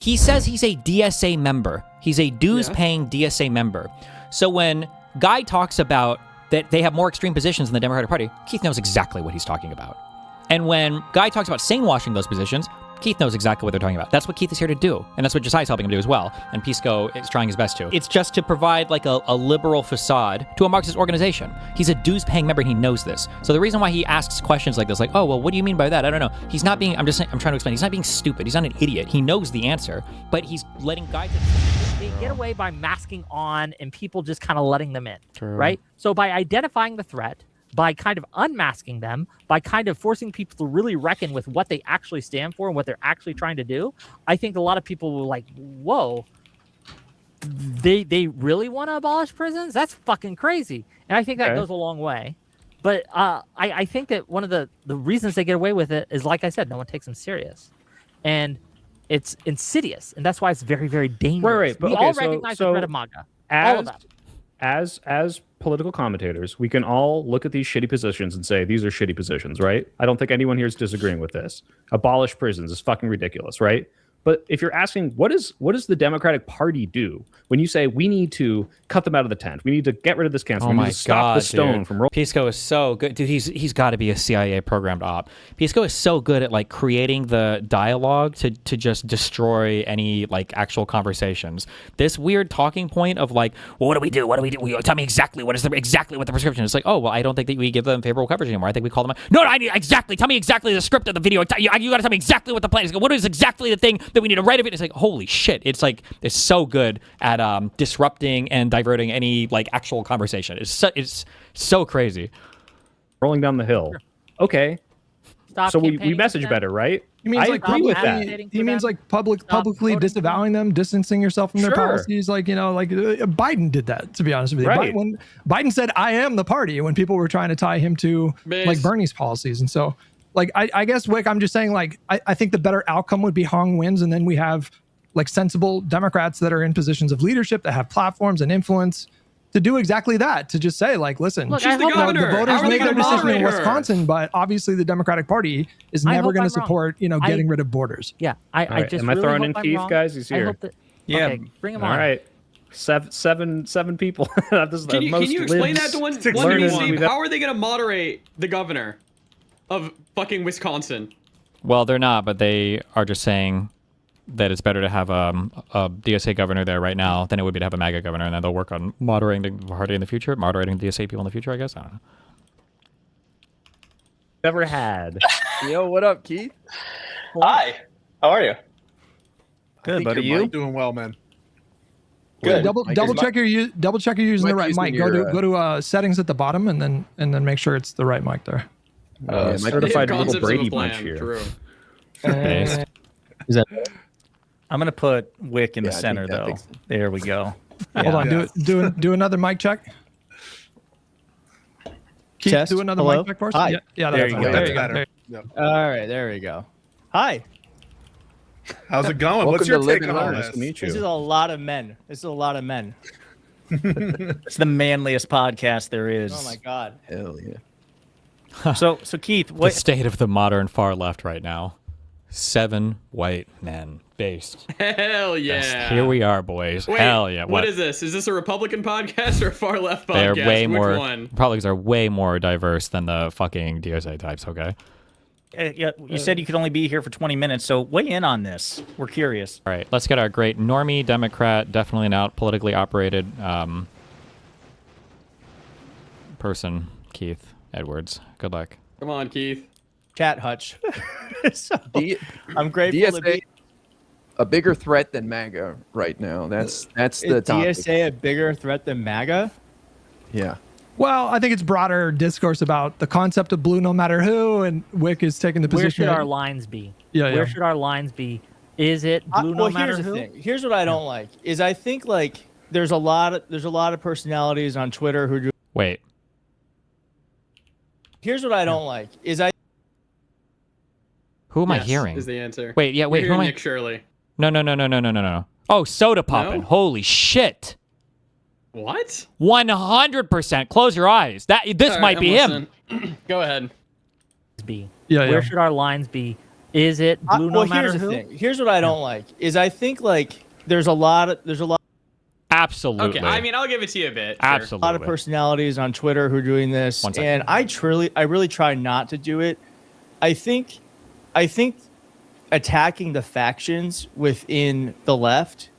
He says he's a DSA member. He's a dues-paying DSA member. So when Guy talks about that they have more extreme positions in the Democratic Party, Keith knows exactly what he's talking about. And when Guy talks about sane-washing those positions, Keith knows exactly what they're talking about. That's what Keith is here to do. And that's what Jesiah's helping him do as well. And Pisco is trying his best to. It's just to provide like a liberal facade to a Marxist organization. He's a dues-paying member and he knows this. So the reason why he asks questions like this, like, oh, well, what do you mean by that? I don't know. He's not being, I'm trying to explain. He's not being stupid. He's not an idiot. He knows the answer, but he's letting Guy... They get away by masking on and people just kind of letting them in, True. right? So by identifying the threat, by kind of unmasking them, by kind of forcing people to really reckon with what they actually stand for and what they're actually trying to do, I think a lot of people were like, whoa, they really want to abolish prisons? That's fucking crazy. And I think that goes a long way. But I think that one of the reasons they get away with it is, like I said, no one takes them serious. And it's insidious. And that's why it's very, very dangerous. But we all recognize the threat of MAGA. All of that. As political commentators, we can all look at these shitty positions and say these are shitty positions, right? I don't think anyone here is disagreeing with this. Abolish prisons is fucking ridiculous, right? But if you're asking, what does the Democratic Party do when you say we need to cut them out of the tent, we need to get rid of this cancer, we need to stop the stone from rolling? Pisco is so good, dude. He's got to be a CIA programmed op. Pisco is so good at like creating the dialogue to just destroy any like actual conversations. This weird talking point of like, well, what do we do? What do we do? Tell me exactly what the prescription is. Like, oh, well, I don't think that we give them favorable coverage anymore. I think we call them. No, I need exactly. Tell me exactly the script of the video. You got to tell me exactly what the plan is. What is exactly the thing that we need to write of it? It's like, holy shit. It's like, it's so good at disrupting and diverting any like actual conversation. It's so crazy. Rolling down the hill. Okay. Stop so we campaigning message against better, right? He means I like agree with that. He means like publicly disavowing them, distancing yourself from their policies. Like, you know, like Biden did that, to be honest with you. Right. When Biden said, I am the party, when people were trying to tie him to like Bernie's policies. And so like, I guess, Wick, I'm just saying, like, I think the better outcome would be Hong wins. And then we have like sensible Democrats that are in positions of leadership that have platforms and influence to do exactly that, to just say, like, listen, Look, she's the governor. The voters made their decision in Wisconsin, but obviously the Democratic Party is never going to support, you know, getting rid of borders. Yeah, I just am I really throwing hope in I'm Keith, wrong. guys? He's here. Okay, bring him on. All right. Seven people. This is can you explain that to one Steve? How are they going to moderate the governor of fucking Wisconsin? Well, they're not, but they are just saying that it's better to have a DSA governor there right now than it would be to have a MAGA governor, and then they'll work on moderating the party in the future, moderating DSA people in the future, I guess. I don't know. Never had. Yo, what up, Keith? Hi. How are you? Good, buddy. You doing well, man? Good. Double check you're using the right mic. Go to settings at the bottom, and then make sure it's the right mic there. Certified little Brady bunch here. Is that? I'm gonna put Wick in the center though. There we go. Hold on. Do another mic check. Keith, do another mic check for us. Hi. Yeah. There you go. That's better. Yep. All right. There we go. Hi. How's it going? What's your take on this? Nice to meet you. This is a lot of men. It's the manliest podcast there is. Oh my god. Hell yeah. So Keith, The what state of the modern far left right now. 7 white men based. Hell yeah. Yes, here we are, boys. Wait, Hell yeah. What is this? Is this a Republican podcast or a far left podcast? They're way Which more. one? Republicans are way more diverse than the fucking DSA types. Okay. you said you could only be here for 20 minutes, so weigh in on this. We're curious. All right, let's get our great normie Democrat, definitely not politically operated person, Keith Edwards. Good luck. Come on, Keith. Chat, Hutch. I'm grateful to be a bigger threat than MAGA right now. That's the topic. DSA a bigger threat than MAGA? Yeah. Well, I think it's broader discourse about the concept of blue no matter who, and Wick is taking the position. Where should our lines be? Where should our lines be? Is it blue no matter who? Here's the thing. Here's what I don't like is I think like there's a lot of personalities on Twitter who do. Wait. Here's what I don't like is Who am I hearing? Is the answer. Wait, yeah, wait. You're Who am I? Nick Shirley. No. Oh, Soda Poppin'. No? Holy shit. What? 100%. Close your eyes. This might be him. Go ahead. Where should our lines be? Is it blue no matter here's who? the thing. Here's what I don't like is I think like there's a lot. Absolutely. Okay, I mean, I'll give it to you a bit. Sure. Absolutely. A lot of personalities on Twitter who are doing this, and I really try not to do it. I think attacking the factions within the left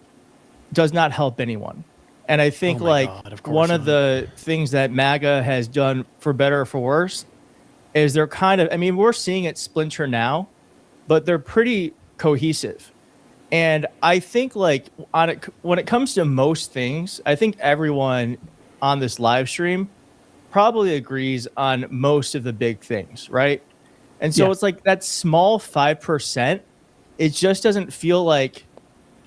does not help anyone. And I think one of the things that MAGA has done for better or for worse is they're kind of, I mean, we're seeing it splinter now, but they're pretty cohesive. And I think like when it comes to most things, I think everyone on this live stream probably agrees on most of the big things, right? And so it's like that small 5%, it just doesn't feel like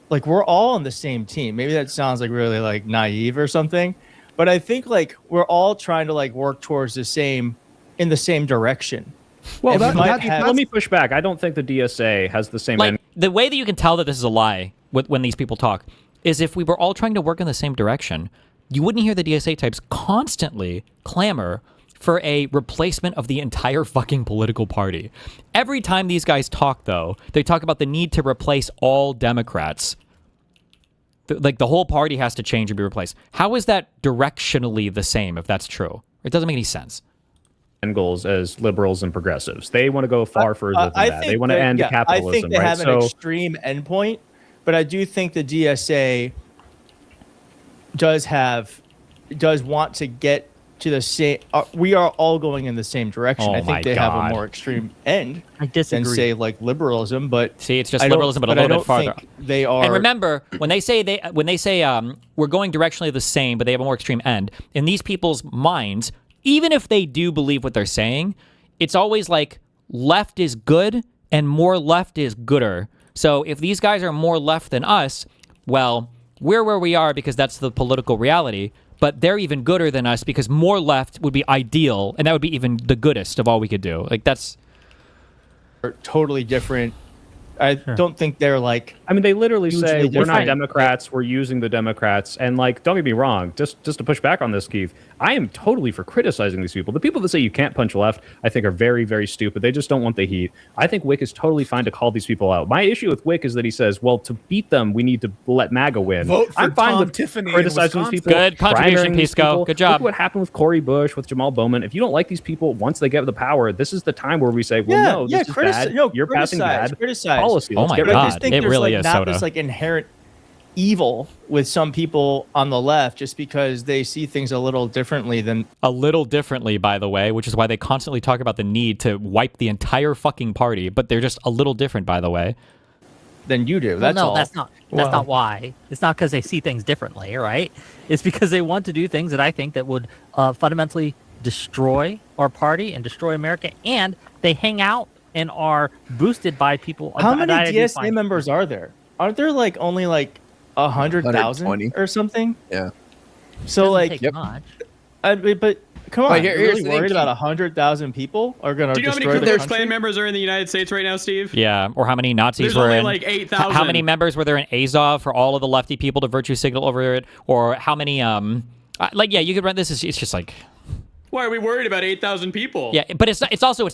we're all on the same team. Maybe that sounds like really like naive or something, but I think like we're all trying to like work towards in the same direction. Well, let me push back. I don't think the DSA has the same end. The way that you can tell that this is a lie when these people talk is if we were all trying to work in the same direction, you wouldn't hear the DSA types constantly clamor for a replacement of the entire fucking political party. Every time these guys talk, though, they talk about the need to replace all Democrats. Like the whole party has to change and be replaced. How is that directionally the same if that's true? It doesn't make any sense. Goals as liberals and progressives. They want to go far further than that. They want to end capitalism. I think they have an extreme endpoint, but I do think the DSA does want to get to the same. We are all going in the same direction. I think they have a more extreme end than say like liberalism. But see, it's just liberalism, but a little bit farther. They are. And remember, when they say we're going directionally the same, but they have a more extreme end, in these people's minds, even if they do believe what they're saying, it's always like left is good and more left is gooder. So if these guys are more left than us, well, we're where we are because that's the political reality, but they're even gooder than us because more left would be ideal, and that would be even the goodest of all we could do. Like that's totally different. I don't think they're like. I mean, they literally say we're different. not Democrats. We're using the Democrats, and like, don't get me wrong. Just to push back on this, Keith, I am totally for criticizing these people. The people that say you can't punch left, I think, are very, very stupid. They just don't want the heat. I think Wick is totally fine to call these people out. My issue with Wick is that he says, "Well, to beat them, we need to let MAGA win." Vote for I'm fine Tom with Tiffany criticizing these people. Good contribution, Pisco. Good job. Look what happened with Cory Bush, with Jamal Bowman. If you don't like these people, once they get the power, this is the time where we say, "Well, no, this is bad. You're passing bad policy." Oh my God. It really is soda. This like inherent evil with some people on the left just because they see things a little differently, by the way, which is why they constantly talk about the need to wipe the entire fucking party, but they're just a little different, by the way, than you do. That's all. That's not why. It's not because they see things differently, right? It's because they want to do things that I think that would fundamentally destroy our party and destroy America, and they hang out and are boosted by people. How many DSA members are there? Aren't there like only like 100,000 or something? Yeah. So like, much. But come on, Here's you're really the worried thing, about 100,000 people are going to Do you know how destroy many the Ku Klux country? Klan members are in the United States right now, Steve? Yeah, or how many Nazis There's were only in? like 8,000. How many members were there in Azov for all of the lefty people to virtue signal over it? Or how many? You could run this. It's just like. Why are we worried about 8,000 people? Yeah, but it's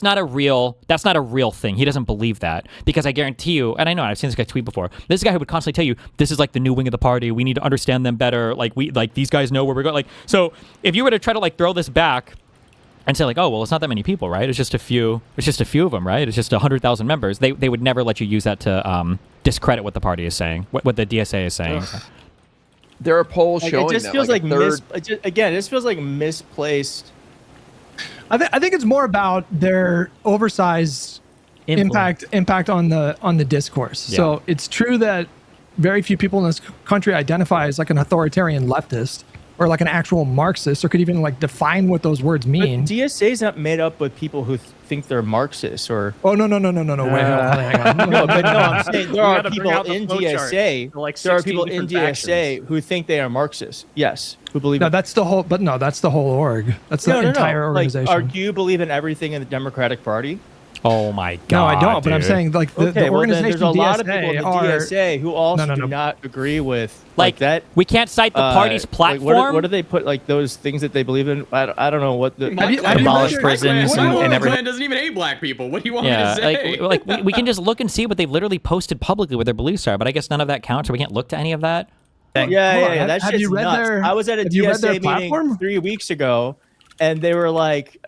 not a real. That's not a real thing. He doesn't believe that because I guarantee you, and I know I've seen this guy tweet before. This is a guy who would constantly tell you this is like the new wing of the party. We need to understand them better. Like these guys know where we're going. Like so, if you were to try to like throw this back and say like, oh well, it's not that many people, right? It's just a few. It's just a few of them, right? It's just 100,000 members. They would never let you use that to discredit what the party is saying, what the DSA is saying. There are polls showing it just that feels like it just feels like misplaced. I think it's more about their oversized impact on the discourse. Yeah. So it's true that very few people in this country identify as like an authoritarian leftist or like an actual Marxist or could even like define what those words mean. But DSA is not made up with people who think they're Marxists or. Oh no! Wait, hang on. No, but no, I'm saying there are people in DSA. There are people in DSA who think they are Marxists. Yes, who believe. No, that's the whole. But no, that's the whole org. That's the entire organization. Do you believe in everything in the Democratic Party? Oh my god. No, I don't. But I'm dude. saying like the organization there's a lot of DSA people in the are, DSA who also No. do not agree with like that. we can't cite the party's Like, platform. what do they put like those things that they believe in? I don't know what the. My clan- abolish my prisons clan- and my everything. clan doesn't even hate black people. What do you want yeah, me to say? like we can just look and see what they've literally posted publicly what their beliefs are, but I guess none of that counts, or we can't look to any of that. Yeah. That Have shit's you read nuts. their- I was at a have you read their DSA meeting platform? 3 weeks ago, and they were like,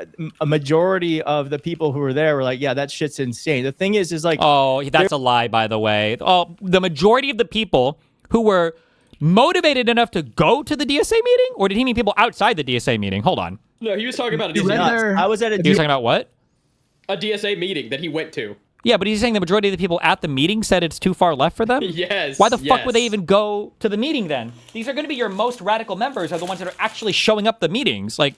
a majority of the people who were there were like, yeah, that shit's insane. The thing is like, Oh, that's a lie, by the way. Oh, the majority of the people who were motivated enough to go to the DSA meeting, or did he mean people outside the DSA meeting? Hold on. No, he was talking about a You read DSA, their- I was at a He was talking about what? a DSA meeting that he went to. Yeah, but he's saying the majority of the people at the meeting said it's too far left for them? Yes. Why the fuck would they yes. even go to the meeting then? These are going to be your most radical members, are the ones that are actually showing up the meetings. Like,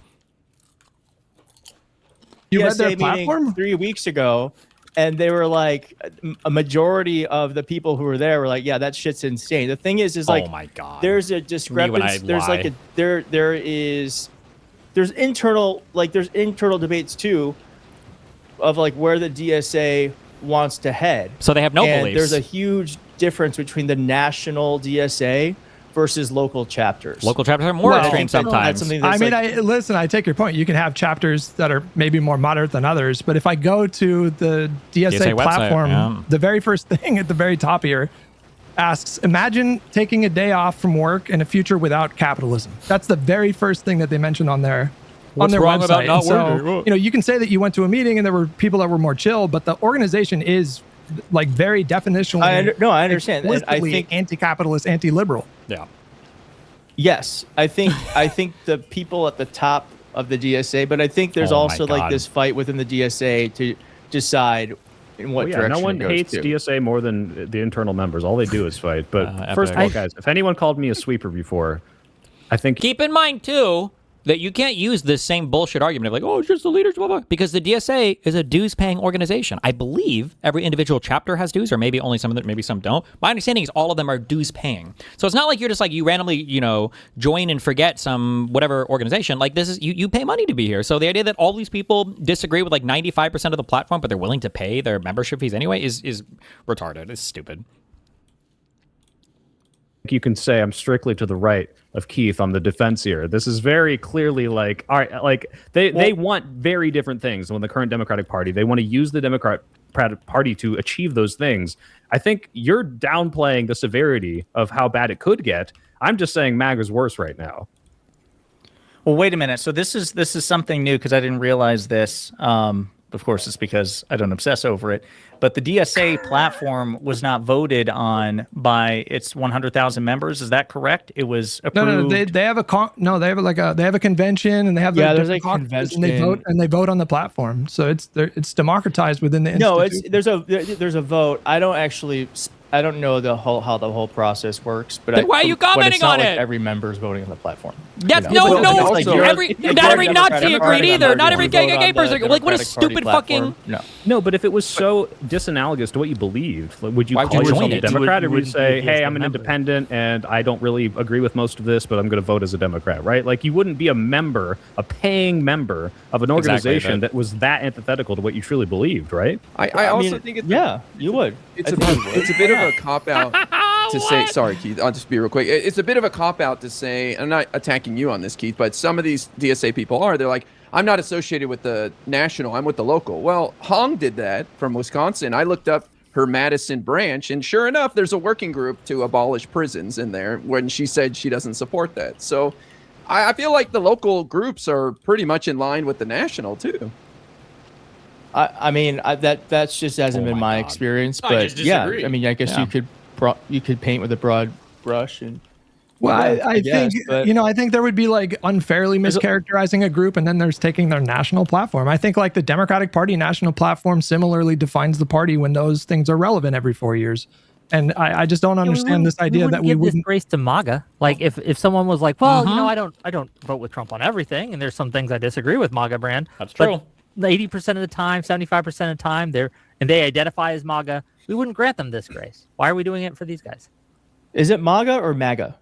You read DSA their meeting platform? 3 weeks ago, and they were like, a majority of the people who were there were like, yeah, that shit's insane. The thing is like, oh my god. there's a I discrepancy. There's like lie. there's internal debates too, of like where the DSA wants to head. So they have no and beliefs. There's a huge difference between the national DSA versus local chapters. Local chapters are more Well, extreme I think that's sometimes. something I that's mean, like, I take your point. You can have chapters that are maybe more moderate than others, but if I go to the DSA, DSA website, platform, yeah. the very first thing at the very top here asks, imagine taking a day off from work in a future without capitalism. That's the very first thing that they mentioned on their What's on their wrong website. about not And so, working? you know, you can say that you went to a meeting and there were people that were more chill, but the organization is like very definitionally I understand. And I explicitly think anti-capitalist, anti-liberal. Yeah. yes, I think the people at the top of the DSA, but I think there's Oh my also like God. this fight within the DSA to decide in what direction no one it goes hates to. DSA more than the internal members. All they do is fight. But first of all, epic. guys, if anyone called me a sweeper before, I think Keep in mind, too, that you can't use this same bullshit argument of like, oh, it's just the leaders, blah, blah, because the DSA is a dues-paying organization. I believe every individual chapter has dues, or maybe only some of them, maybe some don't. My understanding is all of them are dues-paying. So it's not like you're just like, you randomly, join and forget some whatever organization. Like, this is, you pay money to be here. So the idea that all these people disagree with like 95% of the platform, but they're willing to pay their membership fees anyway is retarded. It's stupid. you can say I'm strictly to the right of Keith on the defense here. This is very clearly like, all right, like they want very different things than the current Democratic Party. They want to use the Democratic Party to achieve those things. I think you're downplaying the severity of how bad it could get. I'm just saying MAGA's worse right now. Well, wait a minute. So this is something new because I didn't realize this. Of course, it's because I don't obsess over it. But the DSA platform was not voted on by its 100,000 members. Is that correct? It was approved. No, they have they have a convention and they have there's a convention convention and they vote on the platform. So it's democratized within the No, institution. there's a vote. I don't know how the whole process works, but Then why are you commenting it's not on like it? every member is voting on the platform. That's You know? no. It's like Every you're- not every Nazi Democratic agreed Party either. member Not every would gay vote on gay the person. Like, what a Democratic Party stupid platform. fucking. No. No, but if it was so disanalogous to what you believed, like, would you Why would call you yourself join a it? Democrat, You or would you wouldn't say, be a hey, I'm an member. independent and I don't really agree with most of this, but I'm going to vote as a Democrat, right? Like, you wouldn't be a member, a paying member of an organization that was that antithetical to what you truly believed, right? I also think it's you would. it's a bit of a cop out to say. Sorry, Keith. I'll just be real quick. It's a bit of a cop out to say. I'm not attacking you on this, Keith, but some of these DSA people are. They're like, I'm not associated with the national. I'm with the local. Well, Hong did that from Wisconsin. I looked up her Madison branch, and sure enough, there's a working group to abolish prisons in there. When she said she doesn't support that, so I feel like the local groups are pretty much in line with the national too. I mean, that's just hasn't Oh been my my God. experience, I but just yeah, disagree. I mean, I guess Yeah. you could paint with a broad brush and. Well, I guess, think but- I think there would be like unfairly mischaracterizing a group, and then there's taking their national platform. I think like the Democratic Party national platform similarly defines the party when those things are relevant every 4 years, and I just don't understand this idea that we give this wouldn't. grace to MAGA. Like if someone was like, well, I don't vote with Trump on everything, and there's some things I disagree with MAGA brand. That's true. 80% of the time, 75% of the time, they identify as MAGA. We wouldn't grant them this grace. Why are we doing it for these guys? Is it MAGA or MAGA?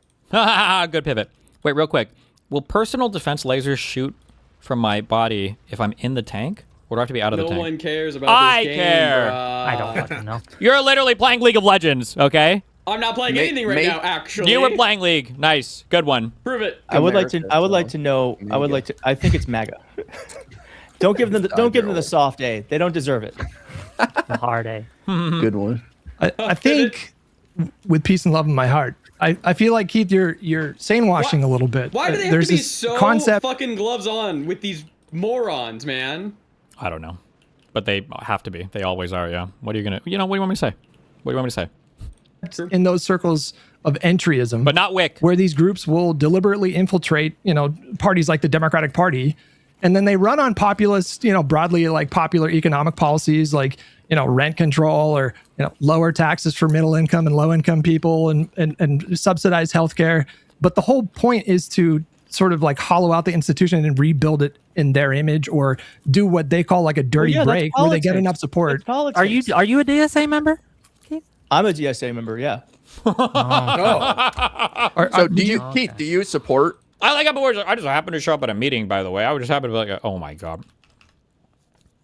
Good pivot. Wait, real quick. Will personal defense lasers shoot from my body if I'm in the tank, Or do I have to be out of the No tank? one cares about I this game, care. bruh. I don't fucking know. You're literally playing League of Legends, okay? I'm not playing anything right now, actually. You were playing League. Nice. Good one. Prove it. I would like to know. I think it's MAGA. Don't give them the soft A. They don't deserve it. The hard A. Good one. I think with peace and love in my heart, I feel like, Keith, you're sane washing a little bit. Why do they have There's to be this so concept. fucking gloves on with these morons, man? I don't know. But they have to be. They always are, yeah. What do you want me to say? What do you want me to say? In those circles of entryism, but not Wick, where these groups will deliberately infiltrate, parties like the Democratic Party, and then they run on populist, broadly like popular economic policies like, rent control or, lower taxes for middle income and low income people and subsidized healthcare. But the whole point is to sort of like hollow out the institution and rebuild it in their image, or do what they call like a dirty break where they get enough support. Are you a DSA member? I'm a DSA member, yeah. So Keith, do you support? I just happened to show up at a meeting, by the way. I would just happen to be like, oh my God.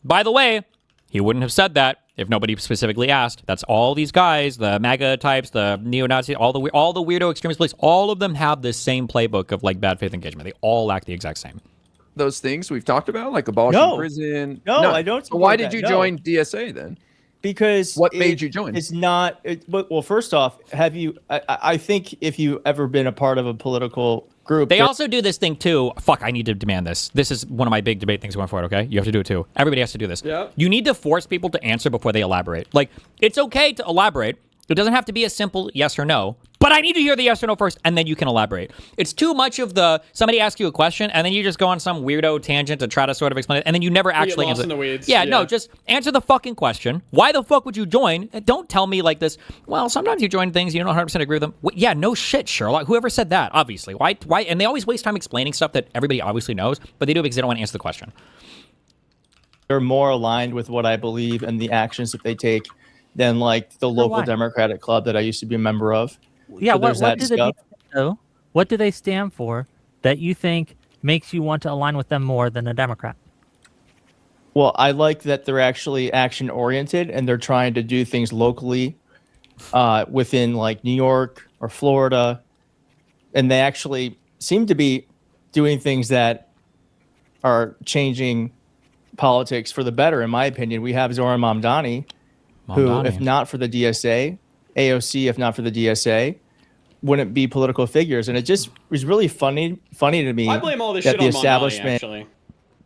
By the way, he wouldn't have said that if nobody specifically asked. That's all these guys, the MAGA types, the neo-Nazi, all the weirdo extremist police, all of them have this same playbook of like bad faith engagement. They all act the exact same. Those things we've talked about, like abolishing prison. No, I don't. So why did you join DSA then? Because what made you join? It's not. Well, first off, have you? I think if you ever been a part of a political group, they also do this thing too. Fuck, I need to demand this. This is one of my big debate things going forward. Okay, you have to do it too. Everybody has to do this. Yeah. You need to force people to answer before they elaborate. Like, it's okay to elaborate. It doesn't have to be a simple yes or no, but I need to hear the yes or no first, and then you can elaborate. It's too much of somebody asks you a question, and then you just go on some weirdo tangent to try to sort of explain it, and then you never actually answer. In the weeds. Yeah, no, just answer the fucking question. Why the fuck would you join? And don't tell me like this, well, sometimes you join things you don't 100% agree with them. Yeah, no shit, Sherlock. Whoever said that, obviously. Why? And they always waste time explaining stuff that everybody obviously knows, but they do it because they don't want to answer the question. They're more aligned with what I believe and the actions that they take than like the local Democratic club that I used to be a member of. Yeah, so what do they stand for that you think makes you want to align with them more than a Democrat? Well, I like that they're actually action oriented and they're trying to do things locally within like New York or Florida. And they actually seem to be doing things that are changing politics for the better, in my opinion. We have Zoran Mamdani, who, if not for the DSA, AOC, if not for the DSA, wouldn't be political figures. And it just was really funny to me. I blame all this that shit the on establishment actually.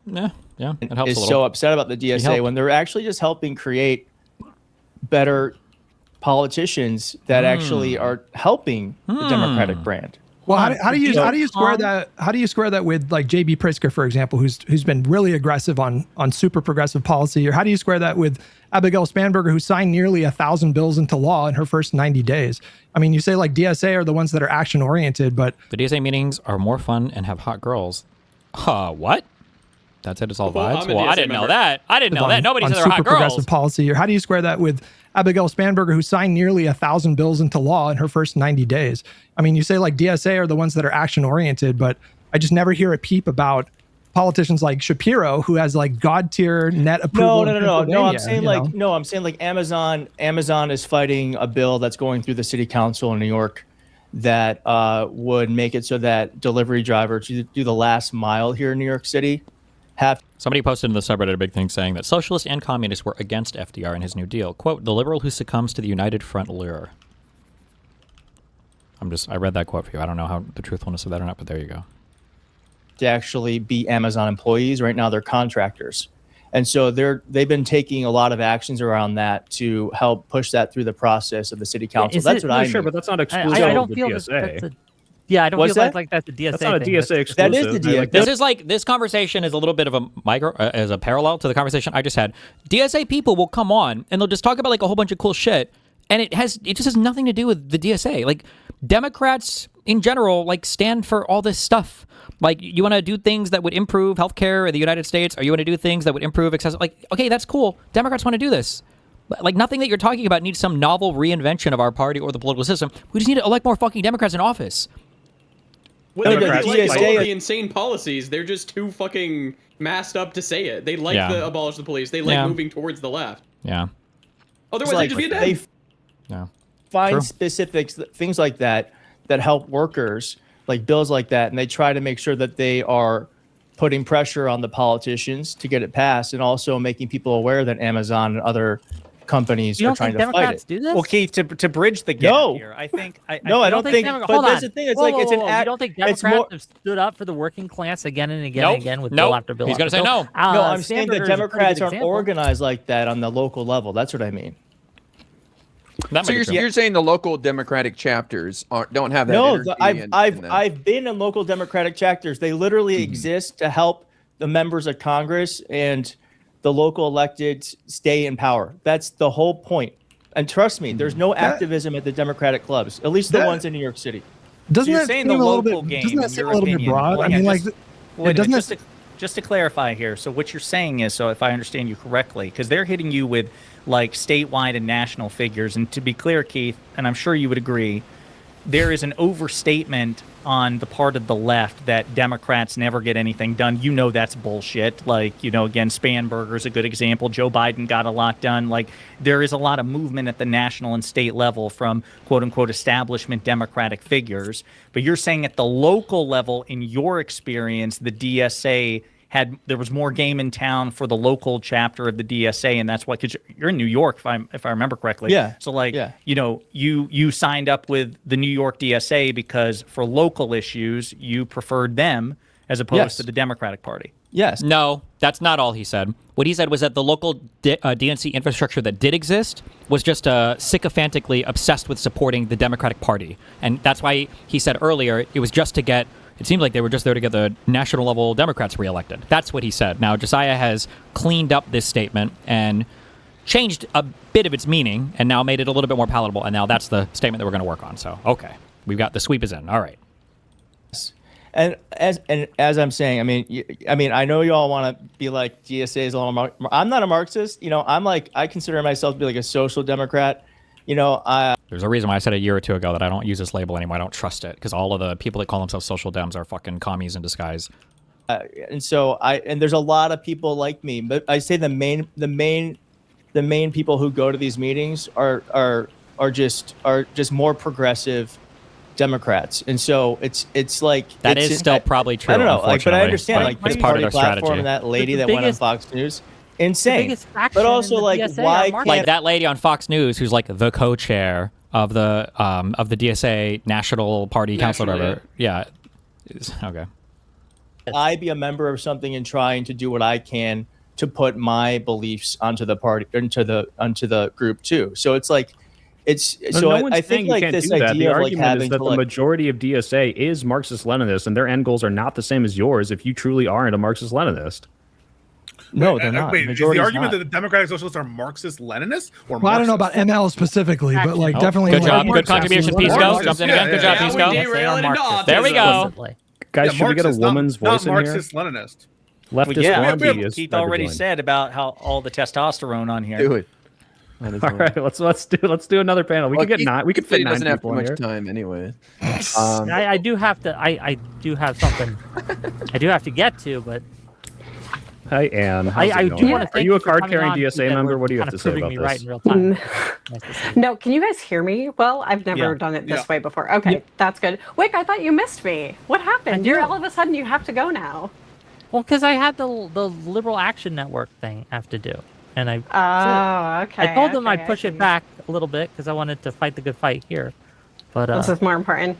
Yeah, it helps is a little. so upset about the DSA when they're actually just helping create better politicians that actually are helping the Democratic brand. Well, how do you square that? How do you square that with like J.B. Pritzker, for example, who's been really aggressive on super progressive policy, or how do you square that with Abigail Spanberger, who signed nearly 1,000 bills into law in her first 90 days? I mean, you say like DSA are the ones that are action oriented, but the DSA meetings are more fun and have hot girls. What? That's it. It's all vibes. Well, I didn't know that. I didn't know that. Nobody said there were hot girls. Progressive policy, or how do you square that with Abigail Spanberger, who signed nearly 1,000 bills into law in her first 90 days? I mean, you say like DSA are the ones that are action oriented, but I just never hear a peep about politicians like Shapiro, who has like God tier net approval. No. I'm saying like Amazon is fighting a bill that's going through the city council in New York that would make it so that delivery drivers who do the last mile here in New York City have. Somebody posted in the subreddit a big thing saying that socialists and communists were against FDR and his New Deal. Quote, the liberal who succumbs to the United Front lure. I read that quote for you. I don't know how the truthfulness of that or not, but there you go. To actually be Amazon employees. Right now they're contractors. And so they've been taking a lot of actions around that to help push that through the process of the city council. That's what I'm sure, but that's not exclusive I don't to feel DSA. I don't feel like that's a DSA. That's not a DSA thing. exclusive. That is the DSA. This conversation is a little bit of a as a parallel to the conversation I just had. DSA people will come on and they'll just talk about like a whole bunch of cool shit, and it just has nothing to do with the DSA. Like Democrats in general like stand for all this stuff. Like, you want to do things that would improve healthcare in the United States, or you want to do things that would improve access. Like, okay, that's cool. Democrats want to do this. Like, nothing that you're talking about needs some novel reinvention of our party or the political system. We just need to elect more fucking Democrats in office. Well, they Democrats like fight. all of the insane policies. They're just too fucking masked up to say it. They like the abolish the police. They like moving towards the left. Yeah. Otherwise, like, they'd just be they dead. Yeah. find True. specifics, things like that help workers, like bills like that, and they try to make sure that they are putting pressure on the politicians to get it passed, and also making people aware that Amazon and other companies You are don't trying think to Democrats fight do this? Well, Keith, to bridge the gap No. here, I think. I think- don't think. Hold But that's on. the thing. It's Whoa, like whoa, it's an whoa, act. You don't think It's Democrats more. have stood up for the working class again and again Nope. and again with Nope. bill after bill? He's after gonna say bill? no. No, I'm saying that Sandberg is a pretty Democrats good aren't example. organized like that on the local level. That's what I mean. That So might be true. you're saying the local Democratic chapters don't have that No, energy I've been in local Democratic chapters. They literally exist to help the members of Congress and the local electeds stay in power. That's the whole point. And trust me, there's no activism at the Democratic clubs, at least the ones in New York City. Doesn't you're that saying seem the a little local bit? game, Doesn't that in seem a your little bit opinion. broad? Well, I yeah, mean, just- like, Wait it a minute, doesn't. just to clarify here, so what you're saying is, so if I understand you correctly, because they're hitting you with like statewide and national figures, and to be clear, Keith, and I'm sure you would agree, there is an overstatement on the part of the left that Democrats never get anything done. You know that's bullshit. Like, you know, again, Spanberger's a good example. Joe Biden got a lot done. Like, there is a lot of movement at the national and state level from quote-unquote establishment Democratic figures. But you're saying at the local level, in your experience, the DSA there was more game in town for the local chapter of the DSA, and that's why, because you're in New York, if I remember correctly. Yeah. So like, Yeah. you know, you signed up with the New York DSA because for local issues you preferred them as opposed Yes. to the Democratic Party. Yes. No, that's not all he said. What he said was that the local DNC infrastructure that did exist was just sycophantically obsessed with supporting the Democratic Party. And that's why he said earlier it was just to get, it seemed like they were just there to get the national level Democrats reelected. That's what he said. Now, Jessiah has cleaned up this statement and changed a bit of its meaning and now made it a little bit more palatable. And now that's the statement that we're going to work on. So, okay, we've got the sweep is in. All right. And as I'm saying, I mean, I know you all want to be like DSA is a little. I'm not a Marxist. You know, I consider myself to be like a social democrat. You know, There's a reason why I said a year or two ago that I don't use this label anymore. I don't trust it because all of the people that call themselves social dems are fucking commies in disguise. and so and there's a lot of people like me, but I say the main people who go to these meetings are just more progressive Democrats, and so it's like That is still probably true. I don't know, like, but I unfortunately, understand, like it's the part of party their platform strategy. and that lady The that went on biggest- Fox News, insane. biggest faction But also, in the like, DSA why are can't Marxists. Like that lady on Fox News who's like the co-chair of the DSA National Party Council or National, whatever. Yeah. Okay. I be a member of something and trying to do what I can to put my beliefs onto the party, onto the group too. So it's like, I think like this idea the of like argument having is that to the like, majority of DSA is Marxist-Leninist, and their end goals are not the same as yours if you truly aren't a Marxist-Leninist. no, they're not. Wait, is the Majority's argument not. that the Democratic Socialists are Marxist-Leninists or Well, I don't know about Marxists? ML specifically, but like definitely. Good like, job. Good Marxist, contribution, absolutely. Pisco. Marxist, Jumped in yeah, again. Good yeah, job, yeah, Pisco. we derailed into autism. There we go. Explicitly. Guys, Yeah, should we get a Marxist, not- woman's voice not in here? Marxist-Leninist. Leftist Well, yeah, Blondie is Keith tried to already join. said about how all the testosterone on here. Do it. All right, let's do another panel. We could get nine. We could fit He nine doesn't have too people in much here. time anyway. I do have to. I do have something. I do have to get to, but Hi, Anne. How's I it do going? want to Are thank you a for coming card-carrying on, DSA because member? we're What do you have kind to of say proving about me this? right in real time. Nice to see you. No, can you guys hear me? Well, I've never Yeah. done it this Yeah. way before. Okay, that's good. Wick, I thought you missed me. What happened? You're do. all of a sudden you have to go now. Well, because I had the Liberal Action Network thing I have to do, and I Oh, okay. I told them okay, I'd push I it see. back a little bit because I wanted to fight the good fight here. But This is more important.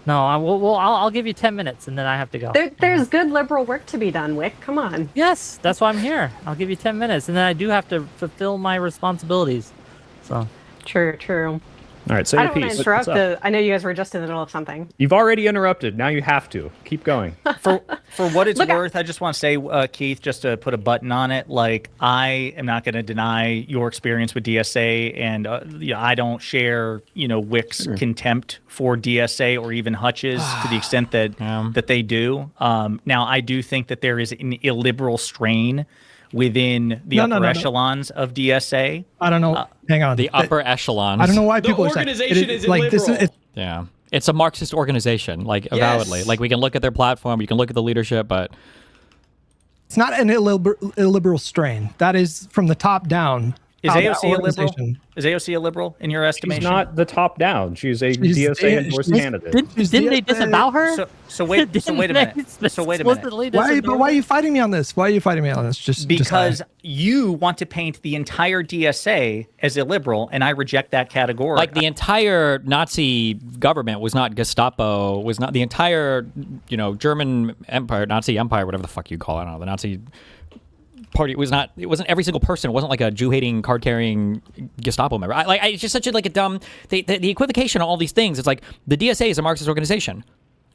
no, I'll give you 10 minutes and then I have to go. There's good liberal work to be done, Wick. Come on. Yes, that's why I'm here. I'll give you 10 minutes and then I do have to fulfill my responsibilities. So True. All right, say I your don't want piece. to interrupt. What's up? I know you guys were just in the middle of something. You've already interrupted. Now you have to. Keep going. For what it's Look out. worth, I just want to say, Keith, just to put a button on it, like, I am not going to deny your experience with DSA, and I don't share, Wick's contempt for DSA or even Hutch's to the extent that that they do. Now, I do think that there is an illiberal strain within the upper echelons of DSA. I don't know. Hang on. The upper echelons. I don't know why The people are saying organization is like this. illiberal. Yeah. It's a Marxist organization, like avowedly. Like we can look at their platform, you can look at the leadership, but it's not an illiberal strain. That is from the top down. Is AOC a liberal? Is AOC a liberal in your estimation? She's not the top down. She's a DSA endorsed candidate. Didn't they disavow her? So wait a minute. So wait a minute. Why are you fighting me on this? Why are you fighting me on this? Because you want to paint the entire DSA as illiberal, and I reject that category. Like the entire Nazi government was not Gestapo, was not the entire, German Empire, Nazi Empire, whatever the fuck you call it. I don't know, the Nazi party was not. It wasn't every single person. It wasn't like a Jew-hating, card-carrying Gestapo member. It's just such a dumb. The equivocation of all these things. It's like the DSA is a Marxist organization.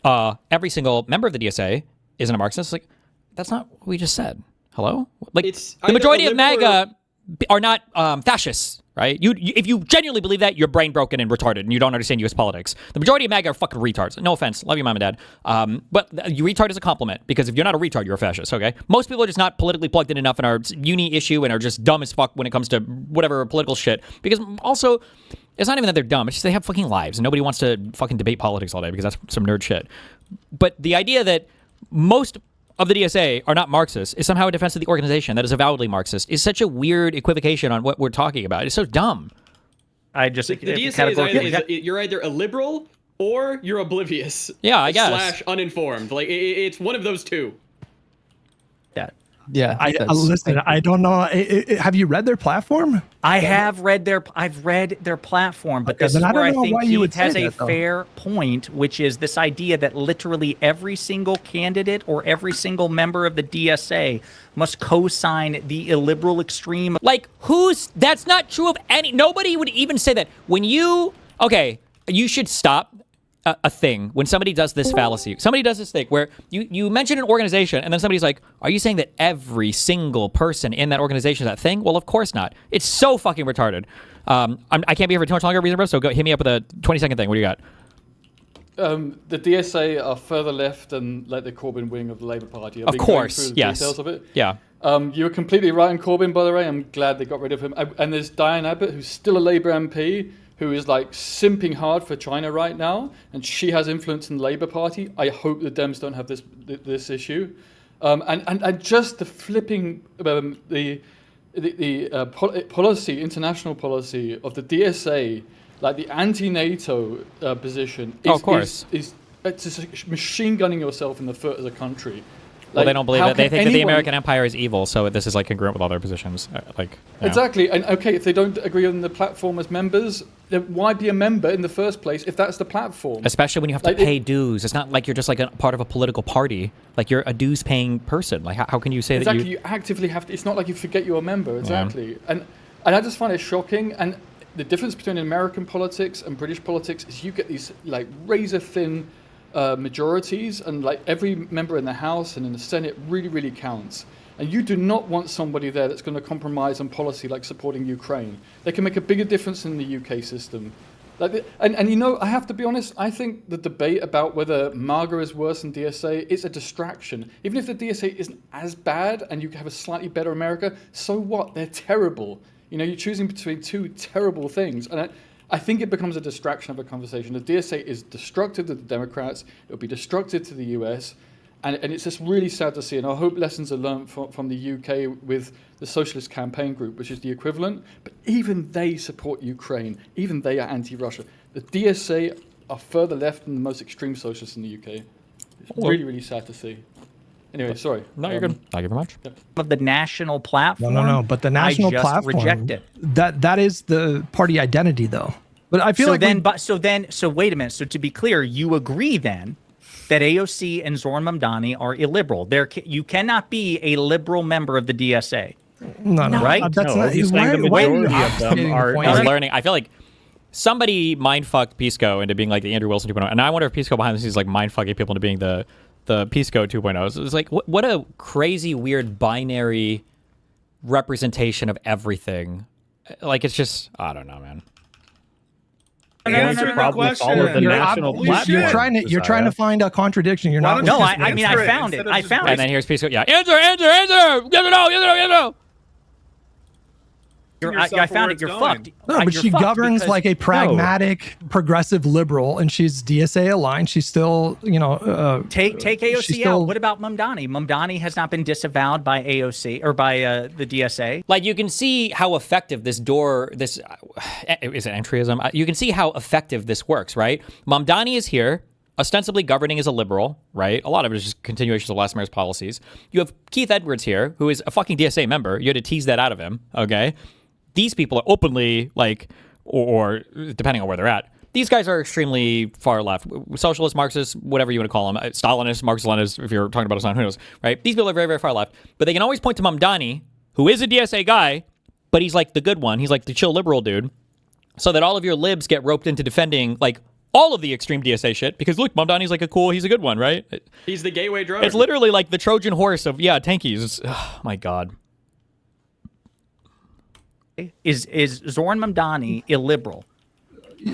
Every single member of the DSA isn't a Marxist. Like that's not what we just said. Hello? Like the majority of MAGA are not fascists, right? If you genuinely believe that, you're brain broken and retarded, and you don't understand U.S. politics. The majority of MAGA are fucking retards. No offense, love you, mom and dad. But you retard is a compliment, because if you're not a retard, you're a fascist. Okay? Most people are just not politically plugged in enough in our uni issue and are just dumb as fuck when it comes to whatever political shit. Because also, it's not even that they're dumb. It's just they have fucking lives, and nobody wants to fucking debate politics all day because that's some nerd shit. But the idea that most of the DSA are not Marxists is somehow a defense of the organization that is avowedly Marxist is such a weird equivocation on what we're talking about. It's so dumb. The DSA is you're either a liberal or you're oblivious. Yeah, I guess. / uninformed. Like it's one of those two. Yeah. Listen, I don't know. Have you read their platform? I've read their platform, but this is where I think he has a fair point, which is this idea that literally every single candidate or every single member of the DSA must co-sign the illiberal extreme. Like that's not true of nobody would even say that. You should stop a thing when somebody does this fallacy. Somebody does this thing where you mention an organization and then somebody's like, are you saying that every single person in that organization is that thing? Well, of course not. It's so fucking retarded. I can't be here for too much longer, Reason Bro, so go hit me up with a 20-second thing. What do you got? The DSA are further left than like the Corbyn wing of the Labour Party. Of course, yes. Details of it. Yeah. You were completely right on Corbyn, by the way. I'm glad they got rid of him. And there's Diane Abbott, who's still a Labour MP, who is like simping hard for China right now, and she has influence in the Labour Party. I hope the Dems don't have this issue, and just the flipping the policy, international policy of the DSA, like the anti-NATO position. Of course, is it's machine gunning yourself in the foot as a country. Well, they don't believe it. They think that the American empire is evil, so this is like congruent with all their positions. Exactly. And if they don't agree on the platform as members, then why be a member in the first place if that's the platform? Especially when you have to pay dues. It's not like you're just like a part of a political party. Like you're a dues-paying person. Like how can you say that you actively have to? It's not like you forget you're a member. Exactly. Yeah. And I just find it shocking. And the difference between American politics and British politics is you get these like razor-thin majorities, and like every member in the House and in the Senate really, really counts. And you do not want somebody there that's going to compromise on policy like supporting Ukraine. They can make a bigger difference in the UK system. And I have to be honest, I think the debate about whether MAGA is worse than DSA is a distraction. Even if the DSA isn't as bad and you have a slightly better America, so what? They're terrible. You're choosing between two terrible things. And I think it becomes a distraction of a conversation. The DSA is destructive to the Democrats. It'll be destructive to the US. And it's just really sad to see. And I hope lessons are learned from the UK with the Socialist Campaign Group, which is the equivalent. But even they support Ukraine. Even they are anti-Russia. The DSA are further left than the most extreme socialists in the UK. It's really, really sad to see. Anyway, sorry. No, you're good. Thank you very much. Of the national platform. No. But the national platform, reject it. That is the party identity, though. But I feel so wait a minute. So to be clear, you agree then that AOC and Zoran Mamdani are illiberal. You cannot be a liberal member of the DSA. No, right? That's not. He's saying the majority of them are. I was learning. I feel like somebody mindfucked Pisco into being like the Andrew Wilson 2.0, and I wonder if Pisco behind the scenes is like mindfucking people into being the Pisco 2.0. So it's like what a crazy, weird binary representation of everything. Like it's just I don't know, man. The problem with all of the national platforms. You're trying to find a contradiction. You're not. No, I mean I found it. And then here's Pisco. Yeah, answer. Yes or no. I found it. You're fucked. No, but You're she fucked governs because- like a pragmatic, progressive liberal, and she's DSA aligned. She's still, Take AOC she's still- out. What about Mamdani? Mamdani has not been disavowed by AOC or by the DSA. Like, you can see how effective this is it entryism? You can see how effective this works, right? Mamdani is here, ostensibly governing as a liberal, right? A lot of it is just continuations of last mayor's policies. You have Keith Edwards here, who is a fucking DSA member. You had to tease that out of him, okay? These people are openly, like, or depending on where they're at, these guys are extremely far left. Socialist, Marxist, whatever you want to call them. Stalinist, Marxist, Leninist, if you're talking about a sign, who knows, right? These people are very, very far left. But they can always point to Mamdani, who is a DSA guy, but he's like the good one. He's like the chill liberal dude. So that all of your libs get roped into defending, like, all of the extreme DSA shit, because look, Mamdani's like he's a good one, right? He's the gateway drug. It's literally like the Trojan horse of, tankies. Oh my God. Is Zoran Mamdani illiberal?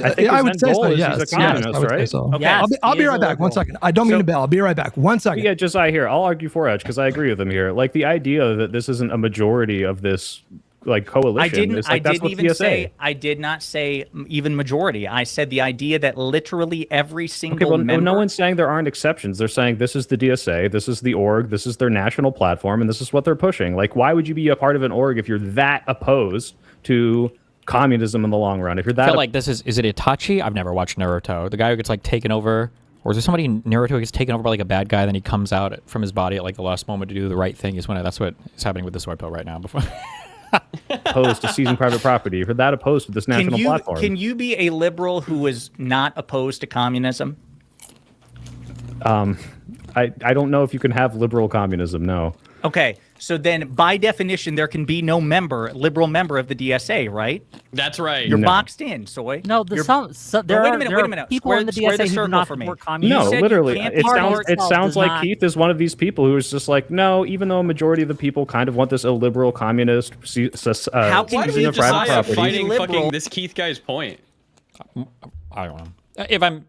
I would say so, yes. He's a communist, yes, I would right? say so. Okay. I'll Yes, be he right is back. One illiberal. second. I don't mean to bail. I'll be right back. 1 second. Yeah, Josiah here. I'll argue for Hutch because I agree with him here. Like the idea that this isn't a majority of this like coalition. I did not say even majority. I said the idea that literally every single member. No one's saying there aren't exceptions. They're saying this is the DSA, this is the org, this is their national platform, and this is what they're pushing. Like, why would you be a part of an org if you're that opposed to communism in the long run? If you're that, I feel like this is it Itachi? I've never watched Naruto. The guy who gets like taken over, or is there somebody in Naruto who gets taken over by like a bad guy, then he comes out from his body at like the last moment to do the right thing? That's what is happening with the Soy Pill right now. Before. opposed to seizing private property, if you're that opposed to this national platform. Can you be a liberal who is not opposed to communism? I don't know if you can have liberal communism. No. Okay, so then by definition, there can be no liberal member of the DSA, right? That's right. You're boxed in, Soy. No, Wait a minute. people in the Square DSA who do circle not for me. support communism. No, said you literally. can't It be part of sounds does like not- Keith is one of these people who is just like, no, even though a majority of the people kind of want this illiberal communist How can seizing you of private Josiah property. fighting liberal? fucking this Keith guy's point? I don't know.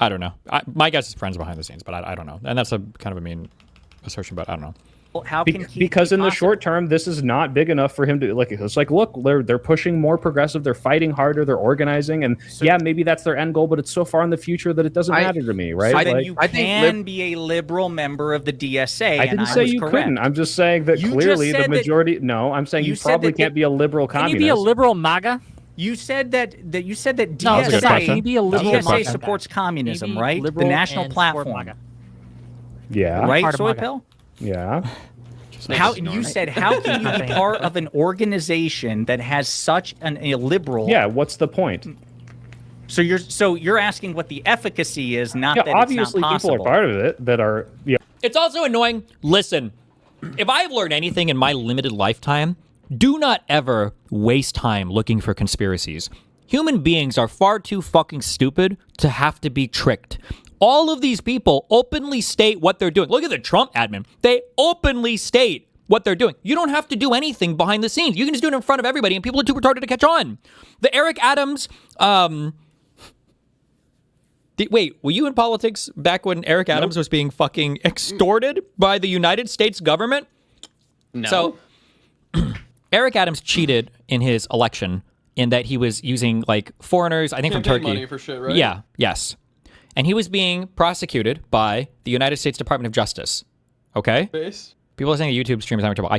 I don't know. My guess is friends behind the scenes, but I don't know. And that's a kind of a mean assertion, but I don't know. How can Keith Because be in the possible? short term, this is not big enough for him to like. It's like, look, they're pushing more progressive. They're fighting harder. They're organizing, and maybe that's their end goal. But it's so far in the future that it doesn't matter to me, right? So then Like, you I think can be a liberal member of the DSA. I didn't say you couldn't. I'm just saying that You clearly just the said that- majority. No, I'm saying you you said probably that can't be a liberal Can communist. you be a liberal MAGA? You said that you said that No, that's a good DSA, question. Can you be a liberal DSA MAGA? supports communism, Maybe right? The liberal national and support platform, MAGA. Yeah. right? Part of Soy MAGA. Pill. Yeah. How you said? How can you be part of an organization that has such an illiberal? Yeah. What's the point? So you're asking what the efficacy is, not Yeah. that Obviously, it's not people are possible. part of it that are. Yeah. It's also annoying. Listen, if I've learned anything in my limited lifetime, do not ever waste time looking for conspiracies. Human beings are far too fucking stupid to have to be tricked. All of these people openly state what they're doing. Look at the Trump admin. They openly state what they're doing. You don't have to do anything behind the scenes. You can just do it in front of everybody, and people are too retarded to catch on. The Eric Adams, wait, were you in politics back when Eric Adams was being fucking extorted by the United States government? No. So, Eric Adams cheated in his election in that he was using like foreigners, I think from Campaign Turkey. money for shit, right? Yeah, yes. And he was being prosecuted by the United States Department of Justice. Okay? Base. People are saying the YouTube stream is having trouble.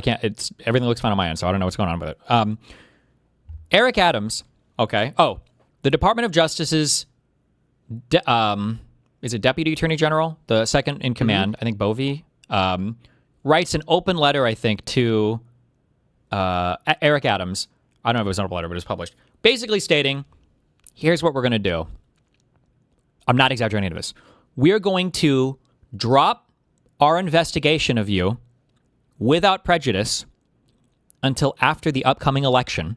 Everything looks fine on my end, so I don't know what's going on with it. Eric Adams, okay. Oh, the Department of Justice's, is it Deputy Attorney General? The second in command, I think Bovee, writes an open letter, I think, to Eric Adams. I don't know if it was an open letter, but it was published. Basically stating, here's what we're going to do. I'm not exaggerating any of this. We're going to drop our investigation of you without prejudice until after the upcoming election.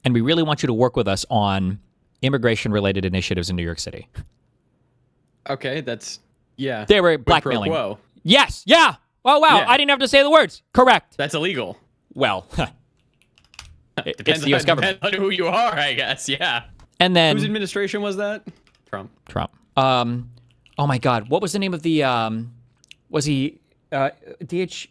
And we really want you to work with us on immigration-related initiatives in New York City. Okay, that's, yeah. They were Quid pro blackmailing. quo. Yes, yeah. Oh, wow. Yeah. I didn't have to say the words. Correct. That's illegal. Well, it's Depends the U.S. government. Depends on who you are, I guess, yeah. And then... Whose administration was that? Trump. Oh my God, what was the name of the was he DHS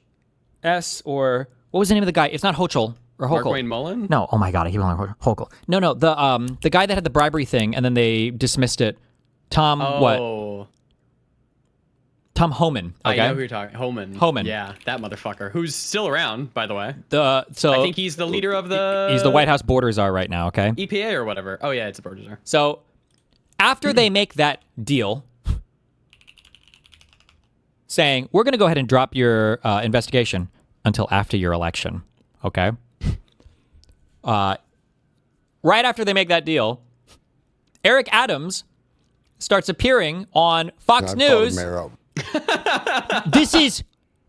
or what was the name of the guy? It's not Hochul. Or Mark Hochul. Wayne Mullen? No, oh my god, I keep calling him Hochul. No, the guy that had the bribery thing and then they dismissed it. Tom what? Tom Homan. Okay? I know who you're talking. Homan. Yeah, that motherfucker who's still around, by the way. I think he's the leader of the. He's the White House border czar right now. Okay. EPA or whatever. Oh yeah, it's a border czar. So after they make that deal, saying we're going to go ahead and drop your investigation until after your election. Okay. Right after they make that deal, Eric Adams starts appearing on Fox News.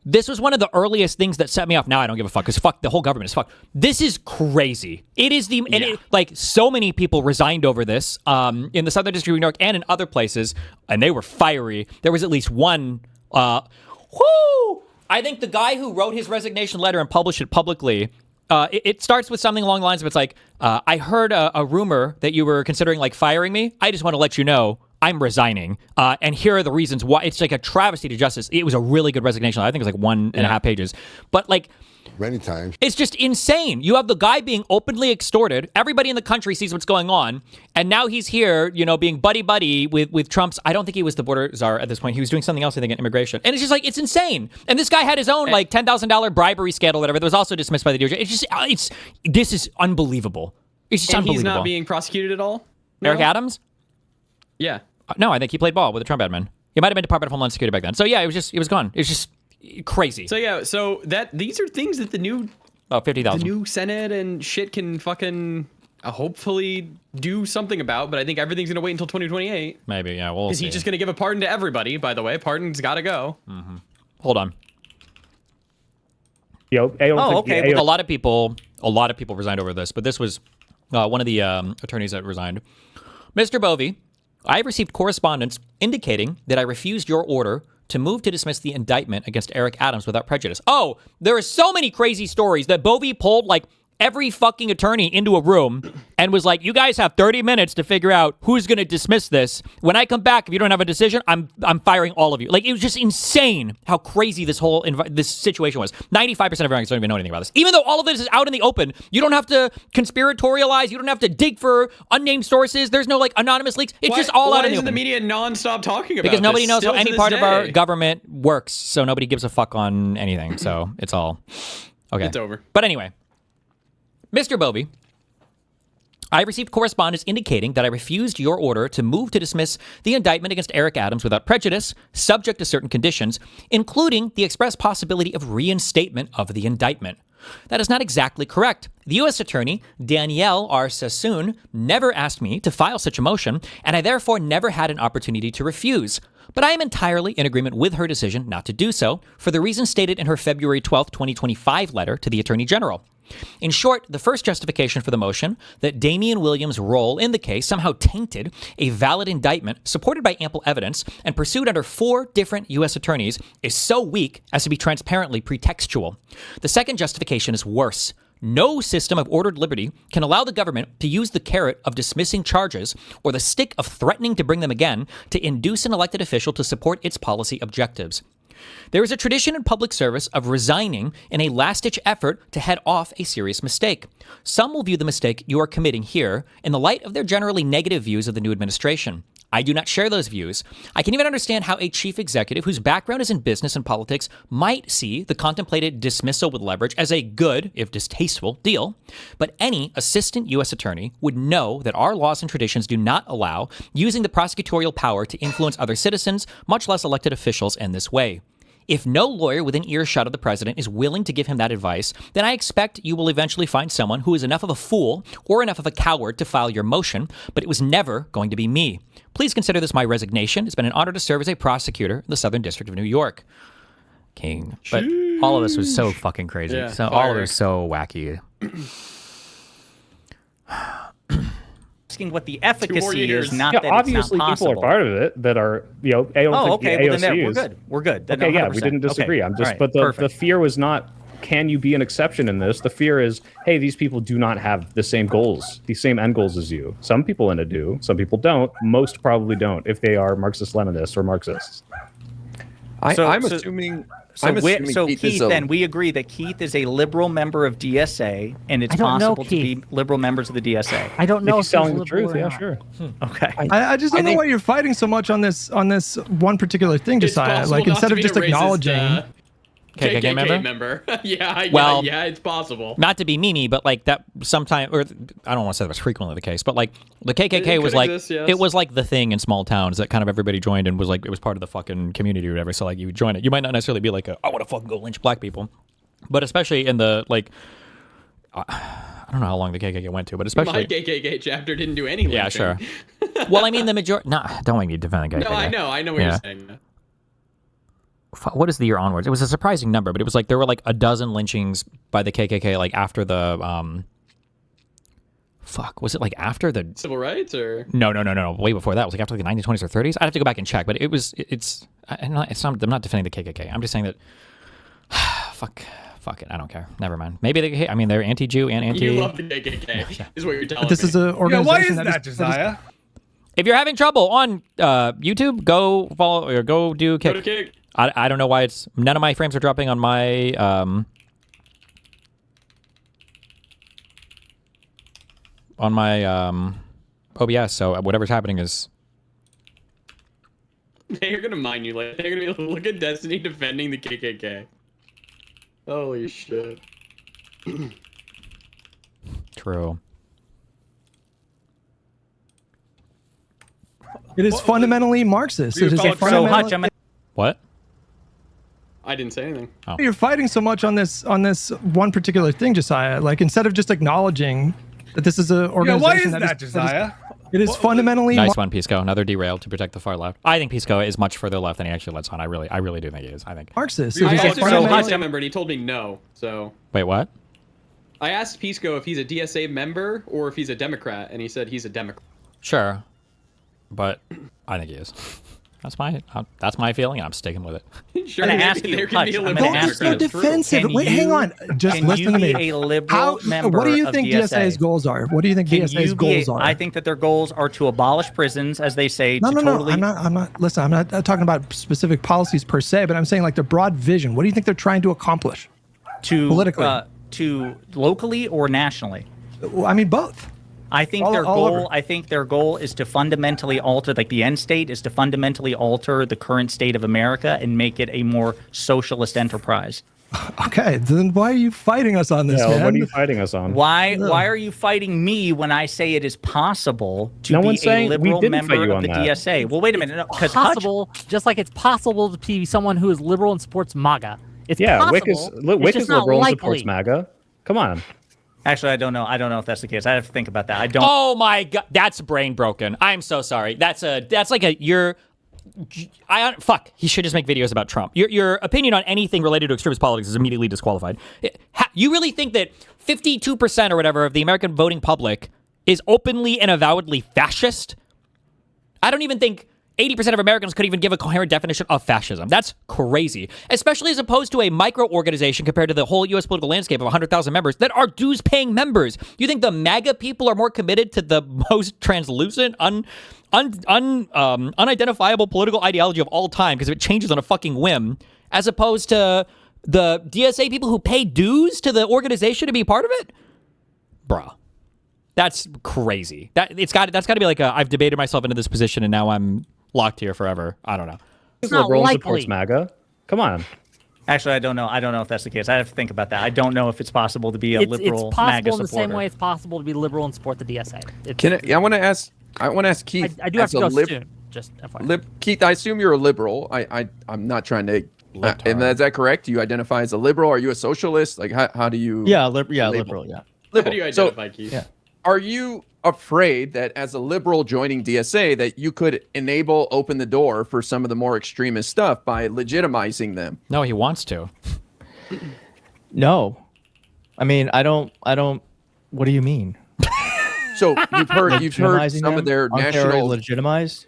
This was one of the earliest things that set me off. Now I don't give a fuck because fuck the whole government is fuck. This is crazy. It is like so many people resigned over this in the Southern District of New York and in other places, and they were fiery. There was at least one. I think the guy who wrote his resignation letter and published it publicly. It starts with something along the lines of it's like, I heard a rumor that you were considering like firing me. I just want to let you know I'm resigning. And here are the reasons why. It's like a travesty to justice. It was a really good resignation. I think it was like 1.5 pages. But like many times, it's just insane. You have the guy being openly extorted. Everybody in the country sees what's going on. And now he's here, being buddy-buddy with Trump's. I don't think he was the border czar at this point. He was doing something else, I think, in immigration. And it's just like, it's insane. And this guy had his own like $10,000 bribery scandal, whatever, that was also dismissed by the DOJ. This is unbelievable. It's just unbelievable. He's not being prosecuted at all? No? Eric Adams? Yeah. No, I think he played ball with the Trump admin. He might have been Department of Homeland Security back then. So yeah, it was gone. It's just crazy. So yeah, these are things that the new 50,000. The new Senate and shit can fucking hopefully do something about, but I think everything's gonna wait until 2028. Maybe, yeah, we'll see. Is he just gonna give a pardon to everybody, by the way? Pardon's gotta go. Mm-hmm. Hold on. Okay. A lot of people resigned over this, but this was one of the attorneys that resigned. Mr. Bovee, I have received correspondence indicating that I refused your order to move to dismiss the indictment against Eric Adams without prejudice. Oh, there are so many crazy stories that Bovee pulled like every fucking attorney into a room and was like, you guys have 30 minutes to figure out who's going to dismiss this. When I come back, if you don't have a decision, I'm firing all of you. Like, it was just insane how crazy this whole this situation was. 95% of Americans don't even know anything about this. Even though all of this is out in the open, you don't have to conspiratorialize. You don't have to dig for unnamed sources. There's no like anonymous leaks. It's just all out in the open. Why isn't the media nonstop talking about because nobody this knows how still any to part this of our day? government works, so nobody gives a fuck on anything. So it's all okay. It's over. But anyway, Mr. Bovee, I received correspondence indicating that I refused your order to move to dismiss the indictment against Eric Adams without prejudice, subject to certain conditions, including the express possibility of reinstatement of the indictment. That is not exactly correct. The U.S. Attorney, Danielle R. Sassoon, never asked me to file such a motion, and I therefore never had an opportunity to refuse. But I am entirely in agreement with her decision not to do so, for the reasons stated in her February 12, 2025 letter to the Attorney General. In short, the first justification for the motion, that Damian Williams' role in the case somehow tainted a valid indictment supported by ample evidence and pursued under 4 different U.S. attorneys, is so weak as to be transparently pretextual. The second justification is worse. No system of ordered liberty can allow the government to use the carrot of dismissing charges or the stick of threatening to bring them again to induce an elected official to support its policy objectives. There is a tradition in public service of resigning in a last-ditch effort to head off a serious mistake. Some will view the mistake you are committing here in the light of their generally negative views of the new administration. I do not share those views. I can even understand how a chief executive whose background is in business and politics might see the contemplated dismissal with leverage as a good, if distasteful, deal. But any assistant U.S. attorney would know that our laws and traditions do not allow using the prosecutorial power to influence other citizens, much less elected officials, in this way. If no lawyer within earshot of the president is willing to give him that advice, then I expect you will eventually find someone who is enough of a fool or enough of a coward to file your motion, but it was never going to be me. Please consider this my resignation. It's been an honor to serve as a prosecutor in the Southern District of New York. King. But all of this was so fucking crazy. Yeah, so all of it was so wacky. Asking what the efficacy is, not that obviously it's not possible. people are part of it that are, I don't think okay, the well then AOC we're is. good. We're good. Then Okay, yeah, 100%. we didn't disagree. Okay. I'm just, All right, but the fear was not, can you be an exception in this? The fear is, hey, these people do not have the same goals, the same end goals as you. Some people in it do, some people don't. Most probably don't if they are Marxist-Leninists or Marxists. I'm assuming I'm assuming so Keith Keith, is a- then we agree that Keith is a liberal member of DSA, and it's I don't know possible to be liberal members of the DSA. I don't know If if he's telling the he's liberal truth, or yeah, not. sure. Okay. I just don't know why you're fighting so much on this one particular thing, It's Jesiah. possible Like not instead to of be just a racist, acknowledging. KKK member? yeah, Well, yeah, it's possible. Not to be meany, but like that sometimes, or I don't want to say that was frequently the case, but like the KKK It was could like, exist, yes. it was like the thing in small towns that kind of everybody joined and was like, it was part of the fucking community or whatever. So like you would join it. You might not necessarily be like, I want to fucking go lynch black people. But especially in the, like, I don't know how long the KKK went to, but especially. My KKK chapter didn't do any lynching. Yeah, sure. Well, I mean, the majority. Nah, don't make me defend the KKK. No, I know what you're saying. What is the year onwards? It was a surprising number, but it was like there were like a dozen lynchings by the KKK, like after the was it like after the Civil rights or no, way before that. It was like after the 1920s or 30s. I'd have to go back and check, but I'm not defending the KKK. I'm just saying that fuck it, I don't care. Never mind. Maybe they're anti-Jew and anti. You love the KKK, is what you're telling me. This is an organization. why is that, Jesiah? If you're having trouble on YouTube, go follow or go do Go to kick. kick. I don't know why it's none of my frames are dropping on my OBS, so whatever's happening is They're gonna mine you later. They're gonna be look at Destiny defending the KKK. Holy shit. true. It is fundamentally Marxist. It is a So fundamental. Hutch, I'm gonna What? I didn't say anything. You're fighting so much on this one particular thing, Jesiah. Like instead of just acknowledging that this is an organization. Why is that, Jesiah? It is fundamentally. Nice one, Pisco. Another derail to protect the far left. I think Pisco is much further left than he actually lets on. I really do think he is. I think. Marxist. I It is a asked him if he was a fundamental- DSA member and he told me no. So Wait, what? I asked Pisco if he's a DSA member or if he's a Democrat, and he said he's a Democrat. Sure, but I think he is. That's my feeling, and I'm sticking with it. Sure, I'm gonna there- ask you, there can be Hutch, a I'm liberal gonna Don't ask be so you, Democrat. defensive. Can Wait, hang you- on. Just can listen you to me. be a liberal member What do you of think DSA? DSA's goals are? What do you think DSA's goals are? I think that their goals are to abolish prisons, as they say. No. Totally... I'm not. Listen, I'm not talking about specific policies per se, but I'm saying like the broad vision. What do you think they're trying to accomplish? Politically. To locally or nationally. I mean, both. I think All over. I think their goal is to fundamentally alter, like the end state is to fundamentally alter the current state of America and make it a more socialist enterprise. Okay, then why are you fighting us on this, Yeah, man? what are you fighting us on? Why are you fighting me when I say it is possible to No be one's a saying- we liberal didn't fight member you of on the that. DSA? Well, wait a minute, because Hutch, Possible, just like it's possible to be someone who is liberal and supports MAGA. It's Yeah, possible. Wick is it's just not liberal and likely. supports MAGA. Come on. actually, I don't know if that's the case. I have to think about that. I don't. Oh my god, that's brain broken. I'm so sorry. That's like fuck. He should just make videos about Trump. Your opinion on anything related to extremist politics is immediately disqualified. You really think that 52% or whatever of the American voting public is openly and avowedly fascist? I don't even think 80% of Americans could even give a coherent definition of fascism. That's crazy. Especially as opposed to a micro-organization compared to the whole U.S. political landscape of 100,000 members that are dues-paying members. You think the MAGA people are more committed to the most translucent, unidentifiable political ideology of all time because it changes on a fucking whim, as opposed to the DSA people who pay dues to the organization to be part of it? Bruh. That's crazy. That's got to be like I've debated myself into this position and now I'm locked here forever. I don't know. It's not Liberal and likely. supports MAGA. Come on. Actually, I don't know. I don't know if that's the case. I have to think about that. I don't know if it's possible to be a It's liberal possible MAGA in the supporter. same way it's possible to be liberal and support the DSA. I want to ask Keith. I do have as to a go lib- soon. Just FYI. Keith, I assume you're a liberal. I'm not trying to. And is that correct? Do you identify as a liberal? Are you a socialist? Like how do you? Yeah, liberal. Yeah. How do you identify, Keith? Yeah. Are you afraid that as a liberal joining DSA that you could open the door for some of the more extremist stuff by legitimizing them? No, he wants to. No, I mean I don't. What do you mean? So you've heard Legitimizing some them? of their Aren't they already national legitimized.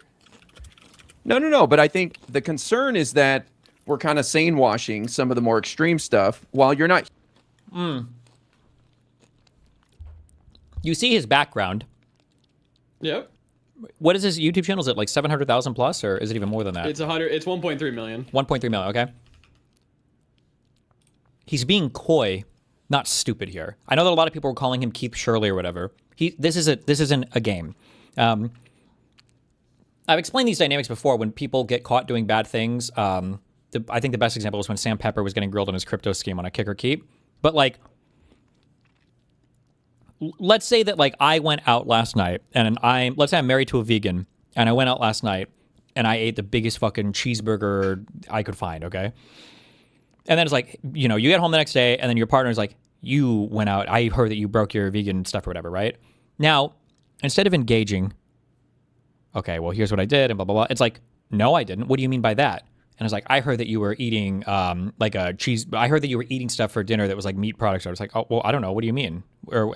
No. But I think the concern is that we're kind of sane washing some of the more extreme stuff while you're not. You see his background. Yep. What is his YouTube channel? Is it like 700,000 plus, or is it even more than that? It's 100. It's 1.3 million. 1.3 million. Okay. he's being coy, not stupid here. I know that a lot of people were calling him Keith Shirley or whatever. This isn't a game. I've explained these dynamics before when people get caught doing bad things. I think the best example was when Sam Pepper was getting grilled on his crypto scheme on a kick or keep. But like, let's say that like I went out last night and let's say I'm married to a vegan and I went out last night and I ate the biggest fucking cheeseburger I could find, okay? And then it's like, you know, you get home the next day and then your partner's like, you went out, I heard that you broke your vegan stuff or whatever, right? Now, instead of engaging, okay, well, here's what I did and blah, blah, blah. It's like, no, I didn't. What do you mean by that? And it's like, I heard that you were eating I heard that you were eating stuff for dinner that was like meat products. I was like, oh, well, I don't know. What do you mean? Or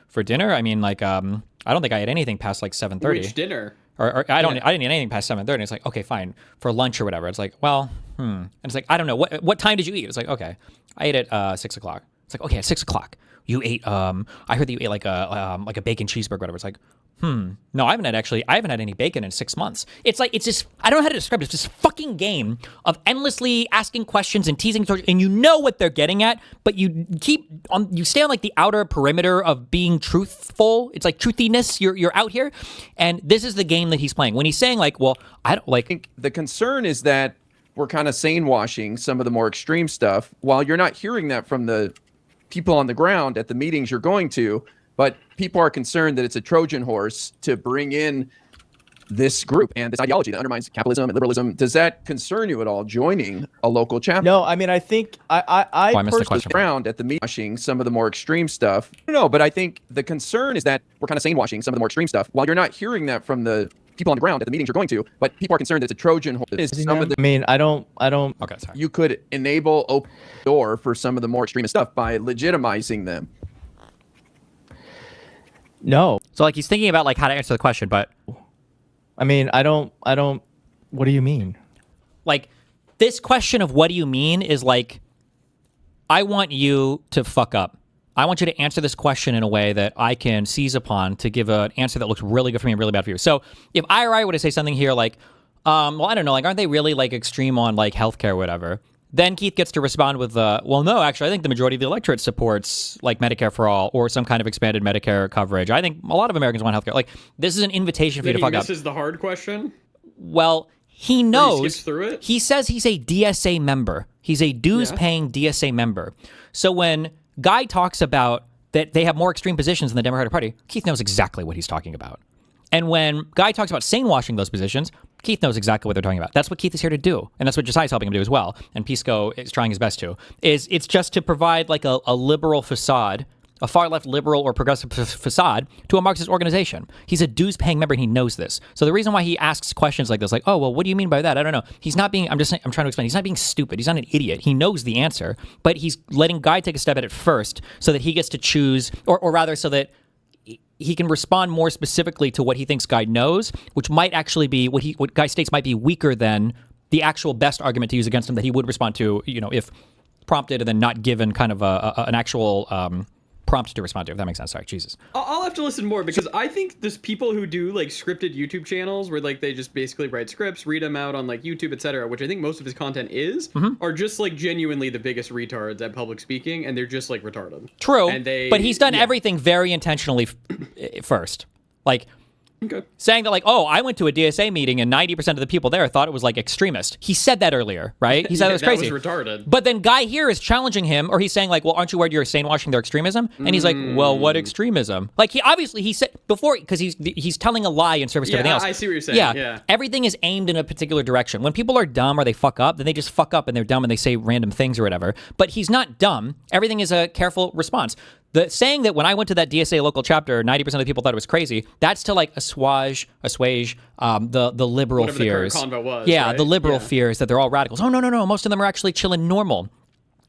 for dinner? I mean, like, I don't think I had anything past like 7:30. Which dinner? Or I didn't eat anything past 7:30. It's like, okay, fine. For lunch or whatever. It's like, well, And it's like, I don't know. What time did you eat? It's like, okay, I ate at 6 o'clock. It's like, okay, at 6 o'clock. You ate, I heard that you ate like a bacon cheeseburger, whatever. It's like, no, I haven't had any bacon in 6 months. It's like, it's just, I don't know how to describe it. It's this fucking game of endlessly asking questions and teasing, and you know what they're getting at, but you stay on like the outer perimeter of being truthful. It's like truthiness. You're out here. And this is the game that he's playing. When he's saying like, well, I don't like. I think the concern is that we're kind of sane washing some of the more extreme stuff while you're not hearing that from the people on the ground at the meetings you're going to, but people are concerned that it's a Trojan horse to bring in this group and this ideology that undermines capitalism and liberalism. Does that concern you at all, joining a local chapter? No, I mean, I think I personally ground at the meeting some of the more extreme stuff. No, but I think the concern is that we're kind of sane washing some of the more extreme stuff while you're not hearing that from the people on the ground at the meetings you're going to, but people are concerned that it's a Trojan horse. I mean, I don't. Okay, sorry. You could enable open door for some of the more extremist stuff by legitimizing them. No. So like he's thinking about like how to answer the question, but I mean, I don't. What do you mean? Like this question of what do you mean is like, I want you to fuck up. I want you to answer this question in a way that I can seize upon to give an answer that looks really good for me and really bad for you. So if I were to say something here like, well, I don't know, like, aren't they really like extreme on like healthcare or whatever? Then Keith gets to respond with, well, no, actually, I think the majority of the electorate supports like Medicare for all or some kind of expanded Medicare coverage. I think a lot of Americans want healthcare. Like, this is an invitation for you to fuck up. This is the hard question. Well, he knows. He skips through it? He says he's a DSA member. He's a dues-paying DSA member. So when Guy talks about that they have more extreme positions in the Democratic Party, Keith knows exactly what he's talking about. And when Guy talks about sane washing those positions, Keith knows exactly what they're talking about. That's what Keith is here to do. And that's what Jesiah is helping him do as well. And Pisco is trying his best to. It's just to provide like a liberal facade, a far left liberal or progressive facade to a Marxist organization. He's a dues-paying member and he knows this. So the reason why he asks questions like this, like, oh, well, what do you mean by that? I don't know. He's not being, I'm trying to explain. He's not being stupid. He's not an idiot. He knows the answer, but he's letting Guy take a step at it first so that he gets to choose, or rather so that he can respond more specifically to what he thinks Guy knows, which might actually be what Guy states might be weaker than the actual best argument to use against him that he would respond to, you know, if prompted and then not given kind of an actual prompt to respond to, if that makes sense. Sorry, Jesus. I'll have to listen more because I think there's people who do like scripted YouTube channels where like they just basically write scripts, read them out on like YouTube, etc., which I think most of his content is, are just like genuinely the biggest retards at public speaking, and they're just like retarded. True, but he's done everything very intentionally first. Like, saying that like, oh, I went to a DSA meeting and 90% of the people there thought it was like extremist. He said that earlier, right? He said it was crazy. That was retarded. But then Guy here is challenging him, or he's saying like, well, aren't you worried you're sane washing their extremism? And he's like, well, what extremism? Like he said before, because he's telling a lie in service to everything else. I see what you're saying. Yeah, everything is aimed in a particular direction. When people are dumb or they fuck up, then they just fuck up and they're dumb and they say random things or whatever. But he's not dumb. Everything is a careful response. The saying that when I went to that DSA local chapter, 90% of the people thought it was crazy, that's to like assuage the liberal whatever fears. The current convo was, yeah, right? the liberal fears that they're all radicals. Oh, no. Most of them are actually chill and normal.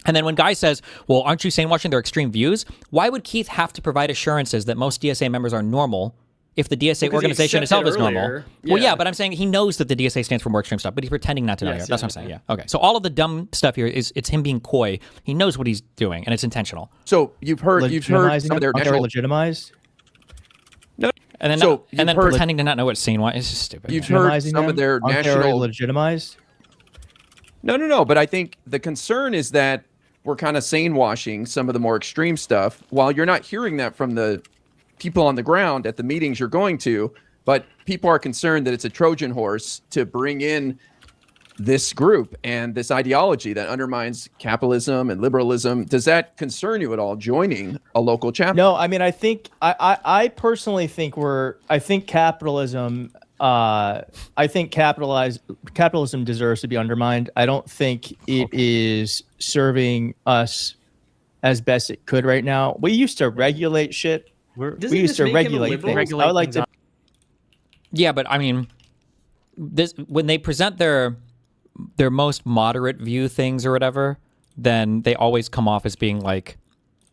And then when Guy says, well, aren't you sane washing their extreme views? Why would Keith have to provide assurances that most DSA members are normal if the DSA organization itself is normal? Well, yeah, but I'm saying he knows that the DSA stands for more extreme stuff, but he's pretending not to know. That's what I'm saying. Yeah. Okay. So all of the dumb stuff here it's him being coy. He knows what he's doing, and it's intentional. So you've heard some of their natural legitimized. No. And then pretending to not know what sane was. It's just stupid. You've heard some of their national legitimized. No. But I think the concern is that we're kind of sane washing some of the more extreme stuff, while you're not hearing that from the people on the ground at the meetings you're going to, but people are concerned that it's a Trojan horse to bring in this group and this ideology that undermines capitalism and liberalism. Does that concern you at all, joining a local chapter? No, I mean, I think I personally think capitalism. I think capitalism deserves to be undermined. I don't think it is serving us as best it could right now. We used to regulate shit. We used to regulate things. I would like to. Yeah, but I mean, this when they present their most moderate view things or whatever, then they always come off as being like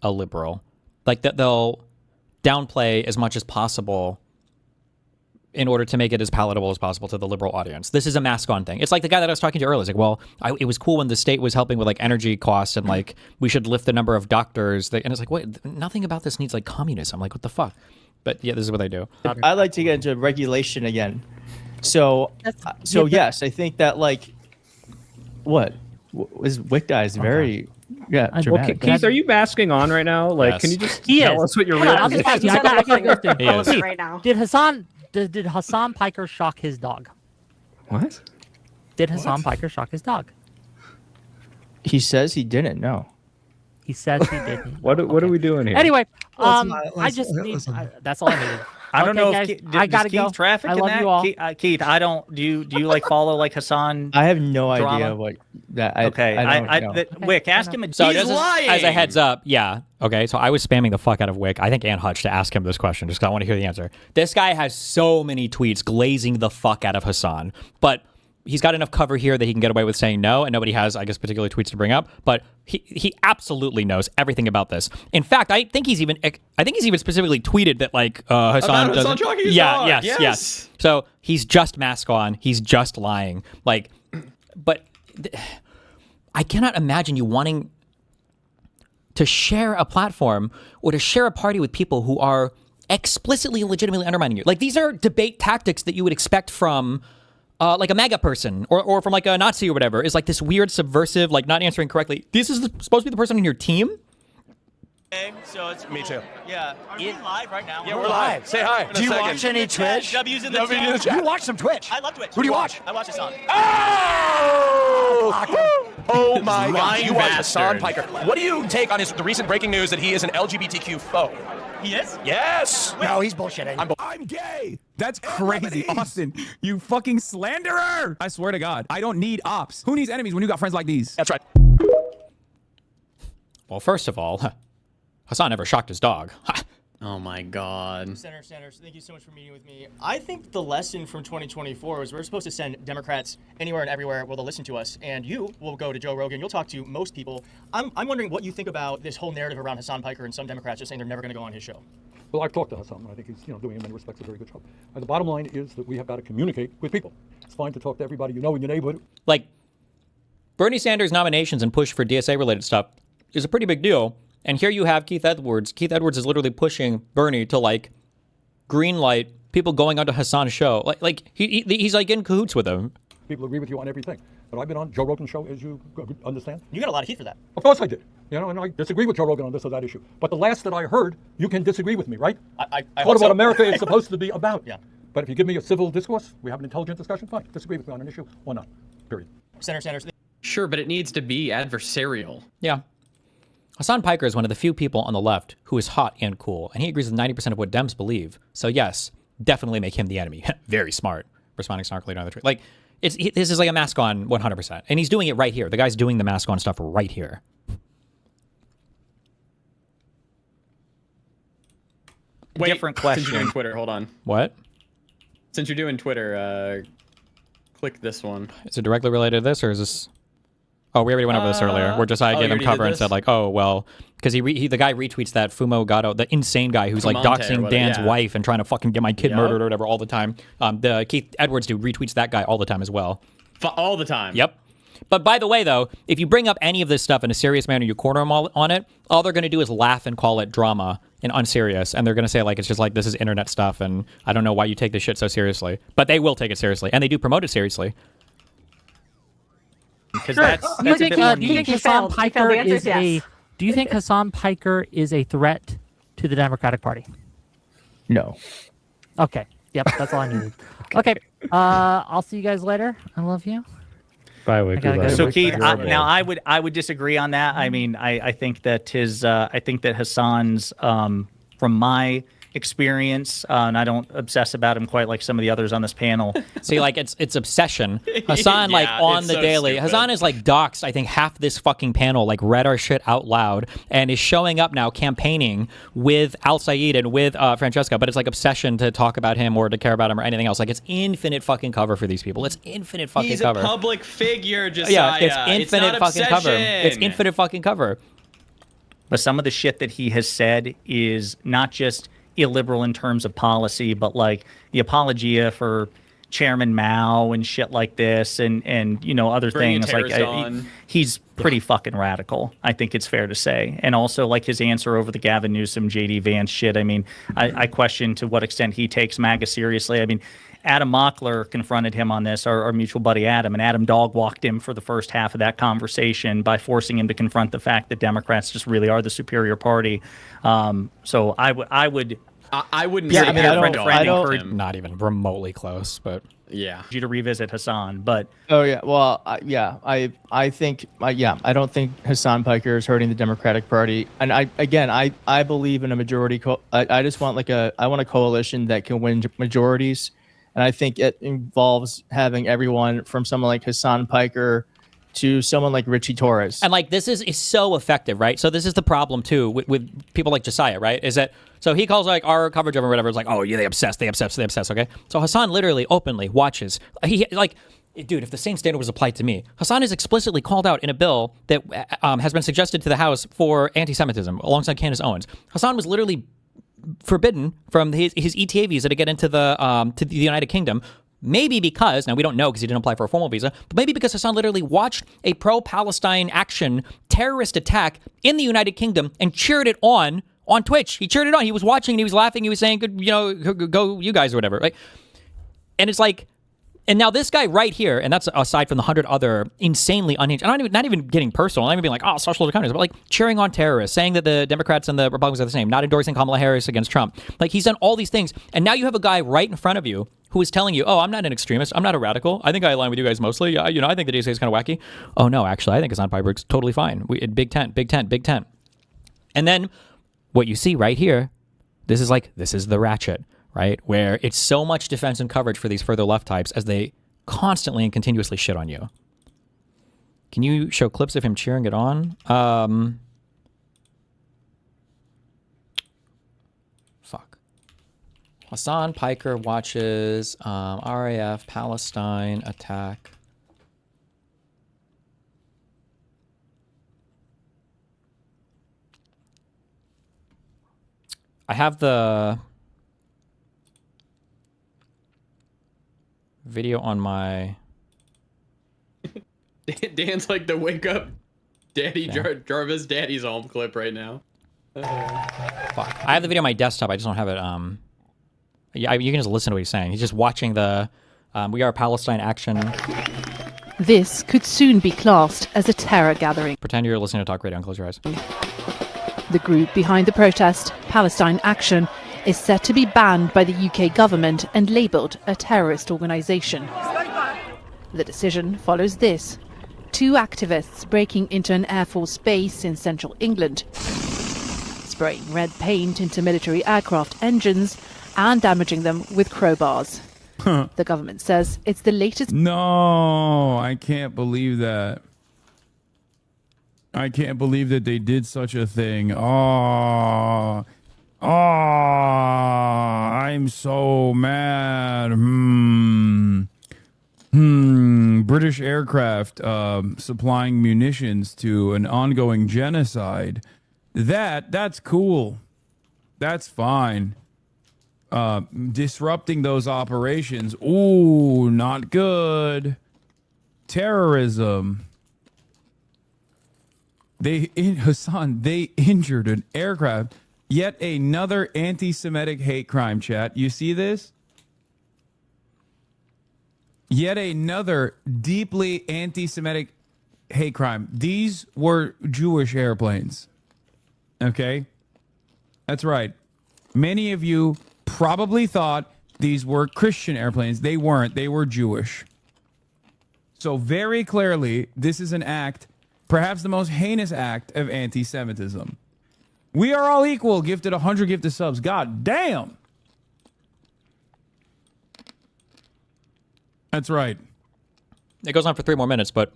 a liberal. Like that they'll downplay as much as possible in order to make it as palatable as possible to the liberal audience. This is a mask on thing. It's like the guy that I was talking to earlier. It's like, well, it was cool when the state was helping with like energy costs and like we should lift the number of doctors. And it's like, wait, nothing about this needs like communism. Like, what the fuck? But yeah, this is what they do. I like to get into regulation again. So yes, I think that like, what is WhickTV is very dramatic. Well, Keith, are you masking on right now? Like, Yes. can you just He tell is. us what your Hold on, real I'll just position ask you. I got this. He is. Close it right now. Did Hassan Piker shock his dog? What? Did Hassan Piker shock his dog? He says he didn't. No. He says he didn't. What are we doing here? Anyway, Let's I just need. listen. That's all I needed. I don't know guys, if I gotta Keith go. traffic I in love that. you all. Keith, I don't. Do you like follow like Hassan? I have no Drama? idea what that. Okay, I don't know. Wick, ask him. So He's just lying! as a heads up, yeah. Okay, so I was spamming the fuck out of Wick, I think, and Hutch to ask him this question just because I want to hear the answer. This guy has so many tweets glazing the fuck out of Hassan, but he's got enough cover here that he can get away with saying no, and nobody has, I guess, particular tweets to bring up. But he absolutely knows everything about this. In fact, I think he's even specifically tweeted that like Hassan doesn't. Hassan shocking his Yeah, dog. yes. So he's just mask on. He's just lying. Like, but I cannot imagine you wanting to share a platform or to share a party with people who are explicitly, legitimately undermining you. Like, these are debate tactics that you would expect from like a MAGA person or from like a Nazi or whatever, is like this weird subversive, like not answering correctly. This is supposed to be the person on your team? Okay, so it's Me too. Yeah. Are we live right now? Yeah, we're live. Say hi. Do you watch any Twitch? W's in the chat. You watch some Twitch. I love Twitch. Who do you watch? I watch Hassan. Oh my God! You watch bastard. Hassan Piker. What do you take on the recent breaking news that he is an LGBTQ foe? He is? Yes. No, he's bullshitting. I'm gay. That's crazy, Austin. You fucking slanderer. I swear to God, I don't need ops. Who needs enemies when you got friends like these? That's right. Well, first of all, Hassan never shocked his dog. Oh my God. Senator Sanders, thank you so much for meeting with me. I think the lesson from 2024 is we're supposed to send Democrats anywhere and everywhere where they'll listen to us, and you will go to Joe Rogan. You'll talk to most people. I'm wondering what you think about this whole narrative around Hassan Piker and some Democrats just saying they're never going to go on his show. Well, I've talked to Hassan, and I think he's doing in many respects a very good job. And the bottom line is that we have got to communicate with people. It's fine to talk to everybody you know in your neighborhood. Like, Bernie Sanders' nominations and push for DSA-related stuff is a pretty big deal. And here you have Keith Edwards. Keith Edwards is literally pushing Bernie to like green light people going onto Hassan's show. Like he's like in cahoots with him. People agree with you on everything. But I've been on Joe Rogan's show, as you understand. You got a lot of heat for that. Of course I did. And I disagree with Joe Rogan on this or that issue. But the last that I heard, you can disagree with me, right? I What hope about so. America is supposed to be about. Yeah. But if you give me a civil discourse, we have an intelligent discussion, fine. Disagree with me on an issue, why not? Period. Senator Sanders. Sure, but it needs to be adversarial. Yeah. Hassan Piker is one of the few people on the left who is hot and cool, and he agrees with 90% of what Dems believe. So yes, definitely make him the enemy. Very smart. Responding snarkily to another tweet. Like, this is like a mask on 100%. And he's doing it right here. The guy's doing the mask on stuff right here. Wait, Different question. Since you're doing Twitter, hold on. What? Since you're doing Twitter, click this one. Is it directly related to this, or is this... Oh, we already went over this earlier. Where Josiah gave him cover and said, like, oh, well, because the guy retweets that Fumo Gatto, the insane guy who's like doxing Dan's wife and trying to fucking get my kid murdered or whatever all the time. The Keith Edwards dude retweets that guy all the time as well. All the time. Yep. But by the way, though, if you bring up any of this stuff in a serious manner, you corner them all on it, all they're going to do is laugh and call it drama and unserious. And they're going to say, like, it's just like, this is internet stuff, and I don't know why you take this shit so seriously. But they will take it seriously, and they do promote it seriously. because that's Do you a think, bit more do you think niche. Hassan Piker The answer is is yes. a? Do you think Hassan Piker is a threat to the Democratic Party? No. Okay. Yep. That's all I needed. Okay. I'll see you guys later. I love you. Bye, I Wick. gotta go. So Keith, You're now I would disagree on that. I mean, I think that Hassan's from my experience, and I don't obsess about him quite like some of the others on this panel. See, like it's obsession. Hassan, like Yeah, on it's the so daily, stupid. Hassan is like doxed. I think half this fucking panel like read our shit out loud and is showing up now campaigning with Al Sayed and with Francesca. But it's like obsession to talk about him or to care about him or anything else. Like it's infinite fucking cover for these people. It's infinite fucking He's cover. a public figure, Jessiah. Yeah, it's infinite not fucking cover. obsession. It's infinite fucking cover. But some of the shit that he has said is not just illiberal in terms of policy, but like the apologia for Chairman Mao and shit like this, and other Bringing things. Like terrorists on. he's pretty fucking radical. I think it's fair to say. And also like his answer over the Gavin Newsom, JD Vance shit. I mean, I question to what extent he takes MAGA seriously. I mean, Adam Mockler confronted him on this, our mutual buddy Adam, and Adam dog-walked him for the first half of that conversation by forcing him to confront the fact that Democrats just really are the superior party. So I would. I wouldn't Yeah, say I mean, I don't- him. Not even remotely close, but Yeah. You to revisit Hassan, but Oh yeah, well, I think I don't think Hassan Piker is hurting the Democratic Party, and I believe in a majority. I just want I want a coalition that can win majorities, and I think it involves having everyone from someone like Hassan Piker to someone like Richie Torres. And like this is so effective, right? So this is the problem too with people like Jessiah, right? Is that so he calls like our coverage of him or whatever is like, oh yeah, they obsess. Okay, so Hassan literally openly watches. He like, dude, if the same standard was applied to me, Hassan is explicitly called out in a bill that has been suggested to the House for anti-Semitism alongside Candace Owens. Hassan was literally forbidden from his ETA visa to get into the United Kingdom. Maybe because, now we don't know because he didn't apply for a formal visa, but maybe because Hassan literally watched a pro-Palestine action terrorist attack in the United Kingdom and cheered it on Twitch. He cheered it on. He was watching and he was laughing. He was saying, go you guys or whatever, right? And it's like, and now this guy right here, and that's aside from the 100 other insanely unhinged, and not even getting personal, not even being like, oh, socialist communists, but like cheering on terrorists, saying that the Democrats and the Republicans are the same, not endorsing Kamala Harris against Trump. Like he's done all these things, and now you have a guy right in front of you who is telling you, oh, I'm not an extremist, I'm not a radical, I think I align with you guys mostly, I think the DSA is kind of wacky. Oh no, actually, I think Hassan Piker's totally fine. Big tent. And then what you see right here, this is the ratchet, right? Where it's so much defense and coverage for these further left types as they constantly and continuously shit on you. Can you show clips of him cheering it on? Fuck. Hassan Piker watches RAF Palestine attack. I have the video on my... Dan's like the wake up Daddy Jarvis Daddy's home clip right now. Fuck. I have the video on my desktop. I just don't have it. Yeah, you can just listen to what he's saying. He's just watching the We Are Palestine action. This could soon be classed as a terror gathering. Pretend you're listening to talk radio and close your eyes. The group behind the protest, Palestine Action, is set to be banned by the UK government and labelled a terrorist organisation. The decision follows this. 2 activists breaking into an Air Force base in central England, spraying red paint into military aircraft engines and damaging them with crowbars. The government says it's the latest... No, I can't believe that. I can't believe that they did such a thing. I'm so mad. British aircraft supplying munitions to an ongoing genocide. That's cool. That's fine. Disrupting those operations. Ooh, not good. Terrorism. Hassan, they injured an aircraft. Yet another anti-Semitic hate crime, chat. You see this? Yet another deeply anti-Semitic hate crime. These were Jewish airplanes. Okay? That's right. Many of you probably thought these were Christian airplanes. They weren't. They were Jewish. So very clearly, this is an act, perhaps the most heinous act of anti-Semitism. We are all equal. Gifted 100 gifted subs. God damn. That's right. It goes on for 3 more minutes, but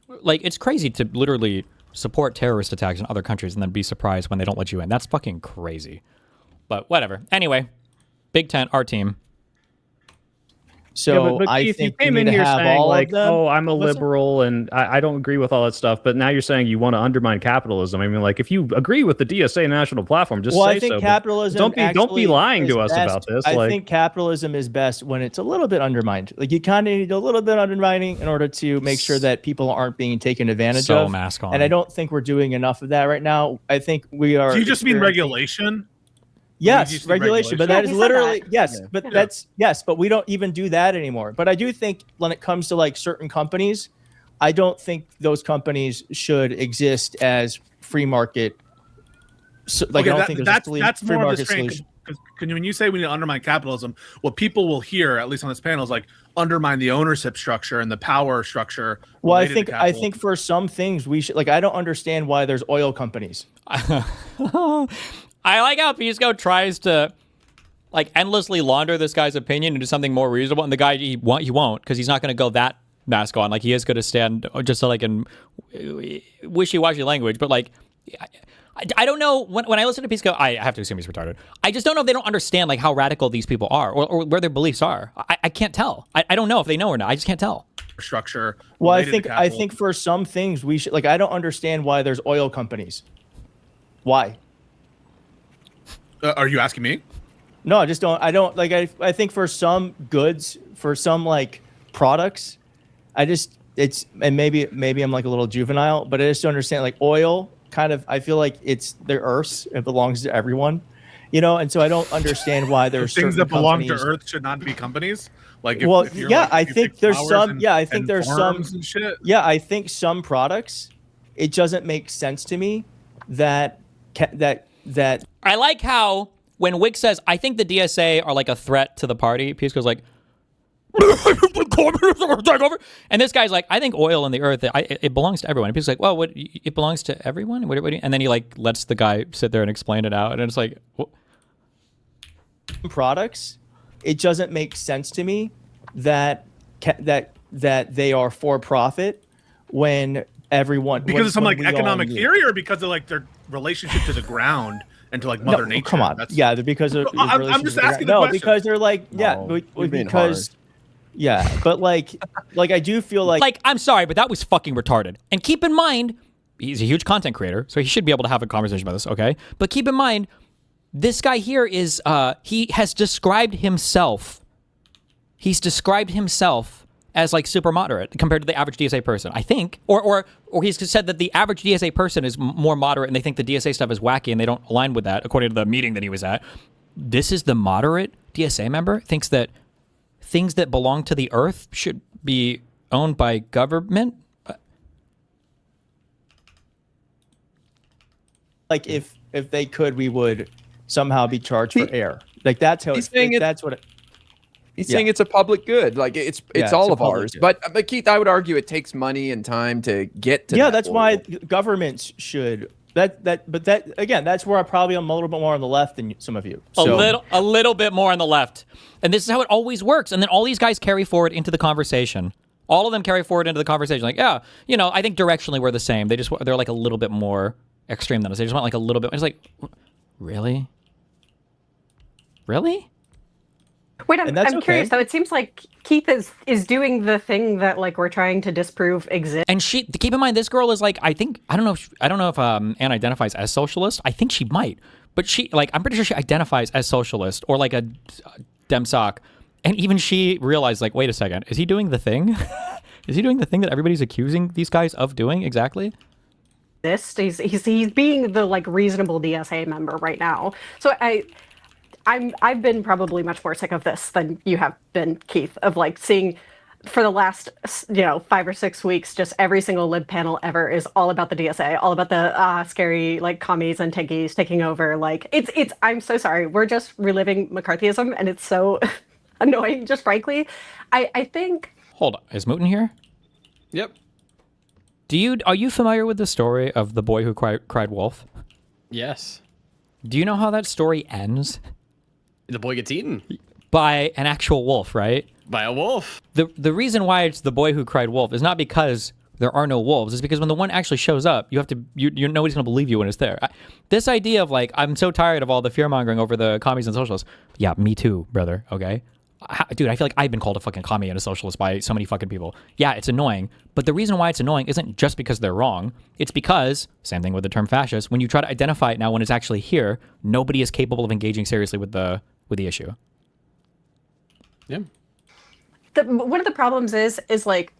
like, it's crazy to literally support terrorist attacks in other countries and then be surprised when they don't let you in. That's fucking crazy. But whatever. Anyway, Big Tent, our team. So but I Keith, think you came we in need to here have saying all like, of them. "Oh, I'm a liberal and I don't agree with all that stuff." But now you're saying you want to undermine capitalism. I mean, like, if you agree with the DSA national platform, just Well, say I think so. capitalism. Don't be lying to us best. about this. I like, think capitalism is best when it's a little bit undermined. Like, you kind of need a little bit undermining in order to make sure that people aren't being taken advantage So of. mask on. And I don't think we're doing enough of that right now. I think we are. Do you just mean experiencing- regulation? Yes, regulation, but that is literally yes, Yeah. but that's yes, but we don't even do that anymore. But I do think when it comes to like certain companies, I don't think those companies should exist as free market. So, like, I don't think there's a that's free more of market the strain. solution. Because when you say we need to undermine capitalism, what people will hear, at least on this panel, is like undermine the ownership structure and the power structure. Well, I related to think capitalism. for some things we should, like, I don't understand why there's oil companies. I like how Pisco tries to like endlessly launder this guy's opinion into something more reasonable, and the guy he won't, because he's not going to go that mask on. Like, he is going to stand just like in wishy-washy language, but like I don't know, when I listen to Pisco, I have to assume he's retarded. I just don't know if they don't understand like how radical these people are, or where their beliefs are. I can't tell. I don't know if they know or not. I just can't tell. Structure. Well, related to I capitalism. think for some things we should, like, I don't understand why there's oil companies. Why? Are you asking me? No, I just don't. I don't like. I think for some goods, for some like products, and maybe I'm like a little juvenile, but I just don't understand, like, oil. Kind of, I feel like it's the Earth's. It belongs to everyone, you know. And so I don't understand why there's things certain that belong to companies- Earth should not be companies. Like, If I think there's some. I think there's some. And shit. Yeah, I think some products. It doesn't make sense to me that. I like how when Wick says, I think the DSA are like a threat to the party, Pisco's like, and this guy's like, I think oil and the earth, it belongs to everyone. And Pisco's like, well, it belongs to everyone? And then he like lets the guy sit there and explain it out. And it's like, what? Products, it doesn't make sense to me that they are for profit when everyone, Because of some like when we all economic need- theory, or because of like their relationship to the ground and to like Mother Nature. Come on. That's- Yeah, because of I'm relationship just to the asking ground. the No, question. because they're like, yeah, No, you're being because yeah, but like I do feel like I'm sorry, but that was fucking retarded. And keep in mind, he's a huge content creator, so he should be able to have a conversation about this, okay? But keep in mind, this guy here is, he has described himself. He's described himself as like super moderate compared to the average DSA person, I think. Or he's said that the average DSA person is more moderate and they think the DSA stuff is wacky and they don't align with that, according to the meeting that he was at. This is the moderate DSA member, thinks that things that belong to the earth should be owned by government. like if they could, we would somehow be charged for air. Like that's how He's it's, saying like, it- that's what it, He's Yeah. saying it's a public good. Like it's it's all a of public ours. good. But Keith, I would argue it takes money and time to get to. yeah, that that's oil. why governments should but that again, that's where I probably am a little bit more on the left than some of you. So, A little bit more on the left. And this is how it always works. And then all these guys carry forward into the conversation. All of them carry forward into the conversation. Like, yeah, you know, I think directionally we're the same. They're like a little bit more extreme than us. They just want like a little bit. It's like, really? Really? Wait, And that's I'm curious okay. though. It seems like Keith is doing the thing that like we're trying to disprove exists. And she, keep in mind, this girl is like, I don't know if Anne identifies as socialist. I think she might, but she, like, I'm pretty sure she identifies as socialist or like a dem soc. And even she realized, like, wait a second, is he doing the thing? Is he doing the thing that everybody's accusing these guys of doing exactly? He's being the like reasonable DSA member right now. So I've been probably much more sick of this than you have been, Keith, of like seeing for the last 5 or 6 weeks, just every single lib panel ever is all about the DSA, all about the scary like commies and tankies taking over. Like it's I'm so sorry, we're just reliving McCarthyism, and it's so annoying. Just frankly, I think. Hold on, is Mooten here? Yep. Are you familiar with the story of the boy who cried wolf? Yes. Do you know how that story ends? The boy gets eaten by an actual wolf, right? By a wolf. The reason why it's the boy who cried wolf is not because there are no wolves. It's because when the one actually shows up, you nobody's gonna believe you when it's there. This idea of like, I'm so tired of all the fear mongering over the commies and socialists. Yeah, me too, brother. Okay. Dude, I feel like I've been called a fucking commie and a socialist by so many fucking people. Yeah, it's annoying. But the reason why it's annoying isn't just because they're wrong. It's because, same thing with the term fascist, when you try to identify it now when it's actually here, nobody is capable of engaging seriously with the issue. Yeah. One of the problems is like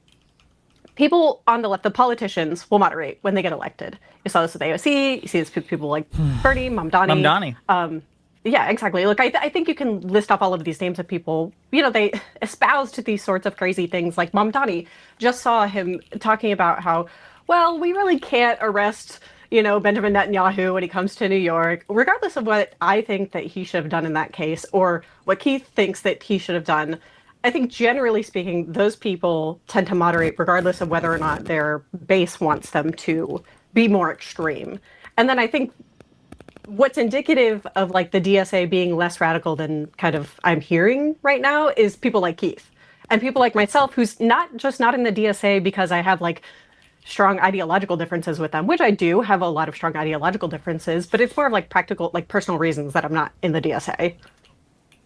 people on the left, the politicians will moderate when they get elected. You saw this with AOC. You see this with people like Bernie, Mamdani. Yeah, exactly. Look, I think you can list off all of these names of people. They espoused these sorts of crazy things. Like Mamdani, just saw him talking about how, well, we really can't arrest, Benjamin Netanyahu when he comes to New York, regardless of what I think that he should have done in that case or what Keith thinks that he should have done. I think generally speaking, those people tend to moderate regardless of whether or not their base wants them to be more extreme. And then I think what's indicative of like the DSA being less radical than kind of I'm hearing right now is people like Keith and people like myself, who's not in the DSA because I have like strong ideological differences with them, which I do have a lot of strong ideological differences, but it's more of like practical, like personal reasons that I'm not in the DSA.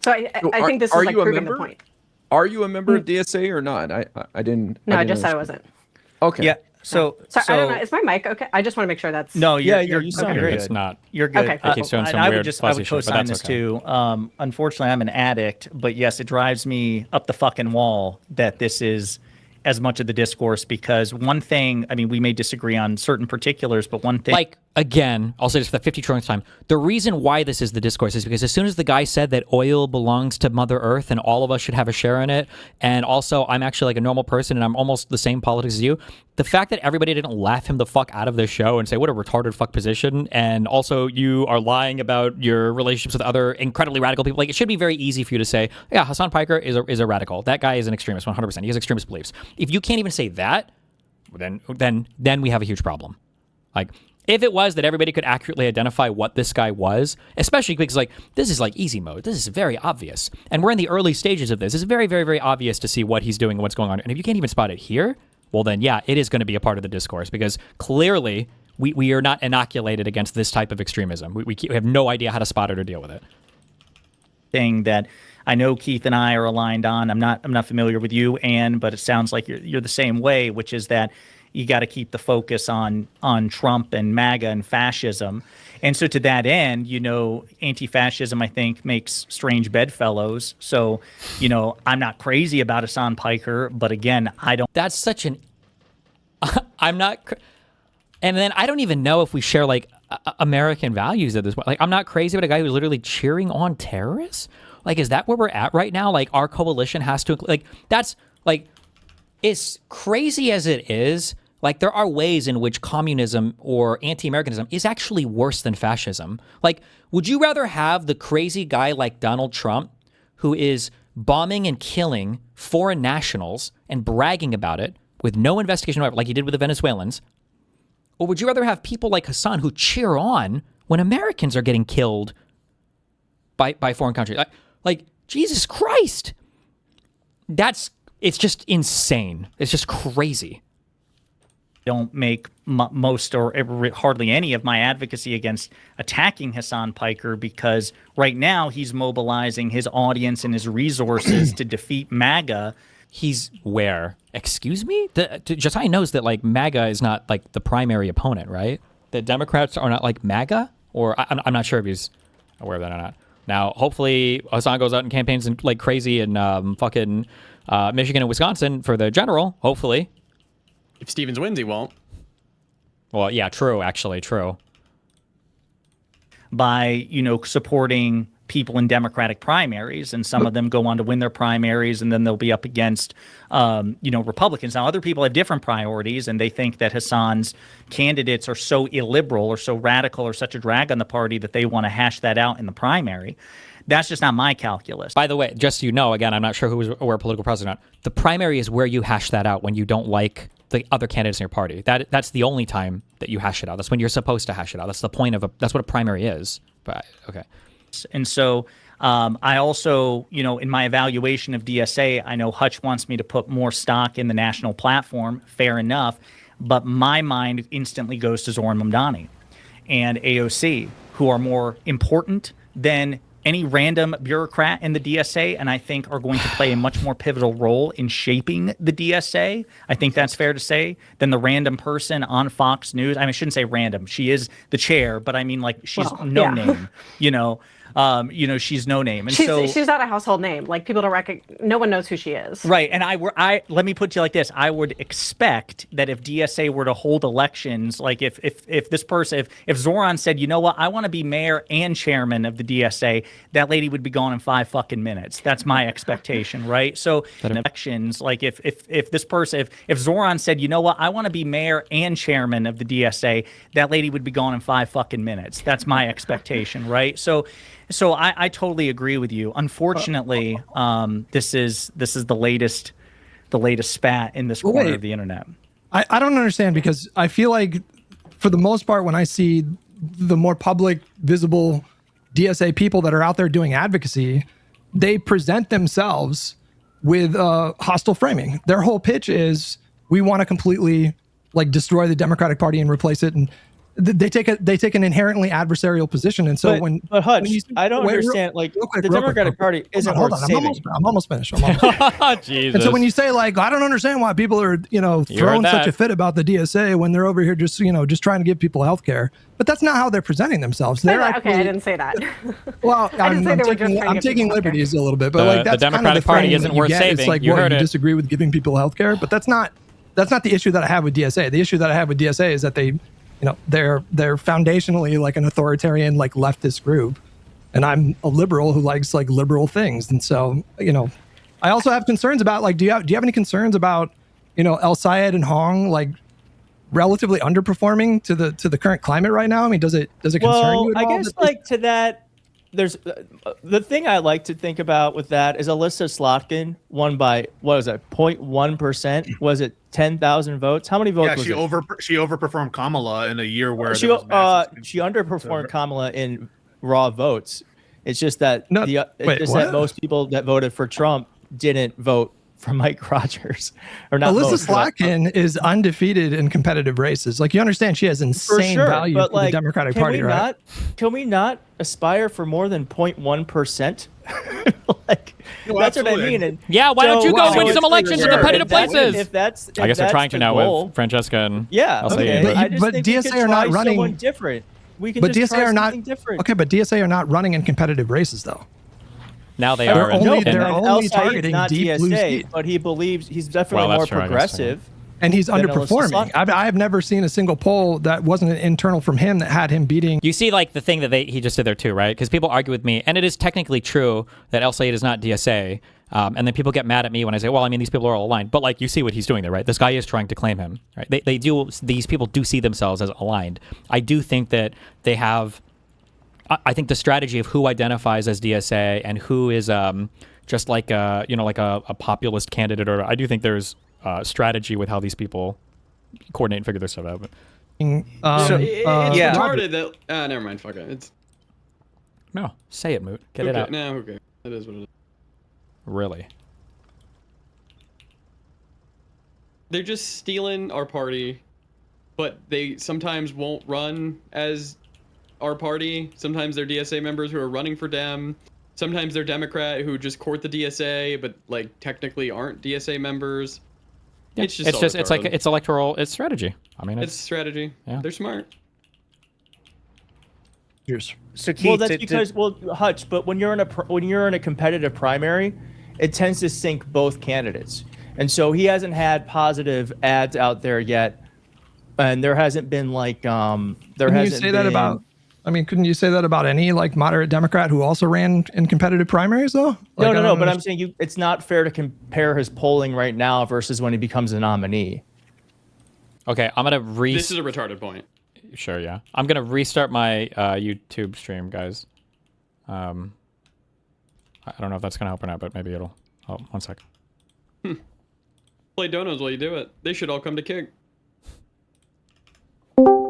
So I think this is like proving the point. Are you a member of DSA or not? I didn't. No, I just didn't said I wasn't. Okay. Yeah. So I don't know. Is my mic okay? I just want to make sure that's. No, you okay. sound good. It's not. You're good. Okay. I keep showing some I weird would fuzzy shit, but co-sign that's this okay. too. Unfortunately, I'm an addict, but yes, it drives me up the fucking wall that this is as much of the discourse, because one thing, I mean, we may disagree on certain particulars, but one thing... Like, again, I'll say this for the 50 trillionth time. The reason why this is the discourse is because as soon as the guy said that oil belongs to Mother Earth and all of us should have a share in it, and also I'm actually like a normal person and I'm almost the same politics as you, the fact that everybody didn't laugh him the fuck out of the show and say, what a retarded fuck position, and also you are lying about your relationships with other incredibly radical people, like, it should be very easy for you to say, yeah, Hassan Piker is a radical. That guy is an extremist, 100%. He has extremist beliefs. If you can't even say that, then we have a huge problem. Like, if it was that everybody could accurately identify what this guy was, especially because, like, this is like easy mode. This is very obvious. And we're in the early stages of this. It's very, very, very obvious to see what he's doing and what's going on. And if you can't even spot it here, well, then, yeah, it is going to be a part of the discourse, because clearly we are not inoculated against this type of extremism. We have no idea how to spot it or deal with it. Thing that I know Keith and I are aligned on. I'm not familiar with you, Ann, but it sounds like you're the same way, which is that you got to keep the focus on Trump and MAGA and fascism. And so to that end, anti-fascism, I think, makes strange bedfellows. So, I'm not crazy about Hassan Piker, but again, I don't. That's such an. I'm not. And then I don't even know if we share like American values at this point. Like, I'm not crazy about a guy who's literally cheering on terrorists. Like, is that where we're at right now? Like, our coalition has to, like, that's like, as crazy as it is, like, there are ways in which communism or anti-Americanism is actually worse than fascism. Like, would you rather have the crazy guy like Donald Trump, who is bombing and killing foreign nationals and bragging about it with no investigation whatsoever, like he did with the Venezuelans? Or would you rather have people like Hassan who cheer on when Americans are getting killed by foreign countries? Like, Jesus Christ. It's just insane. It's just crazy. Don't make most or hardly any of my advocacy against attacking Hassan Piker, because right now he's mobilizing his audience and his resources to defeat MAGA. He's where? Excuse me? Josiah knows that, like, MAGA is not, like, the primary opponent, right? The Democrats are not, like, MAGA? Or I'm not sure if he's aware of that or not. Now, hopefully, Hassan goes out and campaigns and, like, crazy in fucking Michigan and Wisconsin for the general, hopefully. If Stevens wins, he won't. Well, yeah, true, actually, true. By, supporting people in Democratic primaries, and some of them go on to win their primaries, and then they'll be up against, Republicans. Now, other people have different priorities, and they think that Hassan's candidates are so illiberal or so radical or such a drag on the party that they want to hash that out in the primary. That's just not my calculus. By the way, just so you know, again, I'm not sure who was aware of political process or not. The primary is where you hash that out when you don't like the other candidates in your party. That's the only time that you hash it out. That's when you're supposed to hash it out. That's the point of that's what a primary is. But okay. And so I also, in my evaluation of DSA, I know Hutch wants me to put more stock in the national platform. Fair enough. But my mind instantly goes to Zoran Mamdani and AOC, who are more important than any random bureaucrat in the DSA, and I think are going to play a much more pivotal role in shaping the DSA. I think that's fair to say, than the random person on Fox News. I mean, I shouldn't say random. She is the chair, but I mean, like, she's name. She's no name, and she's not a household name. Like, people don't recognize. No one knows who she is. Right, and I let me put you like this: I would expect that if DSA were to hold elections, like if this person, if Zoran said, you know what, I want to be mayor and chairman of the DSA, that lady would be gone in 5 fucking minutes. That's my expectation, right? So elections, like if this person, if Zoran said, you know what, I want to be mayor and chairman of the DSA, that lady would be gone in 5 fucking minutes. That's my expectation, right? So I totally agree with you. Unfortunately, this is the latest spat in this corner of the internet. I don't understand, because I feel like, for the most part, when I see the more public, visible DSA people that are out there doing advocacy, they present themselves with hostile framing. Their whole pitch is, we want to completely destroy the Democratic Party and replace it, and they take an inherently adversarial position. And so but Hutch, I don't understand. The Democratic Party isn't worth saving. I'm almost finished. Jesus. And so when you say, I don't understand why people are throwing such a fit about the DSA when they're over here just trying to give people health care, but that's not how they're presenting themselves. They're okay, I didn't say that. Well, I'm taking liberties a little bit, but that's the Democratic Party isn't worth saving. It's like, you heard you it. disagree with giving people health care, but that's not the issue that I have with DSA. The issue that I have with DSA is that they're foundationally an authoritarian, leftist group, and I'm a liberal who likes liberal things. And so, I also have concerns about do you have any concerns about El Sayed and Hong relatively underperforming to the current climate right now? I mean, does it concern you at all? I guess to that, there's the thing I like to think about with that is Alyssa Slotkin won by, what was it, 0.1%? Was it 10,000 votes? How many votes was she it? She overperformed Kamala in a year where she underperformed Kamala in raw votes. It's just that that most people that voted for Trump didn't vote for Mike Rogers, or not. Alyssa Slotkin is undefeated in competitive races. You understand, she has insane value for the Democratic Party, right? Can we not aspire for more than 0.1%? That's what I mean. And why don't you go win some elections in competitive places? I guess they're trying to now with Francesca and but DSA are not running different. We can but just DSA try are not something different. Okay, but DSA are not running in competitive races though. Now they They're are. only targeting not deep DSA, blue state. but he believes he's definitely more progressive. And he's underperforming. I've never seen a single poll that wasn't an internal from him that had him beating. You see, the thing that he just did there too, right? Because people argue with me, and it is technically true that El Sayed is not DSA. And then people get mad at me when I say, well, I mean, these people are all aligned. But you see what he's doing there, right? This guy is trying to claim him, right? These people do see themselves as aligned. I do think that they have. I think the strategy of who identifies as DSA and who is just a populist candidate, or I do think there's strategy with how these people coordinate and figure their stuff out. It's retarded that. Never mind. Fuck it. No, say it, Moot. Get it out. No, okay. It is what it is. Really? They're just stealing our party, but they sometimes won't run as our party. Sometimes they're DSA members who are running for Dem. Sometimes they're Democrat who just court the DSA, but technically aren't DSA members. Yeah. It's electoral. It's strategy. I mean, it's strategy. Yeah. They're smart. Cheers. So Keith, that's because Hutch. But when you're in a competitive primary, it tends to sink both candidates, and so he hasn't had positive ads out there yet, and there hasn't been there hasn't. You say that about I mean, couldn't you say that about any like moderate Democrat who also ran in competitive primaries though? Like, No. But I'm saying it's not fair to compare his polling right now versus when he becomes a nominee. Okay, I'm gonna This is a retarded point. Sure, yeah. I'm gonna restart my YouTube stream, guys. I don't know if that's gonna help or not, but maybe it'll. Oh, 1 sec. Play donos while you do it. They should all come to Kick.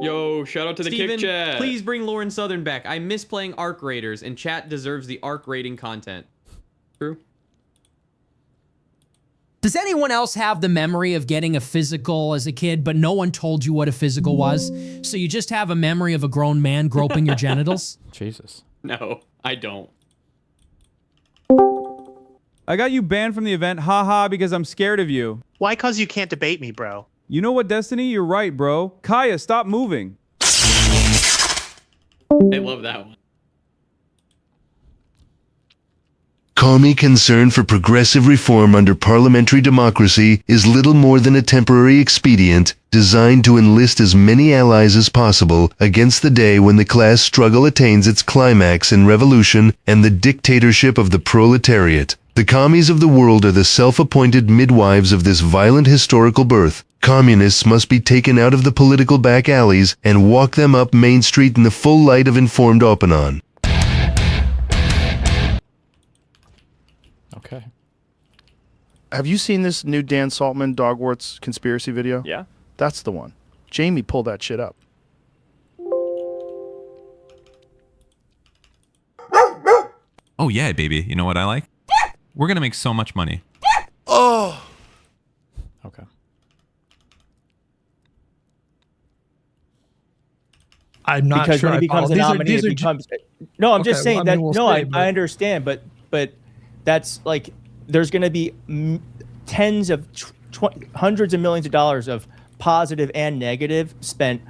Yo, shout out to the Steven, Kick chat. please bring Lauren Southern back. I miss playing Arc Raiders, and chat deserves the Arc rating content. True. Does anyone else have the memory of getting a physical as a kid, but no one told you what a physical was? So you just have a memory of a grown man groping your genitals? Jesus. No, I don't. I got you banned from the event, haha, because I'm scared of you. Why? Cause you can't debate me, bro. You know what, Destiny? You're right, bro. Kaya, stop moving. I love that one. Commie concern for progressive reform under parliamentary democracy is little more than a temporary expedient designed to enlist as many allies as possible against the day when the class struggle attains its climax in revolution and the dictatorship of the proletariat. The commies of the world are the self-appointed midwives of this violent historical birth. Communists must be taken out of the political back alleys and walk them up Main Street in the full light of informed Opanon. Okay. Have you seen this new Dan Saltman Dogwarts conspiracy video? Yeah. That's the one. Jamie pulled that shit up. Oh yeah, baby. You know what I like? We're gonna make so much money. Oh. Okay. I'm not because sure when he becomes a nominee, it becomes. No, I'm just saying that. No, I understand, but that's like there's going to be tens of hundreds of millions of dollars of positive and negative spent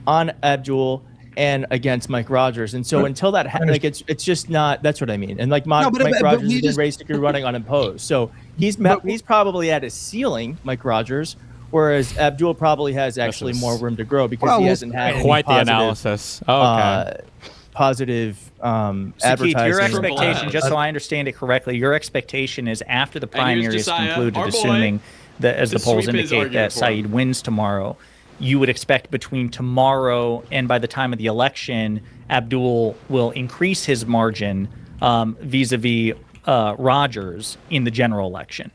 on Abdul and against Mike Rogers, and so until that like it's just not. That's what I mean. And like Mike Rogers has been basically running unopposed, so he's probably at his ceiling, Mike Rogers. Whereas Abdul probably has actually more room to grow because he hasn't had quite any the analysis. Oh, okay. Positive So advertising. Keith, your expectation, just so I understand it correctly, your expectation is after the primary is concluded, assuming that as the polls indicate that Saeed wins tomorrow, you would expect between tomorrow and by the time of the election, Abdul will increase his margin vis-a-vis Rogers in the general election.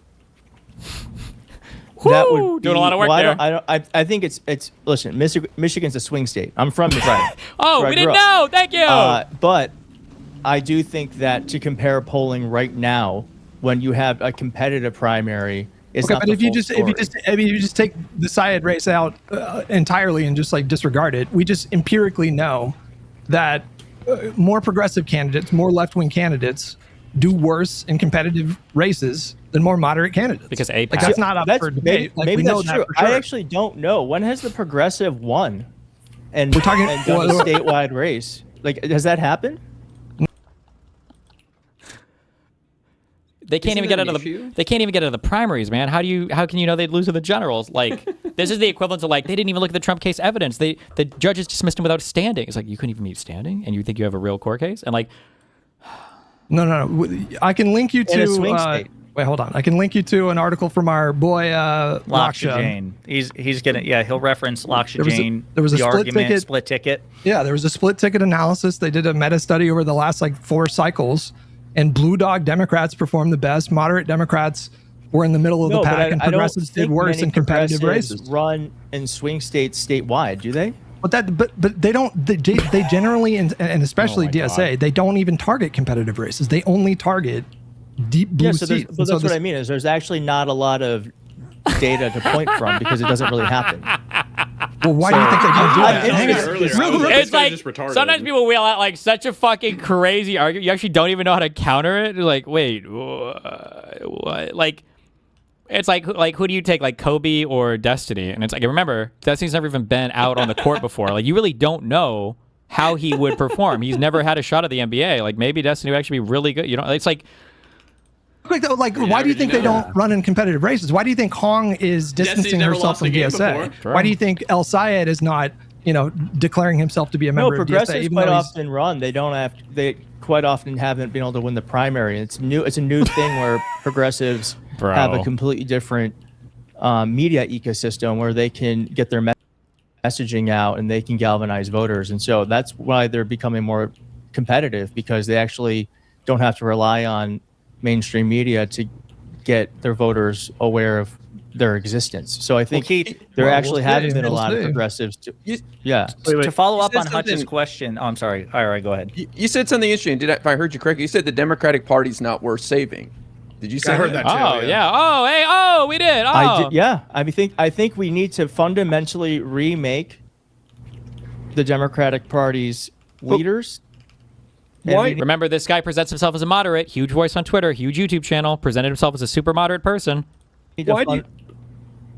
That would doing a lot of work there. I think it's listen, Michigan's a swing state. I'm from Michigan. Oh, we didn't know. Thank you. But I do think that to compare polling right now, when you have a competitive primary, is not but the if you full story. if you just take the Syed race out entirely and just like disregard it, we just empirically know that more progressive candidates, more left-wing candidates, do worse in competitive races than more moderate candidates. Because like that's not up for debate. Maybe we know that's true. that for sure. I actually don't know. When has the progressive won? And we're talking and done a statewide race. Like, has that happened? They can't even get out of the. They can't even get out of the primaries, man. How can you know they'd lose to the generals? Like, this is the equivalent of like they didn't even look at the Trump case evidence. The judges dismissed him without standing. It's like you couldn't even meet standing, and you think you have a real court case, and like. No. I can link you In a swing to. state. Wait, hold on. I can link you to an article from our boy Laksha Jain. He's gonna he'll reference Laksha Jain. There was a split ticket. Yeah, there was a split ticket analysis. They did a meta study over the last like 4 cycles, and blue dog Democrats performed the best. Moderate Democrats were in the middle of the pack, and progressives did worse in competitive races. Run in swing states statewide, do they? But they don't. They generally and especially DSA, they don't even target competitive races. They only target deep blue seats. That's what I mean. Is there's actually not a lot of data to point from because it doesn't really happen. Well, why do you think they don't do that? It's like sometimes people wheel out like such a fucking crazy argument. You actually don't even know how to counter it. You're like, wait, what? Like, it's like who do you take, like Kobe or Destiny? And it's like, remember, Destiny's never even been out on the court before. Like, you really don't know how he would perform. He's never had a shot at the NBA. Like, maybe Destiny would actually be really good. You know, it's like. Like, why do you think they don't run in competitive races? Why do you think Hong is distancing herself from DSA? Why do you think El Sayed is not declaring himself to be a member of DSA. Progressives Even quite though he's- often run. They quite often haven't been able to win the primary. It's a new thing where progressives have a completely different media ecosystem where they can get their messaging out and they can galvanize voters. And so that's why they're becoming more competitive, because they actually don't have to rely on mainstream media to get their voters aware of their existence. So I think there actually haven't been a lot of progressives. To follow up You on said Hutch's something- question. Oh, I'm sorry. All right, go ahead. You said something interesting. If I heard you correctly, you said the Democratic Party's not worth saving. Did you say I heard that too. Oh yeah. Oh hey. Oh we did. Oh. I did, yeah. I think we need to fundamentally remake the Democratic Party's leaders. Why? Remember, this guy presents himself as a moderate, huge voice on Twitter, huge YouTube channel, presented himself as a super moderate person. Why do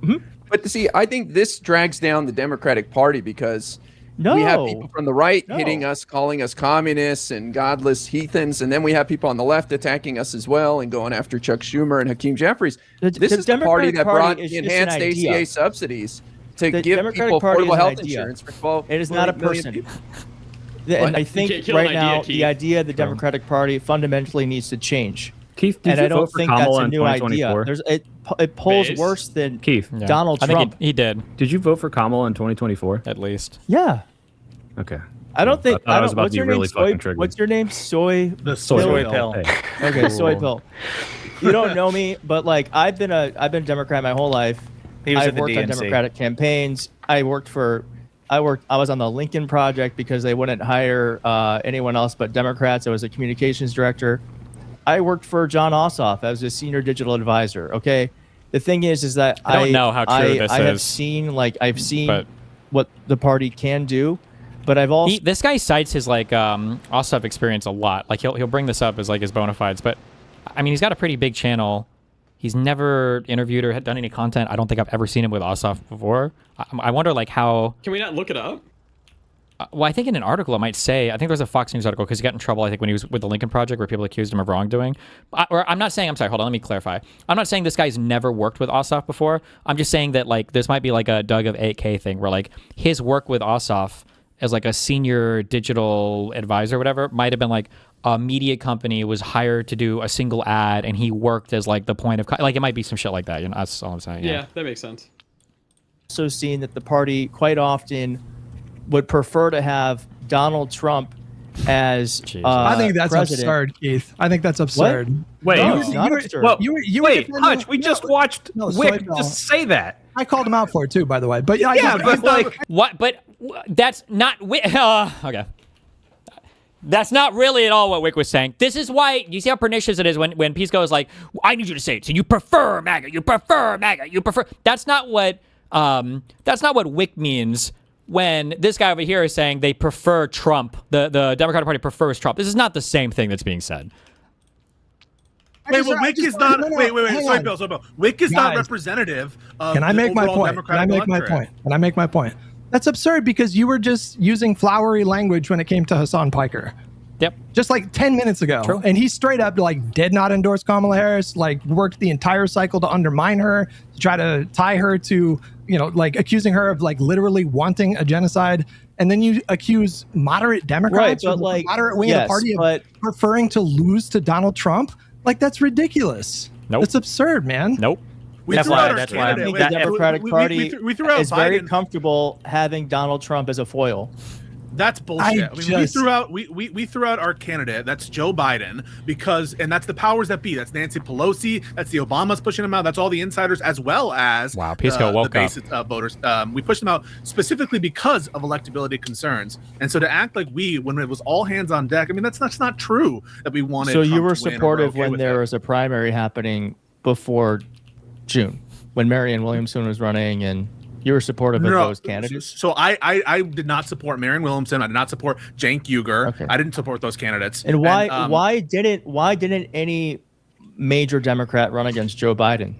you... But see, I think this drags down the Democratic Party because we have people from the right hitting us, calling us communists and godless heathens, and then we have people on the left attacking us as well and going after Chuck Schumer and Hakeem Jeffries. This is the party that brought the enhanced ACA subsidies to give people affordable health insurance for 12 It is not a million person. people. And I You think can't kill an right idea, now Keith. the idea of the Democratic Party fundamentally needs to change. Keith, did and you I don't vote for think that's Kamala a in new idea. 2024? It polls Base? worse than Keith, Donald I think Trump. he did, did you vote for Kamala in 2024? at least. Yeah. Okay. I don't think. I was about what's to be your really name? fucking triggered. What's your name? Soy. The soy pill. Hey. Okay, Soy Pill. You don't know me, but like I've been a Democrat my whole life. He was I've at the worked on DNC. Democratic campaigns. I was on the Lincoln Project because they wouldn't hire anyone else but Democrats. I was a communications director. I worked for John Ossoff as a senior digital advisor. Okay, the thing is that I don't know how true this I have is, seen but- what the party can do, but I've also This guy cites his Ossoff experience a lot. Like he'll bring this up as like his bona fides, but I mean he's got a pretty big channel. He's never interviewed or done any content. I don't think I've ever seen him with Ossoff before. I wonder like how. Can we not look it up? Well, I think in an article it might say. I think there's a Fox News article because he got in trouble. I think when he was with the Lincoln Project, where people accused him of wrongdoing. I'm not saying. I'm sorry. Hold on. Let me clarify. I'm not saying this guy's never worked with Ossoff before. I'm just saying that like this might be like a Doug of 8K thing, where like his work with Ossoff as like a senior digital advisor, or whatever, might have been like a media company was hired to do a single ad, and he worked as like the point of like it might be some shit like that. You know, that's all I'm saying. Yeah, that makes sense. also seen that the party quite often would prefer to have Donald Trump as I think that's president. absurd, Keith. I think that's absurd. Wait, No, you- it's not you- absurd. well, you wait, defending- Hutch, we just watched No, Soy Wick Pill. just say that. I called him out for it too, by the way. But yeah, Yeah, but like, What? But that's not. Okay. That's not really at all what Wick was saying. This is why you see how pernicious it is when Pisco is like, "I need you to say it. So you prefer MAGA. You prefer MAGA. You prefer." That's not what. That's not what Wick means when this guy over here is saying they prefer Trump. The Democratic Party prefers Trump. This is not the same thing that's being said. Wait, well, Wick is not. Wait, hang Soy on. Pill, Soy Pill. Wick is not Guys, representative of Can I the make my overall point? Can I Democratic make my electorate. point? Can I make my point? That's absurd because you were just using flowery language when it came to Hassan Piker. Yep. Just like 10 minutes ago. True. And he straight up like did not endorse Kamala Harris, like worked the entire cycle to undermine her, to try to tie her to, like accusing her of like literally wanting a genocide. And then you accuse moderate Democrats, Right, or but, like, the moderate wing of the yes, party but- of preferring to lose to Donald Trump. Like that's ridiculous. Nope. It's absurd, man. Nope. We That's threw why- out our that's why I candidate. think Wait, the Democratic Party we threw out is very Biden. comfortable having Donald Trump as a foil. That's bullshit. I I mean, just- we threw out our candidate. That's Joe Biden and that's the powers that be. That's Nancy Pelosi. That's the Obamas pushing him out. That's all the insiders as well as Wow, Pisco woke the up. base voters. We pushed them out specifically because of electability concerns. And so to act like when it was all hands on deck, I mean that's not true that we wanted. So you Trump were to win or supportive okay when with there it. was a primary happening before June, when Marianne Williamson was running, and you were supportive of those candidates. So I did not support Marianne Williamson. I did not support Cenk Uygur. Okay. I didn't support those candidates. And why didn't any major Democrat run against Joe Biden?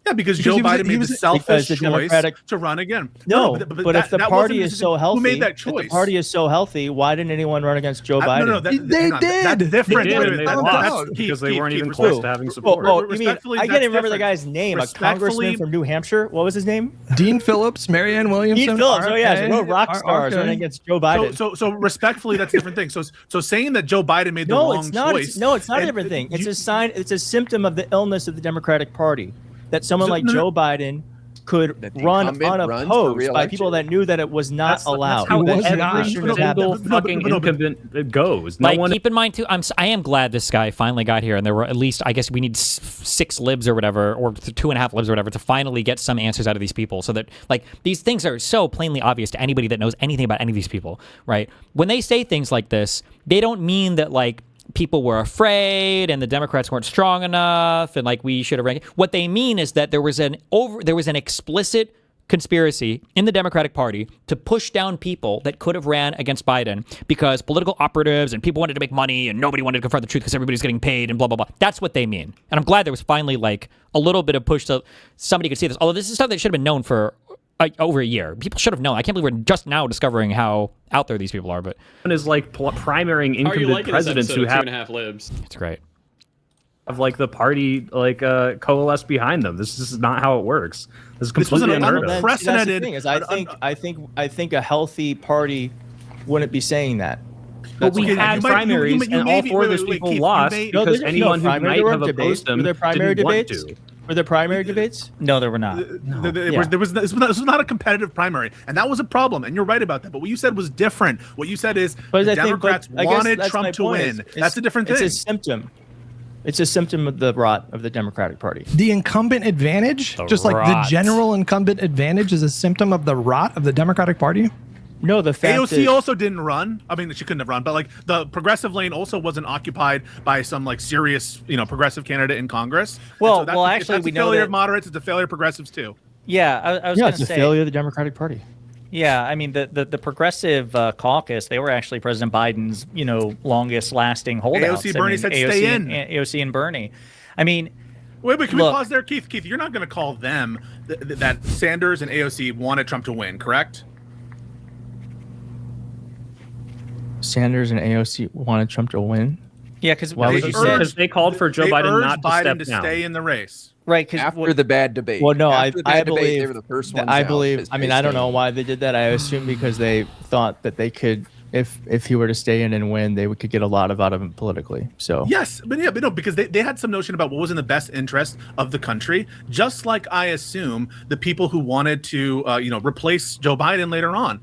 Yeah, because Joe Biden made the selfish choice to run again. No, but if the party is so healthy, who made that choice? If the party is so healthy, why didn't anyone run against Joe Biden? No, they did. That's different. They did, and they lost because they weren't even close to having support. Oh, you mean, I can't even remember the guy's name. A congressman from New Hampshire. What was his name? Dean Phillips, Marianne Williamson. Dean Phillips. Oh yeah, no rock stars running against Joe Biden. So respectfully, that's a different thing. So saying that Joe Biden made the wrong choice. No, it's not a different thing. It's a sign. It's a symptom of the illness of the Democratic Party. That someone like Joe Biden could run unopposed by people that knew that it was not allowed. That's how every single fucking incumbent goes. Keep in mind too, I am glad this guy finally got here, and there were at least, I guess we need 6 libs or whatever, or 2.5 libs or whatever, to finally get some answers out of these people, so that these things are so plainly obvious to anybody that knows anything about any of these people, right? When they say things like this, they don't mean that people were afraid and the Democrats weren't strong enough and we should have. What they mean is that there was an explicit conspiracy in the Democratic Party to push down people that could have ran against Biden because political operatives and people wanted to make money and nobody wanted to confront the truth because everybody's getting paid and blah, blah, blah. That's what they mean. And I'm glad there was finally a little bit of push so somebody could see this. Although this is stuff that should have been known for over a year. People should have known. I can't believe we're just now discovering how out there these people are. But one is primarying incumbent presidents who have 2.5 libs. It's great. Of the party coalesce behind them. This is not how it works. This is completely unheard of. Unprecedented. I think a healthy party wouldn't be saying that. But we had primaries, and all 4 of those people lost because anyone who might have opposed them didn't want to. Were there primary debates? No, there were not. This was not a competitive primary, and that was a problem. And you're right about that. But what you said was different. What you said is the Democrats wanted Trump to win. That's a different thing. It's a symptom. It's a symptom of the rot of the Democratic Party. The incumbent advantage, the general incumbent advantage, is a symptom of the rot of the Democratic Party. No, the fact AOC also didn't run. I mean, she couldn't have run, but the progressive lane also wasn't occupied by some serious, progressive candidate in Congress. Well, actually, we know failure of moderates. It's a failure of progressives too. Yeah, I was going to say it's a failure of the Democratic Party. Yeah, I mean the progressive caucus, they were actually President Biden's longest lasting holdouts. AOC, Bernie said stay in. AOC and Bernie. I mean. Wait, can we pause there, Keith? Keith, you're not going to call them that Sanders and AOC wanted Trump to win, correct? Sanders and AOC wanted Trump to win. Yeah, because they called for Joe Biden not to step down. Stay in the race. Right, after the bad debate. Well, no, I believe they were the first ones I believe. I mean, I don't know why they did that. I assume because they thought that they could, if he were to stay in and win, they could get a lot out of him politically. So yes, but no, because they had some notion about what was in the best interest of the country. Just like I assume the people who wanted to, replace Joe Biden later on.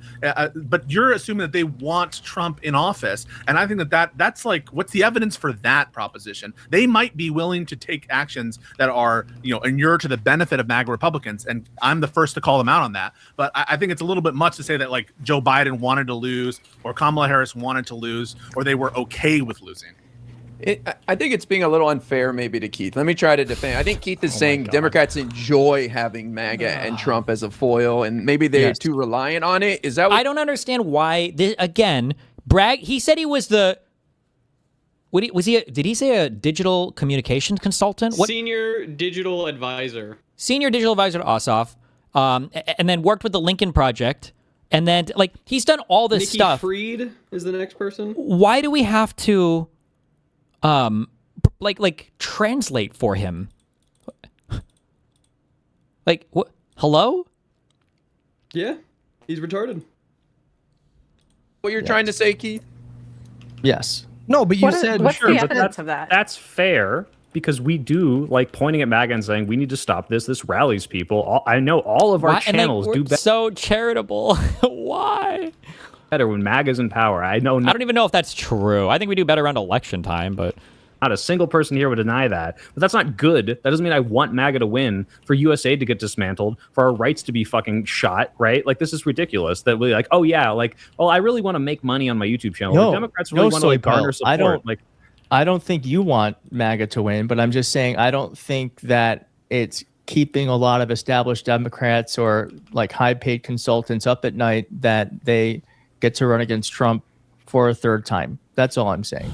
But you're assuming that they want Trump in office, and I think that's what's the evidence for that proposition? They might be willing to take actions that are inure to the benefit of MAGA Republicans, and I'm the first to call them out on that. But I think it's a little bit much to say that Joe Biden wanted to lose, or Kamala Harris wanted to lose, or they were okay with losing. I think it's being a little unfair maybe to Keith. Let me try to defend. I think Keith is saying Democrats enjoy having MAGA and Trump as a foil, and maybe they're too reliant on it. Is that what... I don't understand why, Bragg, he said he was the... Did he say a digital communications consultant? Senior digital advisor. Senior digital advisor to Ossoff, and then worked with the Lincoln Project. And then, he's done all this stuff. Nikki Fried is the next person. Why do we have to, translate for him? What? Hello? Yeah, he's retarded. What you're trying to say, Keith? Yes. No, but you said what's sure, the but evidence of that? That's fair. Because we do pointing at MAGA and saying we need to stop this. This rallies people. I know all of our channels do better. So charitable. Why? Better when MAGA's in power. I don't even know if that's true. I think we do better around election time, but not a single person here would deny that. But that's not good. That doesn't mean I want MAGA to win, for USA to get dismantled, for our rights to be fucking shot. Right? This is ridiculous. That we I really want to make money on my YouTube channel. No, Democrats really want to garner support. I don't think you want MAGA to win, but I'm just saying I don't think that it's keeping a lot of established Democrats or high-paid consultants up at night that they get to run against Trump for a third time. That's all I'm saying.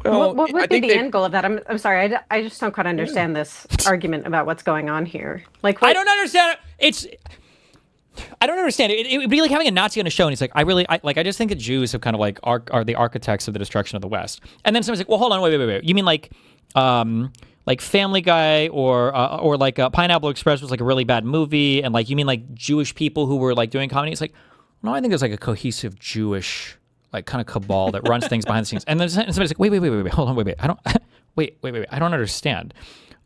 what would be the end goal of that? I'm sorry, I just don't quite understand this argument about what's going on here. Like, I don't understand it. I don't understand it. It would be like having a Nazi on a show, and he's like, I just think that Jews have kind of like are the architects of the destruction of the West. And then someone's like, well, hold on, wait. You mean like Family Guy or like Pineapple Express was like a really bad movie, and like you mean like Jewish people who were like doing comedy? It's like, no, I think there's like a cohesive Jewish like kind of cabal that runs things behind the scenes. And then somebody's like, wait, hold on, wait. I don't wait, I don't understand.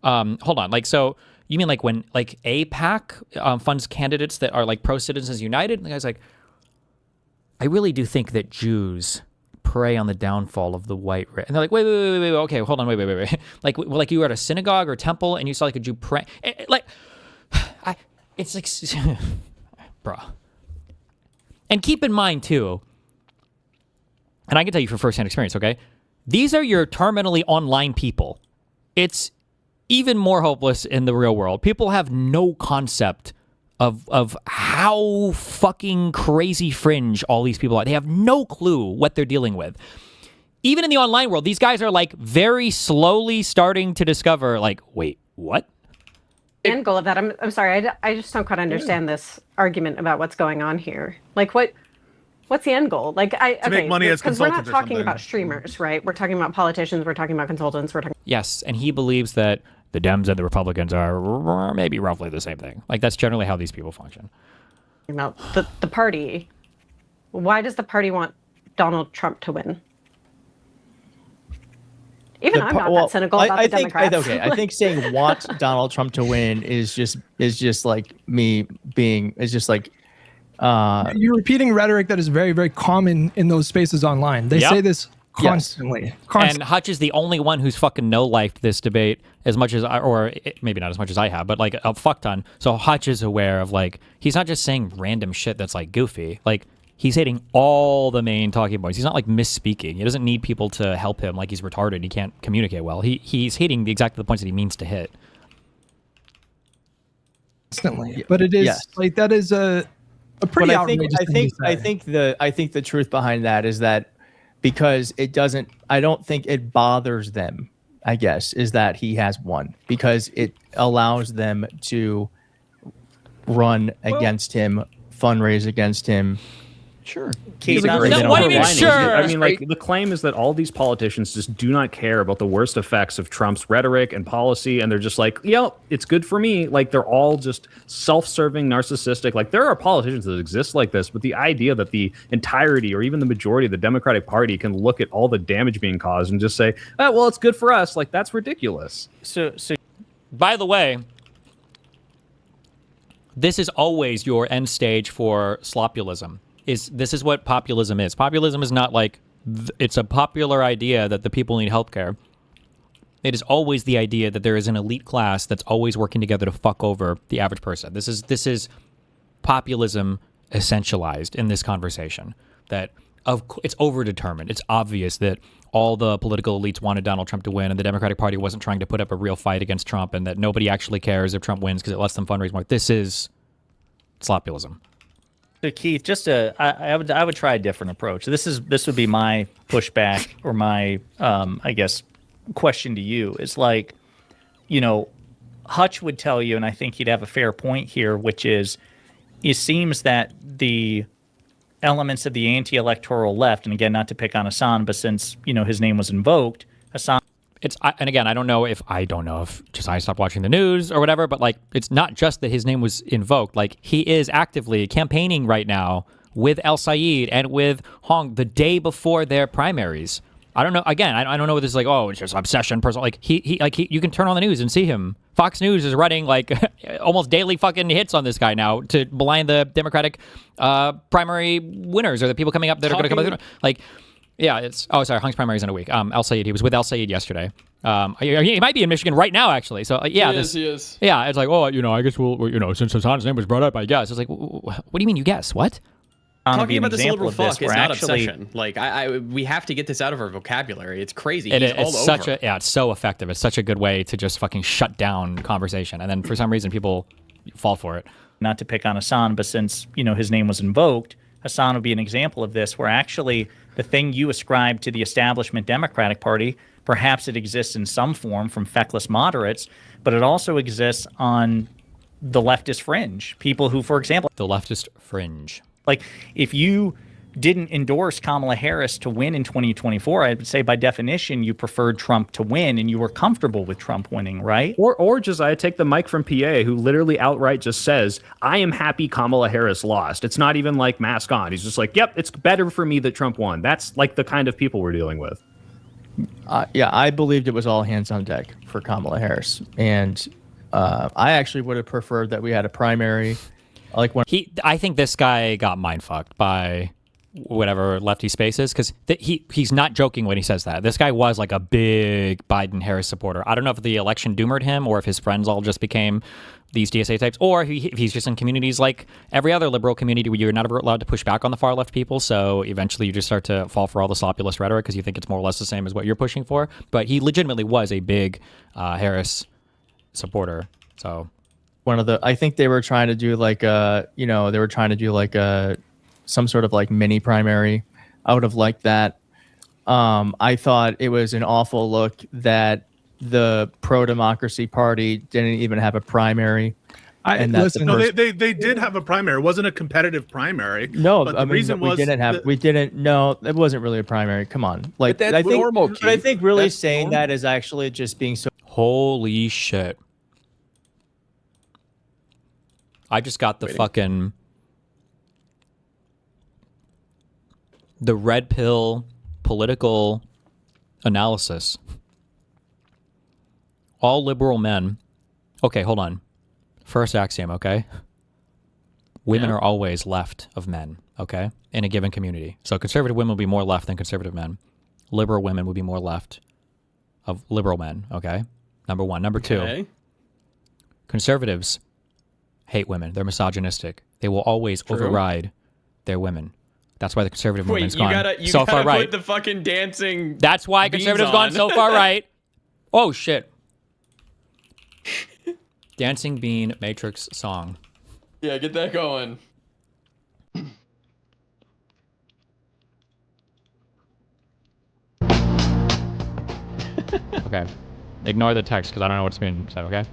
Hold on, like so. You mean like when like AIPAC funds candidates that are like pro-Citizens United? And the guy's like, I really do think that Jews prey on the downfall of the white race. And they're like, wait, okay, hold on, wait. Like you were at a synagogue or temple and you saw like a Jew pray. It's like, bruh. And keep in mind too, and I can tell you from firsthand experience, okay? These are your terminally online people. It's even more hopeless in the real world. People have no concept of how fucking crazy fringe all these people are. They have no clue what they're dealing with. Even in the online world, these guys are like very slowly starting to discover like, wait, what? The end goal of that, I'm sorry, I just don't quite understand this argument about what's going on here. Like what's the end goal? Like to make money as because we're consultants not talking about streamers, right? We're talking about politicians, we're talking about consultants, we're talking. Yes, and he believes that the Dems and the Republicans are maybe roughly the same thing. Like that's generally how these people function. About the party. Why does the party want Donald Trump to win? Even I'm not that cynical about the Democrats. I think saying want Donald Trump to win is just like me being you're repeating rhetoric that is very, very common in those spaces online. They say this constantly. And Hutch is the only one who's fucking no-lifed this debate as much as maybe not as much as I have, but like a fuck ton. So Hutch is aware of like, he's not just saying random shit that's like goofy. Like he's hitting all the main talking points. He's not like misspeaking. He doesn't need people to help him like he's retarded. He can't communicate well. He's hitting exactly the points that he means to hit. Constantly. But it is like, that is a pretty outrageous thing to say. I think the truth behind that is that because I don't think it bothers them, I guess, is that he has won because it allows them to run against him, fundraise against him. Sure. What do you mean, sure? I mean, like, the claim is that all these politicians just do not care about the worst effects of Trump's rhetoric and policy, and they're just like, it's good for me. Like, they're all just self-serving, narcissistic. Like, there are politicians that exist like this, but the idea that the entirety or even the majority of the Democratic Party can look at all the damage being caused and just say, oh, well, it's good for us, like, that's ridiculous. So by the way, this is always your end stage for slopulism. This is what populism is. Populism is not like, it's a popular idea that the people need healthcare. It is always the idea that there is an elite class that's always working together to fuck over the average person. This is populism essentialized in this conversation. That it's overdetermined. It's obvious that all the political elites wanted Donald Trump to win, and the Democratic Party wasn't trying to put up a real fight against Trump, and that nobody actually cares if Trump wins because it lets them fundraise more. This is slopulism. So Keith, I would try a different approach. This would be my pushback or my I guess question to you is like, Hutch would tell you, and I think he'd have a fair point here, which is, it seems that the elements of the anti-electoral left, and again, not to pick on Hassan, but since his name was invoked, Hassan. And again, I don't know if Jessiah stopped watching the news or whatever, but like, it's not just that his name was invoked. Like, he is actively campaigning right now with El Sayed and with Hong the day before their primaries. I don't know. Again, I don't know what this is like. Oh, it's just obsession, personal. Like he you can turn on the news and see him. Fox News is running like almost daily fucking hits on this guy now to malign the Democratic primary winners or the people coming up that are going to come up. Like. Yeah, Hung's primary is in a week. El Sayed, he was with El Sayed yesterday. He might be in Michigan right now, actually. So he is. Yeah, it's like, I guess we'll, since Hassan's name was brought up, I guess. It's like, what do you mean you guess? What? Talking about this liberal fuck is not obsession. Like, we have to get this out of our vocabulary. It's crazy. It's so effective. It's such a good way to just fucking shut down conversation. And then for some reason, people fall for it. Not to pick on Hassan, but since, his name was invoked, Hassan would be an example of this, where actually the thing you ascribe to the establishment Democratic Party, perhaps it exists in some form from feckless moderates, but it also exists on the leftist fringe. People who, for example, the leftist fringe. Like, if you didn't endorse Kamala Harris to win in 2024, I would say by definition you preferred Trump to win and you were comfortable with Trump winning, right? Or Josiah, take the Mike from PA who literally outright just says, I am happy Kamala Harris lost. It's not even like mask on. He's just like, yep, it's better for me that Trump won. That's like the kind of people we're dealing with. Yeah, I believed it was all hands on deck for Kamala Harris. And I actually would have preferred that we had a primary. I think this guy got mind fucked by whatever lefty space is, because he's not joking when he says that. This guy was like a big Biden-Harris supporter. I don't know if the election doomered him or if his friends all just became these DSA types, or if he's just in communities like every other liberal community where you're not allowed to push back on the far left people, so eventually you just start to fall for all the sloppulous rhetoric because you think it's more or less the same as what you're pushing for. But he legitimately was a big Harris supporter. So I think they were trying to do some sort of like mini primary. I would have liked that. I thought it was an awful look that the pro-democracy party didn't even have a primary. They did have a primary. It wasn't a competitive primary. No, but the reason was it wasn't really a primary. Come on. Like, but that's normal. But I think really saying that is actually just being so. Holy shit. I just got the the red pill political analysis. All liberal men. Okay, hold on. First axiom, okay? Women are always left of men, okay? In a given community. So conservative women will be more left than conservative men. Liberal women will be more left of liberal men, okay? Number one. Number two, conservatives hate women. They're misogynistic. They will always override their women. That's why the conservative movement's gone so far right. Put the fucking dancing. That's why conservatives gone so far right. Oh shit! Dancing Bean Matrix song. Yeah, get that going. Okay, ignore the text because I don't know what's being said. Okay.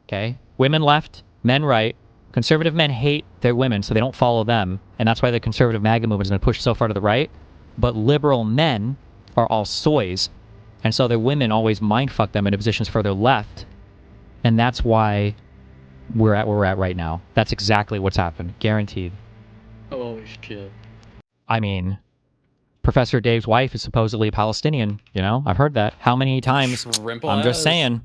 Okay. Women left, men right. Conservative men hate their women, so they don't follow them, and that's why the conservative MAGA movement has been pushed so far to the right. But liberal men are all soys, and so their women always mindfuck them into positions further left, and that's why we're at where we're at right now. That's exactly what's happened, guaranteed. Holy shit. I mean, Professor Dave's wife is supposedly Palestinian. You know, I've heard that. How many times? I'm just saying.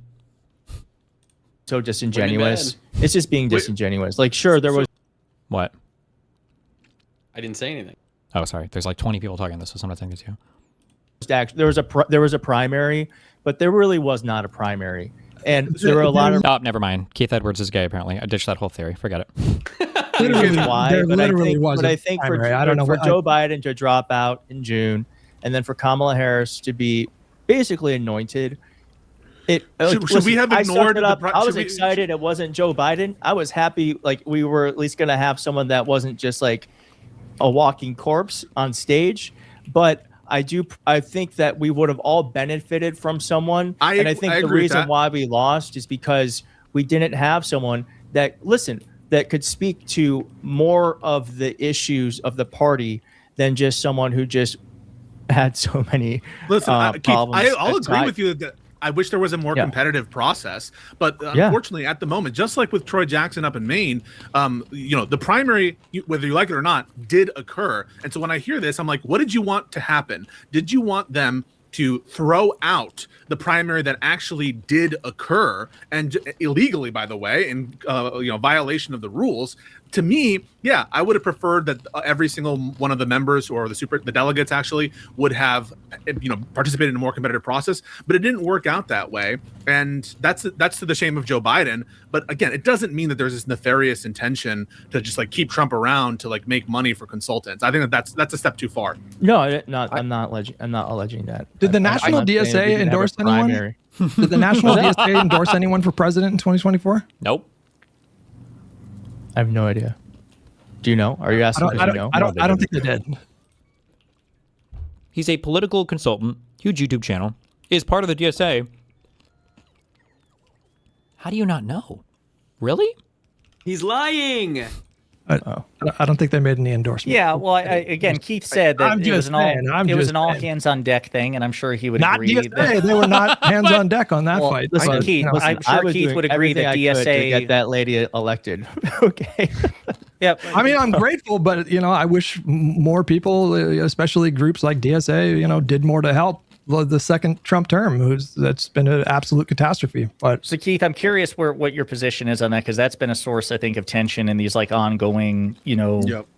So disingenuous. It's just being disingenuous. Like, sure, there was. What? I didn't say anything. Oh, sorry. There's like 20 people talking this, so I'm not saying this to you. There was a primary, but there really was not a primary, and there were a lot of. Oh, never mind. Keith Edwards is gay. Apparently, I ditched that whole theory. Forget it. Why? But I think for Joe Biden to drop out in June, and then for Kamala Harris to be basically anointed. Should we have ignored I was excited it wasn't Joe Biden. I was happy like we were at least going to have someone that wasn't just like a walking corpse on stage. But I think that we would have all benefited from someone. I think the reason why we lost is because we didn't have someone that could speak to more of the issues of the party than just someone who just had so many problems. Keith, I'll agree with you that I wish there was a more competitive process, but unfortunately, at the moment, just like with Troy Jackson up in Maine, the primary, whether you like it or not, did occur. And so when I hear this, I'm like, what did you want to happen? Did you want them to throw out the primary that actually did occur, and illegally, by the way, in violation of the rules? To me, I would have preferred that every single one of the members or the delegates actually would have, participated in a more competitive process. But it didn't work out that way, and that's to the shame of Joe Biden. But again, it doesn't mean that there's this nefarious intention to just like keep Trump around to like make money for consultants. I think that's a step too far. No, I'm not alleging that. Did the National DSA endorse anyone? Did the National DSA endorse anyone for president in 2024? Nope. I have no idea. Do you know? Are you asking? I don't think they did. He's a political consultant, huge YouTube channel, is part of the DSA. How do you not know? Really? He's lying. I don't think they made any endorsement. Yeah, well, again, Keith said that it was an all hands on deck thing, and I'm sure he would agree. DSA, they were not hands on deck on that fight. Listen, Keith, I'm sure Keith would agree that DSA to get that lady elected. Okay. Yep. I mean, I'm grateful, but I wish more people, especially groups like DSA, did more to help the second Trump term. That's been an absolute catastrophe. But so, Keith, I'm curious what your position is on that, because that's been a source, I think, of tension in these like ongoing,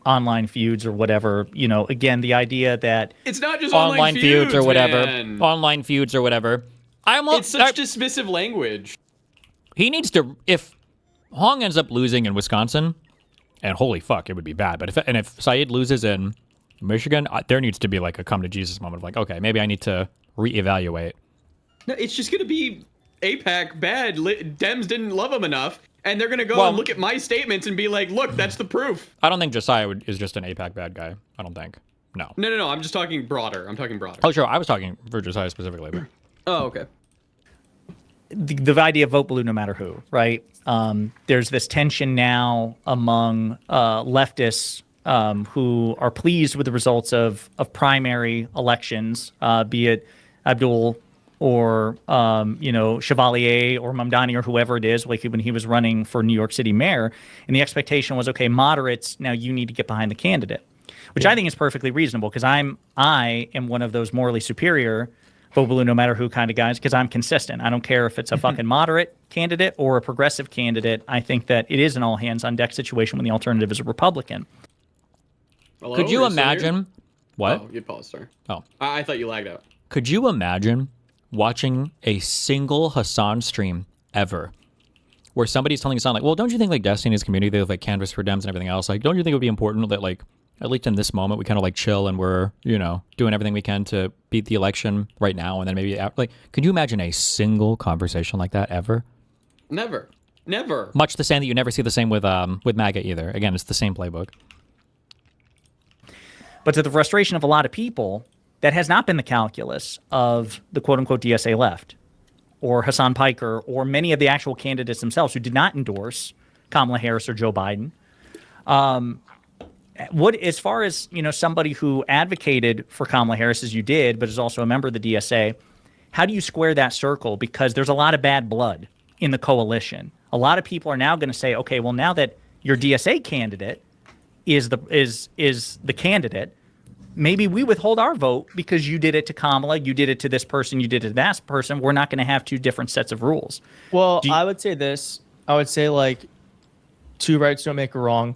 online feuds or whatever. Again, the idea that it's not just online feuds or whatever. Man. Online feuds or whatever. It's such dismissive language. He needs to. If Hong ends up losing in Wisconsin, and holy fuck, it would be bad. But if Saeed loses in Michigan, there needs to be like a come to Jesus moment of like, okay, maybe I need to reevaluate. No, it's just going to be AIPAC bad. Dems didn't love him enough, and they're going to go and look at my statements and be like, look, that's the proof. I don't think Jessiah is just an AIPAC bad guy. I don't think. No. No. I'm just talking broader. Oh, sure. I was talking for Jessiah specifically. But... Oh, okay. The idea of vote blue no matter who, right? There's this tension now among leftists who are pleased with the results of primary elections, be it Abdul or Chevalier or Mamdani or whoever it is, like when he was running for New York City mayor, and the expectation was, okay, moderates, now you need to get behind the candidate, which I think is perfectly reasonable, because I am one of those morally superior vote blue no matter who kind of guys, because I'm consistent. I don't care if it's a fucking moderate candidate or a progressive candidate. I think that it is an all hands on deck situation when the alternative is a Republican. Hello, could you imagine what? Oh, you paused, sorry. Oh, I thought you lagged out. Could you imagine watching a single Hassan stream ever where somebody's telling Hassan, like, well, don't you think like Destiny's community, they have like canvas for Dems and everything else? Like, don't you think it would be important that like, at least in this moment, we kind of like chill and we're, doing everything we can to beat the election right now. And then maybe like, could you imagine a single conversation like that ever? Never. Much the same that you never see the same with MAGA either. Again, it's the same playbook. But to the frustration of a lot of people, that has not been the calculus of the quote-unquote DSA left, or Hassan Piker, or many of the actual candidates themselves who did not endorse Kamala Harris or Joe Biden. As far as somebody who advocated for Kamala Harris as you did, but is also a member of the DSA, how do you square that circle? Because there's a lot of bad blood in the coalition. A lot of people are now going to say, okay, well, now that your DSA candidate is the candidate, maybe we withhold our vote because you did it to Kamala, you did it to this person, you did it to that person. We're not going to have two different sets of rules. Well, I would say this. I would say like two rights don't make a wrong.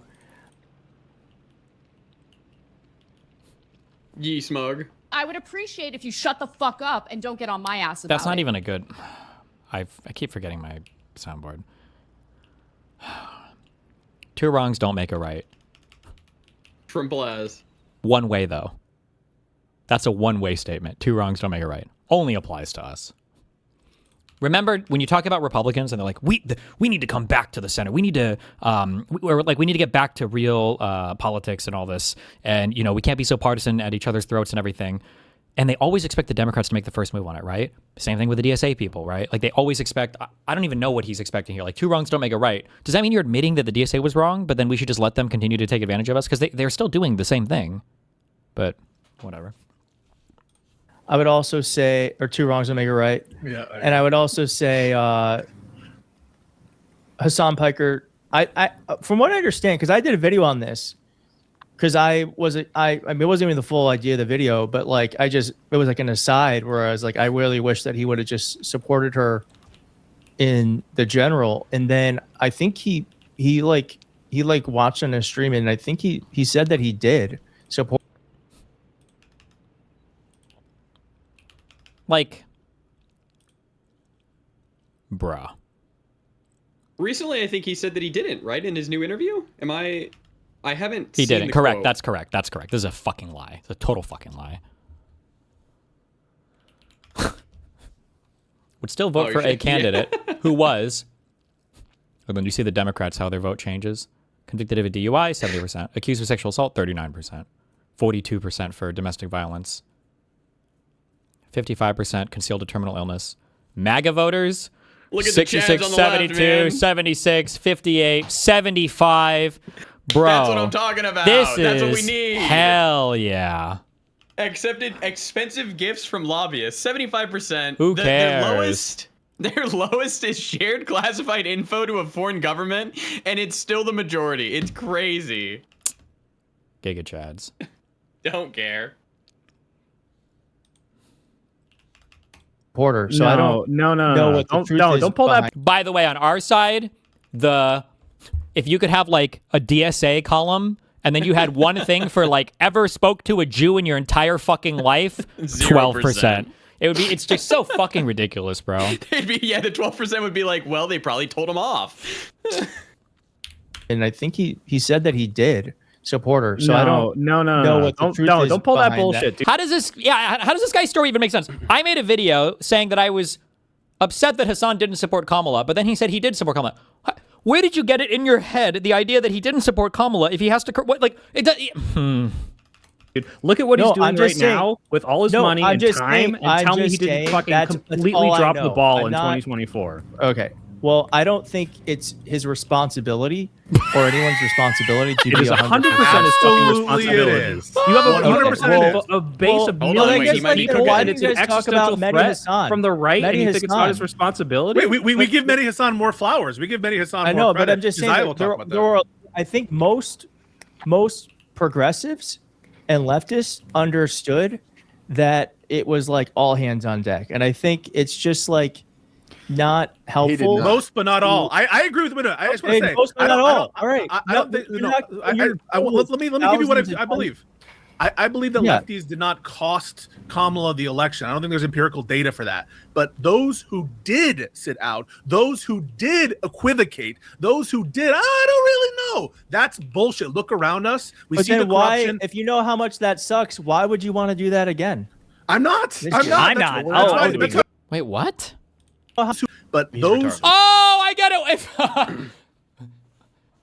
Ye smug. I would appreciate if you shut the fuck up and don't get on my ass about That's not it. even a good... I keep forgetting my soundboard. Two wrongs don't make a right. Trimple as. One way, though. That's a one-way statement. Two wrongs don't make a right. Only applies to us. Remember when you talk about Republicans and they're like, we need to come back to the center. We need to we need to get back to real politics and all this. And we can't be so partisan at each other's throats and everything. And they always expect the Democrats to make the first move on it, right? Same thing with the DSA people, right? Like they always expect. I don't even know what he's expecting here. Like two wrongs don't make a right. Does that mean you're admitting that the DSA was wrong, but then we should just let them continue to take advantage of us because they're still doing the same thing? But whatever. I would also say, or two wrongs don't make a right. Yeah. And I would also say Hassan Piker. I from what I understand, because I did a video on this, because I mean, it wasn't even the full idea of the video, but like it was like an aside where I was like, I really wish that he would have just supported her in the general. And then I think he watched on a stream, and I think he said that he did support. Like, bruh. Recently, I think he said that he didn't, right? In his new interview? I haven't He seen didn't. the Correct. quote. That's correct. That's correct. This is a fucking lie. It's a total fucking lie. Would still vote for a candidate who was, and then you see the Democrats, how their vote changes. Convicted of a DUI, 70%. Accused of sexual assault, 39%. 42% for domestic violence. 55% concealed a terminal illness. MAGA voters, Look at the 66, chads on the 72, left, man. 76, 58, 75. Bro, That's what I'm talking about. This That's what we is need. hell yeah. Accepted expensive gifts from lobbyists. 75%. Who Their cares? Their lowest is shared classified info to a foreign government, and it's still the majority. It's crazy. Giga Chads. Don't care. Porter. So I don't know what the truth is don't pull that. By the way, on our side, if you could have like a DSA column and then you had one thing for like ever spoke to a Jew in your entire fucking life, 12%. It's just so fucking ridiculous, bro. They'd be, yeah, the 12% would be like, well, they probably told him off. And I think he said that he did. So Porter. So I don't know what the truth is don't pull that behind bullshit, dude. How does this guy's story even make sense? I made a video saying that I was upset that Hassan didn't support Kamala, but then he said he did support Kamala. Where did you get it in your head, the idea that he didn't support Kamala if he has to Dude, look at what he's doing right now with all his money and time, and tell me he didn't fucking completely drop the ball in 2024. Okay. Well, I don't think it's his responsibility or anyone's responsibility to It be is 100% his fucking Absolutely it responsibility. is. You have 100% a base of Hold on, millions wait, of he might be people, correct. and it's an existential threat from the right, and you think it's not his responsibility? Wait, we give Mehdi Hassan more flowers. We give Mehdi Hassan more I know, credit. but I'm just saying Jesiah will that talk about that. there were, I think most progressives and leftists understood that it was like all hands on deck. And I think it's just like not helpful. Most, but not all. I agree with Winnow. I just want to say most, but not all. All right. I don't think. No, let me give you what I believe. I believe that lefties did not cost Kamala the election. I don't think there's empirical data for that. But those who did sit out, those who did equivocate, those who did, I don't really know. That's bullshit. Look around us. We see the corruption. If you know how much that sucks, why would you want to do that again? I'm not. Wait, what? But those. Oh, I get it.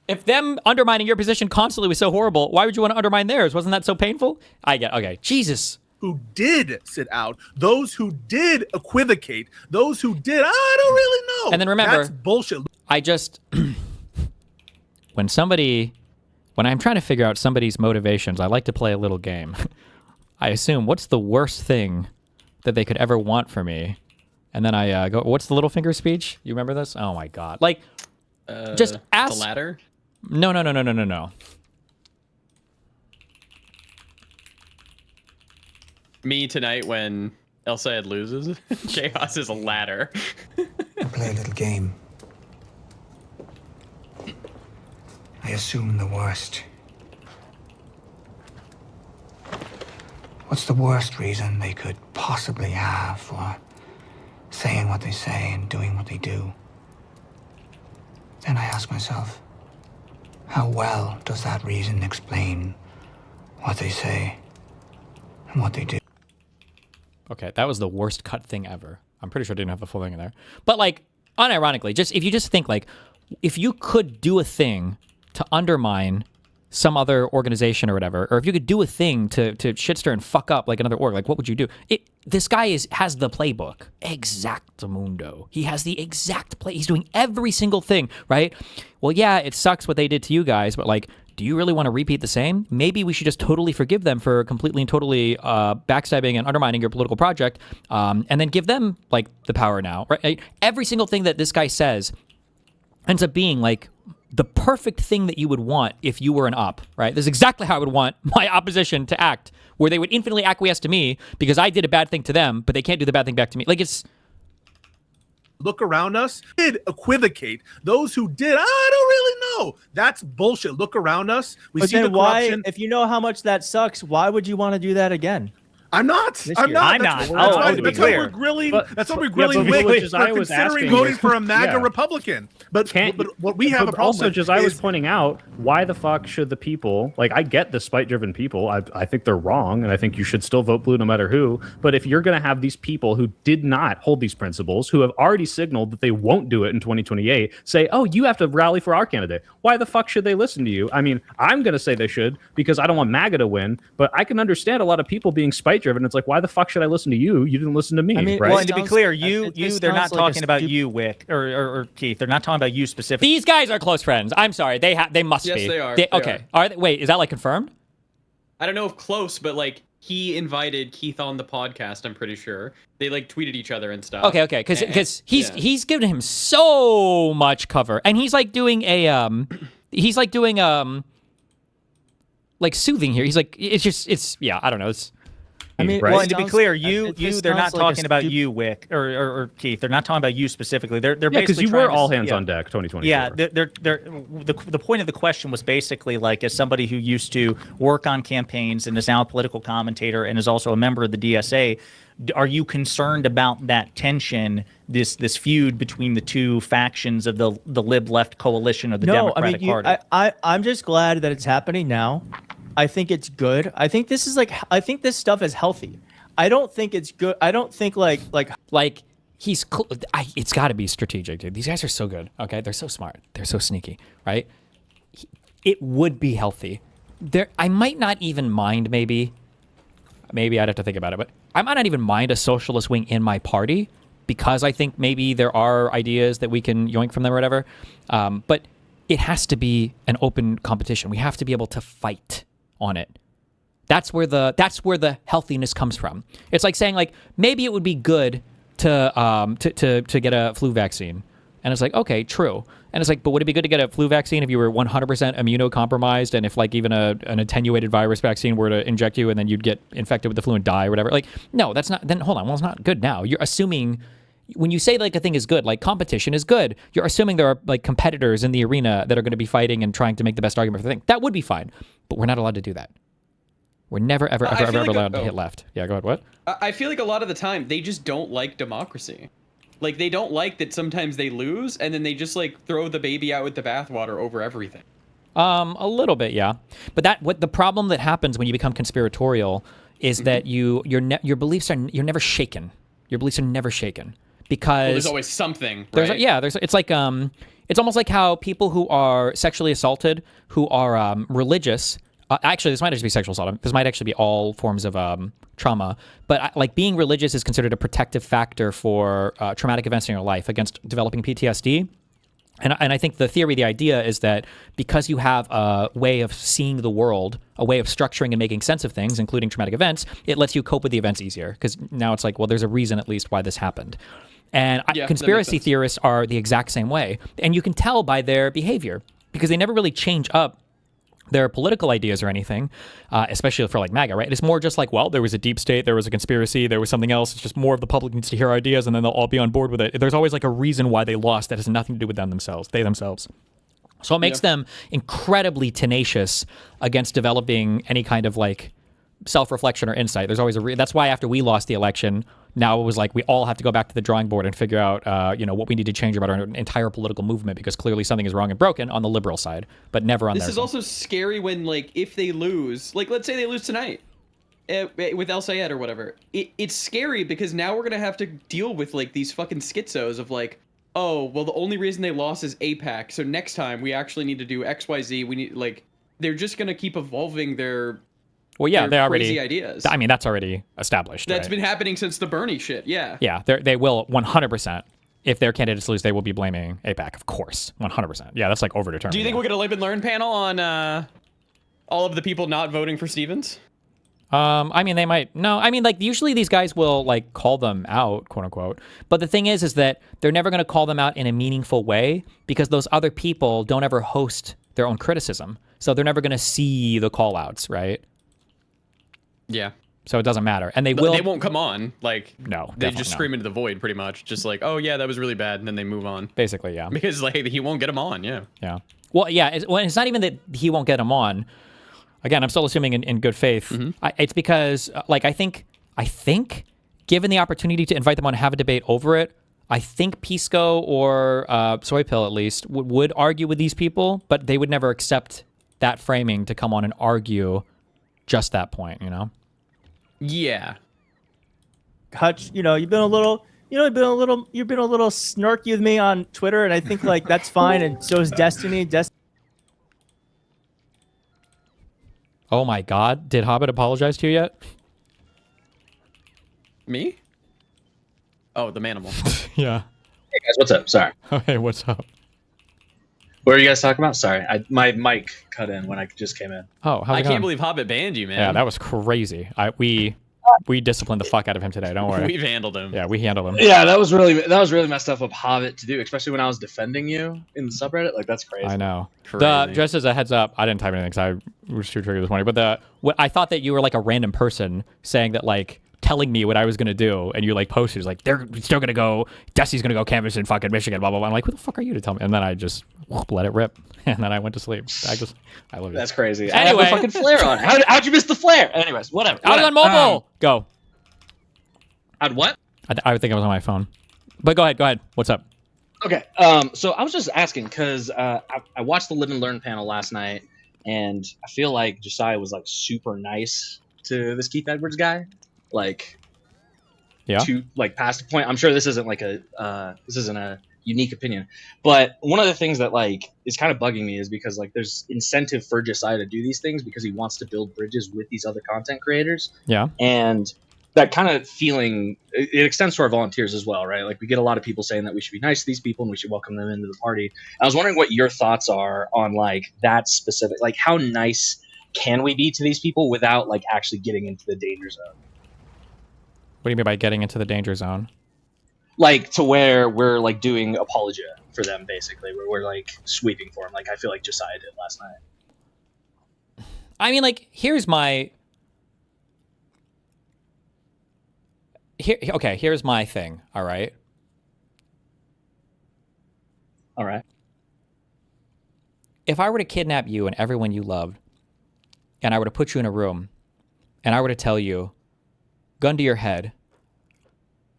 If them undermining your position constantly was so horrible, why would you want to undermine theirs? Wasn't that so painful? Okay. Jesus. Who did sit out, those who did equivocate, those who did, I don't really know. And then remember, that's bullshit. when I'm trying to figure out somebody's motivations, I like to play a little game. I assume, what's the worst thing that they could ever want for me? And then I go, what's the little finger speech? You remember this? Oh my God. Just ask. The ladder? No. Me tonight when El Sayed loses. Chaos is a ladder. I play a little game. I assume the worst. What's the worst reason they could possibly have for saying what they say and doing what they do? Then I ask myself, how well does that reason explain what they say and what they do? Okay, that was the worst cut thing ever. I'm pretty sure I didn't have the full thing in there. But unironically, if you just think if you could do a thing to undermine some other organization or whatever, or if you could do a thing to shitstir and fuck up like another org, what would you do? This guy has the playbook. Exactamundo. He has the exact play. He's doing every single thing, right? Well, yeah, it sucks what they did to you guys, but do you really want to repeat the same? Maybe we should just totally forgive them for completely and totally backstabbing and undermining your political project, and then give them the power now, right? Every single thing that this guy says ends up being the perfect thing that you would want if you were an op, right? This is exactly how I would want my opposition to act, where they would infinitely acquiesce to me because I did a bad thing to them, but they can't do the bad thing back to me. Look around us, did equivocate. Those who did, I don't really know. That's bullshit. Look around us. We see the corruption. If you know how much that sucks, why would you want to do that again? I'm not. I'm not. That's why we're grilling. That's why we're grilling Wick for considering voting for a MAGA Republican. But what we have a problem also, with Josiah was pointing out, why the fuck should the people, I get the spite-driven people. I think they're wrong, and I think you should still vote blue no matter who. But if you're going to have these people who did not hold these principles, who have already signaled that they won't do it in 2028, say, oh, you have to rally for our candidate. Why the fuck should they listen to you? I mean, I'm going to say they should because I don't want MAGA to win, but I can understand a lot of people being spite driven. It's like, why the fuck should I listen to you? You didn't listen to me. I mean, right? well, And to be clear, they're not sounds like talking a about you, Wick, or Keith. They're not talking about you specifically. These guys are close friends. I'm sorry. They must Yes, be. they are. Okay. Are they? Wait, is that like confirmed? I don't know if close, but like he invited Keith on the podcast. I'm pretty sure they like tweeted each other and stuff. Okay, because he's given him so much cover, and he's like doing like soothing here. He's like, it's I don't know. It's. I mean, right? well, and to be clear, they're not sounds like a talking about stupid- you, Wick, or Keith. They're not talking about you specifically. They're Yeah, basically because you trying were to- all hands yeah. on deck 2024. Yeah, the point of the question was basically like, as somebody who used to work on campaigns and is now a political commentator and is also a member of the DSA, are you concerned about that tension, this feud between the two factions of the Lib Left coalition of the Democratic Party? I'm just glad that it's happening now. I think it's good. I think this stuff is healthy. I don't think it's good. I don't think like he's it's got to be strategic, dude. These guys are so good. Okay, they're so smart. They're so sneaky, right? It would be healthy. I might not even mind. Maybe I'd have to think about it, but I might not even mind a socialist wing in my party because I think maybe there are ideas that we can yoink from them or whatever. But it has to be an open competition. We have to be able to fight on it. That's where the healthiness comes from. It's like saying like maybe it would be good to get a flu vaccine, and it's like okay, true. And it's like, but would it be good to get a flu vaccine if you were 100% immunocompromised, and if like even an attenuated virus vaccine were to inject you, and then you'd get infected with the flu and die or whatever? Like, no, that's not. Then hold on, well, it's not good now. You're assuming. When you say like a thing is good, like competition is good, you're assuming there are like competitors in the arena that are going to be fighting and trying to make the best argument for the thing. That would be fine, but we're not allowed to do that. We're never, ever allowed to hit left. Yeah, go ahead. What? I feel like a lot of the time they just don't like democracy. Like they don't like that sometimes they lose and then they just like throw the baby out with the bathwater over everything. A little bit, yeah. But what the problem that happens when you become conspiratorial is that your beliefs you're never shaken. Your beliefs are never shaken. Because there's always something. Right? It's like it's almost like how people who are sexually assaulted, who are religious. Actually, this might actually be sexual assault. This might actually be all forms of trauma. But like being religious is considered a protective factor for traumatic events in your life against developing PTSD. And I think the theory, the idea is that because you have a way of seeing the world, a way of structuring and making sense of things, including traumatic events, it lets you cope with the events easier. Because now it's like, well, there's a reason at least why this happened. And conspiracy theorists are the exact same way. And you can tell by their behavior because they never really change up their political ideas or anything, especially for like MAGA, right? It's more just like, well, there was a deep state, there was a conspiracy, there was something else. It's just more of the public needs to hear our ideas and then they'll all be on board with it. There's always like a reason why they lost that has nothing to do with them themselves, they themselves. So it makes them incredibly tenacious against developing any kind of like self-reflection or insight. There's always that's why after we lost the election, now it was like we all have to go back to the drawing board and figure out what we need to change about our entire political movement because clearly something is wrong and broken on the liberal side, but never on this their is side. Also scary when like if they lose, like let's say they lose tonight with El Sayed or whatever. It's scary because now we're gonna have to deal with like these fucking schizos of like, oh well, the only reason they lost is AIPAC, so next time we actually need to do XYZ. We need like they're just gonna keep evolving their they already crazy ideas. I mean, that's already established. That's right? been happening since the Bernie shit. Yeah. Yeah, they will 100%. If their candidates lose, they will be blaming AIPAC, of course, 100%. Yeah, that's like overdetermined. Do you think we'll get a Lib Learn panel on all of the people not voting for Stevens? I mean, they might. No, I mean, like usually these guys will like call them out, quote unquote. But the thing is that they're never going to call them out in a meaningful way because those other people don't ever host their own criticism, so they're never going to see the call outs, right? Yeah. So it doesn't matter. And they won't come on. Like, no, they just scream into the void pretty much. Just like, oh yeah, that was really bad. And then they move on. Basically, yeah. Because like he won't get them on. Yeah. Yeah. Well, yeah. It's not even that he won't get them on. Again, I'm still assuming in good faith. It's because like, I think given the opportunity to invite them on and have a debate over it, I think Pisco or Soy Pill at least would argue with these people, but they would never accept that framing to come on and argue just that point, Yeah. Hutch, you've been a little snarky with me on Twitter, and I think like that's fine, and so is Destiny. Oh my God! Did Hobbit apologize to you yet? Me? Oh, the manimal. Yeah. Hey guys, what's up? Sorry. Hey, what's up? What are you guys talking about? Sorry, my mic cut in when I just came in. Oh, how's it I going? can't believe Hobbit banned you, man. Yeah, that was crazy. We disciplined the fuck out of him today. Don't worry. We've handled him. Yeah, we handled him. Yeah, that was really messed up of Hobbit to do, especially when I was defending you in the subreddit. Like that's crazy. I know. Crazy. Just as a heads up, I didn't type anything because I was too triggered this morning. But I thought that you were like a random person saying that, like, telling me what I was gonna do, and you like posted like they're still gonna go. Desi's gonna go canvass in fucking Michigan. Blah blah blah. I'm like, who the fuck are you to tell me? And then I just let it rip, and then I went to sleep. I love it. That's crazy. Anyway, I have the fucking flare on. How'd you miss the flare? Anyways, whatever. I was on mobile. Go. How'd what? I think I was on my phone. But go ahead. What's up? Okay. So I was just asking because I watched the Live and Learn panel last night, and I feel like Josiah was like super nice to this Keith Edwards guy, like, yeah, to like past the point. I'm sure this isn't like a unique opinion, but one of the things that like is kind of bugging me is because like there's incentive for Josiah to do these things because he wants to build bridges with these other content creators. Yeah, and that kind of feeling, it extends to our volunteers as well, right? Like we get a lot of people saying that we should be nice to these people and we should welcome them into the party. I was wondering what your thoughts are on like that specific, like how nice can we be to these people without like actually getting into the danger zone? What do you mean by getting into the danger zone? Like to where we're like doing apologia for them, basically, where we're like sweeping for them, like I feel like Josiah did last night. I mean, like, here's my thing. All right. If I were to kidnap you and everyone you loved, and I were to put you in a room, and I were to tell you, gun to your head,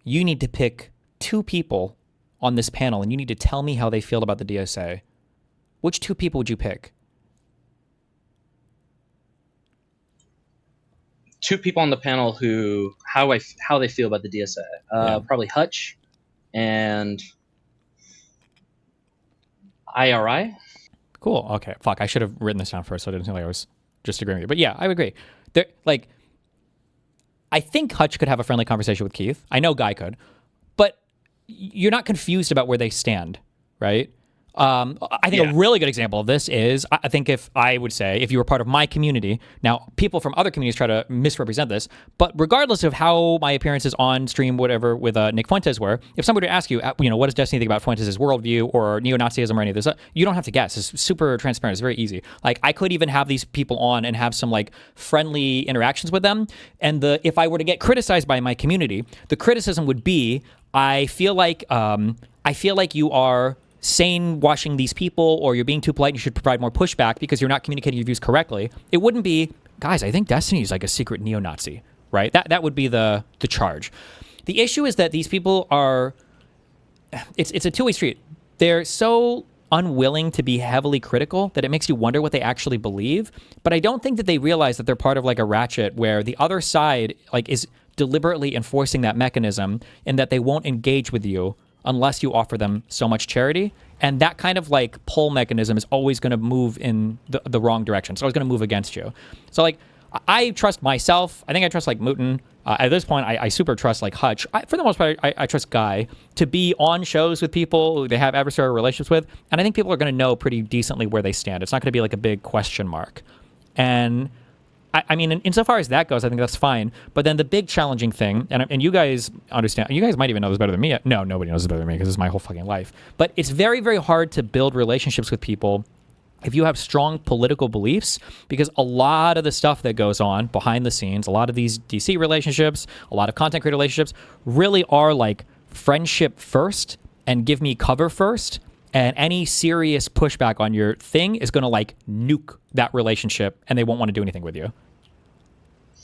you need to pick 2 people on this panel, and you need to tell me how they feel about the DSA, which 2 people would you pick? 2 people on the panel who how they feel about the DSA. Probably Hutch and IRI. Cool. Okay. Fuck. I should have written this down first, so I didn't feel like I was just agreeing with you. But yeah, I would agree. I think Hutch could have a friendly conversation with Keith. I know Guy could, but you're not confused about where they stand, right? I think a really good example of this is, I think if you were part of my community, now people from other communities try to misrepresent this, but regardless of how my appearances on stream, whatever, with Nick Fuentes were, if somebody were to ask you, what does Destiny think about Fuentes' worldview or neo-Nazism or any of this, you don't have to guess. It's super transparent. It's very easy. Like, I could even have these people on and have some like friendly interactions with them. And if I were to get criticized by my community, the criticism would be, I feel like you are sane washing these people, or you're being too polite and you should provide more pushback because you're not communicating your views correctly. It wouldn't be, guys, I think Destiny is like a secret neo-Nazi, right? That would be the charge. The issue is that these people are, it's a two-way street. They're so unwilling to be heavily critical that it makes you wonder what they actually believe. But I don't think that they realize that they're part of like a ratchet where the other side like is deliberately enforcing that mechanism, and that they won't engage with you unless you offer them so much charity. And that kind of like pull mechanism is always going to move in the wrong direction. So it's going to move against you. So like, I trust myself. I think I trust like Mooten. At this point, I super trust like Hutch. For the most part, I trust Guy to be on shows with people who they have adversarial relationships with. And I think people are going to know pretty decently where they stand. It's not going to be like a big question mark. And I mean, insofar as that goes, I think that's fine. But then the big challenging thing, and you guys understand, you guys might even know this better than me. No, nobody knows this better than me because this is my whole fucking life. But it's very, very hard to build relationships with people if you have strong political beliefs, because a lot of the stuff that goes on behind the scenes, a lot of these DC relationships, a lot of content creator relationships really are like friendship first and give me cover first. And any serious pushback on your thing is going to like nuke that relationship, and they won't want to do anything with you.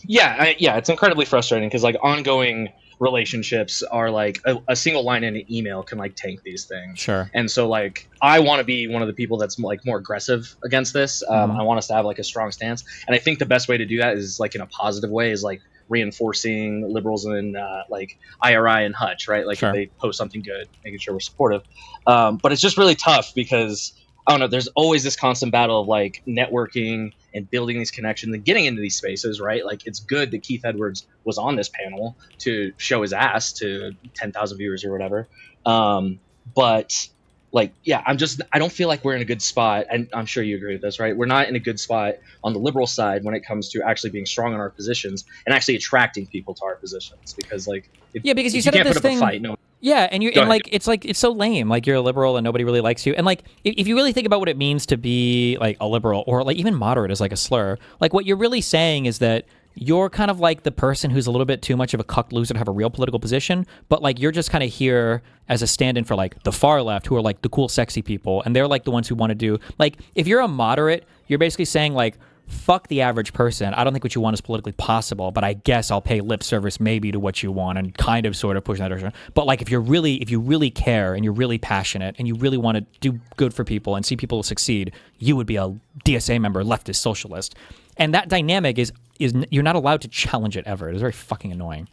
Yeah, it's incredibly frustrating because like ongoing relationships are like a single line in an email can like tank these things. Sure. And so like I want to be one of the people that's like more aggressive against this. I want us to have like a strong stance, and I think the best way to do that is like in a positive way is like reinforcing liberals and like IRI and Hutch, right? Like if they post something good, making sure we're supportive. But it's just really tough because I don't know, there's always this constant battle of like networking and building these connections and getting into these spaces, right? Like it's good that Keith Edwards was on this panel to show his ass to 10,000 viewers or whatever. But like, yeah, I don't feel like we're in a good spot. And I'm sure you agree with this, right? We're not in a good spot on the liberal side when it comes to actually being strong in our positions and actually attracting people to our positions. Because like, because you if set you up can't this put up thing. a fight, no. Yeah, and Go ahead. it's so lame. Like you're a liberal and nobody really likes you. And like if you really think about what it means to be like a liberal or like even moderate is like a slur. Like what you're really saying is that you're kind of like the person who's a little bit too much of a cuck loser to have a real political position, but like you're just kind of here as a stand-in for like the far left who are like the cool sexy people, and they're like the ones who want to do like if you're a moderate, you're basically saying like fuck the average person. I don't think what you want is politically possible, but I guess I'll pay lip service maybe to what you want and kind of sort of push in that direction. But like if you really care and you're really passionate and you really want to do good for people and see people succeed, you would be a DSA member, leftist, socialist. And that dynamic is you're not allowed to challenge it ever. It is very fucking annoying.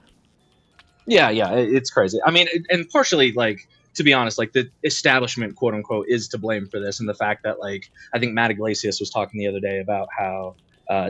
Yeah, it's crazy. I mean, and partially, like, to be honest, like, the establishment, quote unquote, is to blame for this. And the fact that, like, I think Matt Iglesias was talking the other day about how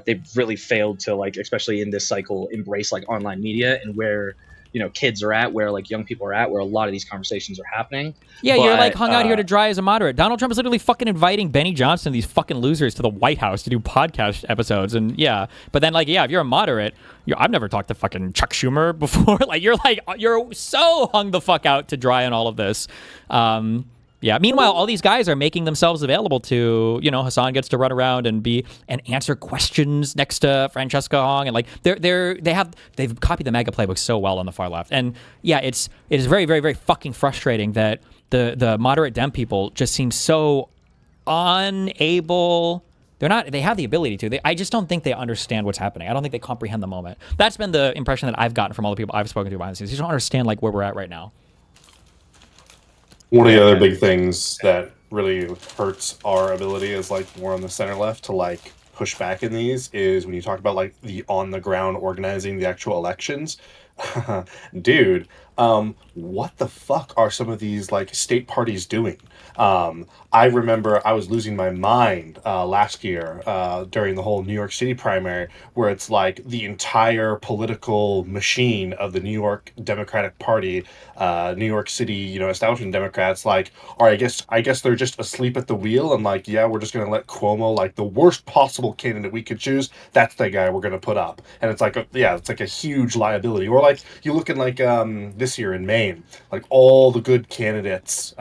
they've really failed to, like, especially in this cycle, embrace, like, online media and where, you know, kids are at, where, like, young people are at, where a lot of these conversations are happening. Yeah, you're, like, hung out here to dry as a moderate. Donald Trump is literally fucking inviting Benny Johnson, these fucking losers, to the White House to do podcast episodes. And, yeah. But then, like, yeah, if you're a moderate, I've never talked to fucking Chuck Schumer before. You're so hung the fuck out to dry on all of this. Yeah. Meanwhile, all these guys are making themselves available to, you know, Hassan gets to run around and answer questions next to Francesca Hong, and like they've copied the MAGA playbook so well on the far left. And yeah, it is very, very, very fucking frustrating that the moderate Dem people just seem so unable. They have the ability to. I just don't think they understand what's happening. I don't think they comprehend the moment. That's been the impression that I've gotten from all the people I've spoken to behind the scenes. They just don't understand like where we're at right now. One of the other big things that really hurts our ability as like more on the center left to like push back in these is when you talk about like the on the ground organizing the actual elections. Dude, what the fuck are some of these like state parties doing? I remember I was losing my mind last year during the whole New York City primary, where it's like the entire political machine of the New York Democratic Party, New York City, you know, establishment Democrats, like, all right, I guess they're just asleep at the wheel, and like, yeah, we're just gonna let Cuomo, like the worst possible candidate we could choose, that's the guy we're gonna put up, and it's like it's like a huge liability. Or like you look at like this year in Maine, like all the good candidates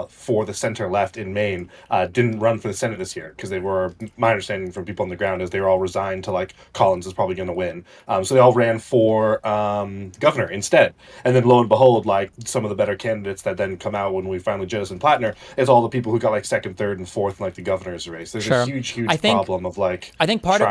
for the center left in Maine didn't run for the Senate this year because they were, my understanding from people on the ground is they were all resigned to like Collins is probably going to win. So they all ran for governor instead. And then lo and behold, like some of the better candidates that then come out when we finally jettison Plattner is all the people who got like second, third, and fourth in like the governor's race. There's a huge problem of like I think part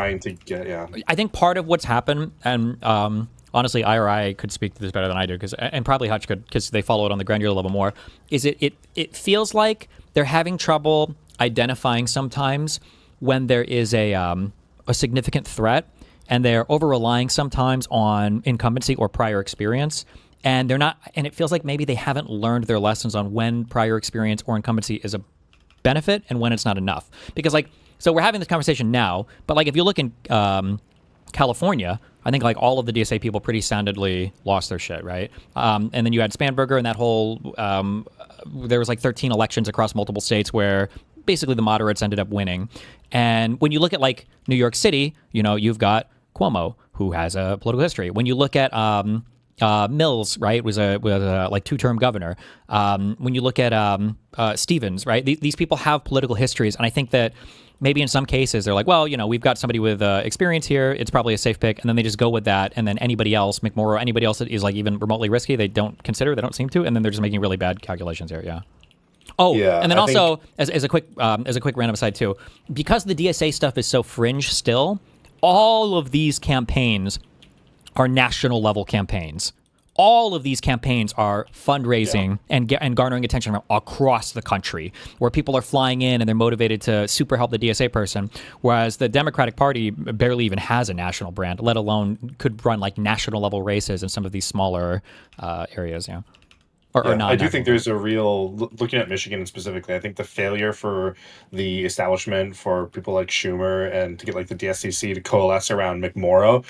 of what's happened, and honestly, IRI could speak to this better than I do, and probably Hutch could, because they follow it on the granular level more, is it feels like they're having trouble identifying sometimes when there is a significant threat, and they're over-relying sometimes on incumbency or prior experience, and they're not, and it feels like maybe they haven't learned their lessons on when prior experience or incumbency is a benefit and when it's not enough. Because like, so we're having this conversation now, but like if you look in California, I think like all of the DSA people pretty soundedly lost their shit, right? And then you had Spanberger and that whole, there was like 13 elections across multiple states where basically the moderates ended up winning. And when you look at like New York City, you know, you've got Cuomo, who has a political history. When you look at Mills, right, was a like two-term governor. When you look at Stevens, right, these people have political histories, and I think that maybe in some cases they're like, well, you know, we've got somebody with experience here, it's probably a safe pick, and then they just go with that, and then anybody else, McMorrow, anybody else that is like even remotely risky, they don't seem to, and then they're just making really bad calculations here. Yeah. Oh, yeah, and then also as a quick random aside too, because the DSA stuff is so fringe still, all of these campaigns are national level campaigns. All of these campaigns are fundraising and garnering attention from across the country, where people are flying in and they're motivated to super help the DSA person, whereas the Democratic Party barely even has a national brand, let alone could run like national level races in some of these smaller areas. Yeah. or not. I do think there's a real, looking at Michigan specifically, I think the failure for the establishment, for people like Schumer and to get like the DSCC to coalesce around McMorrow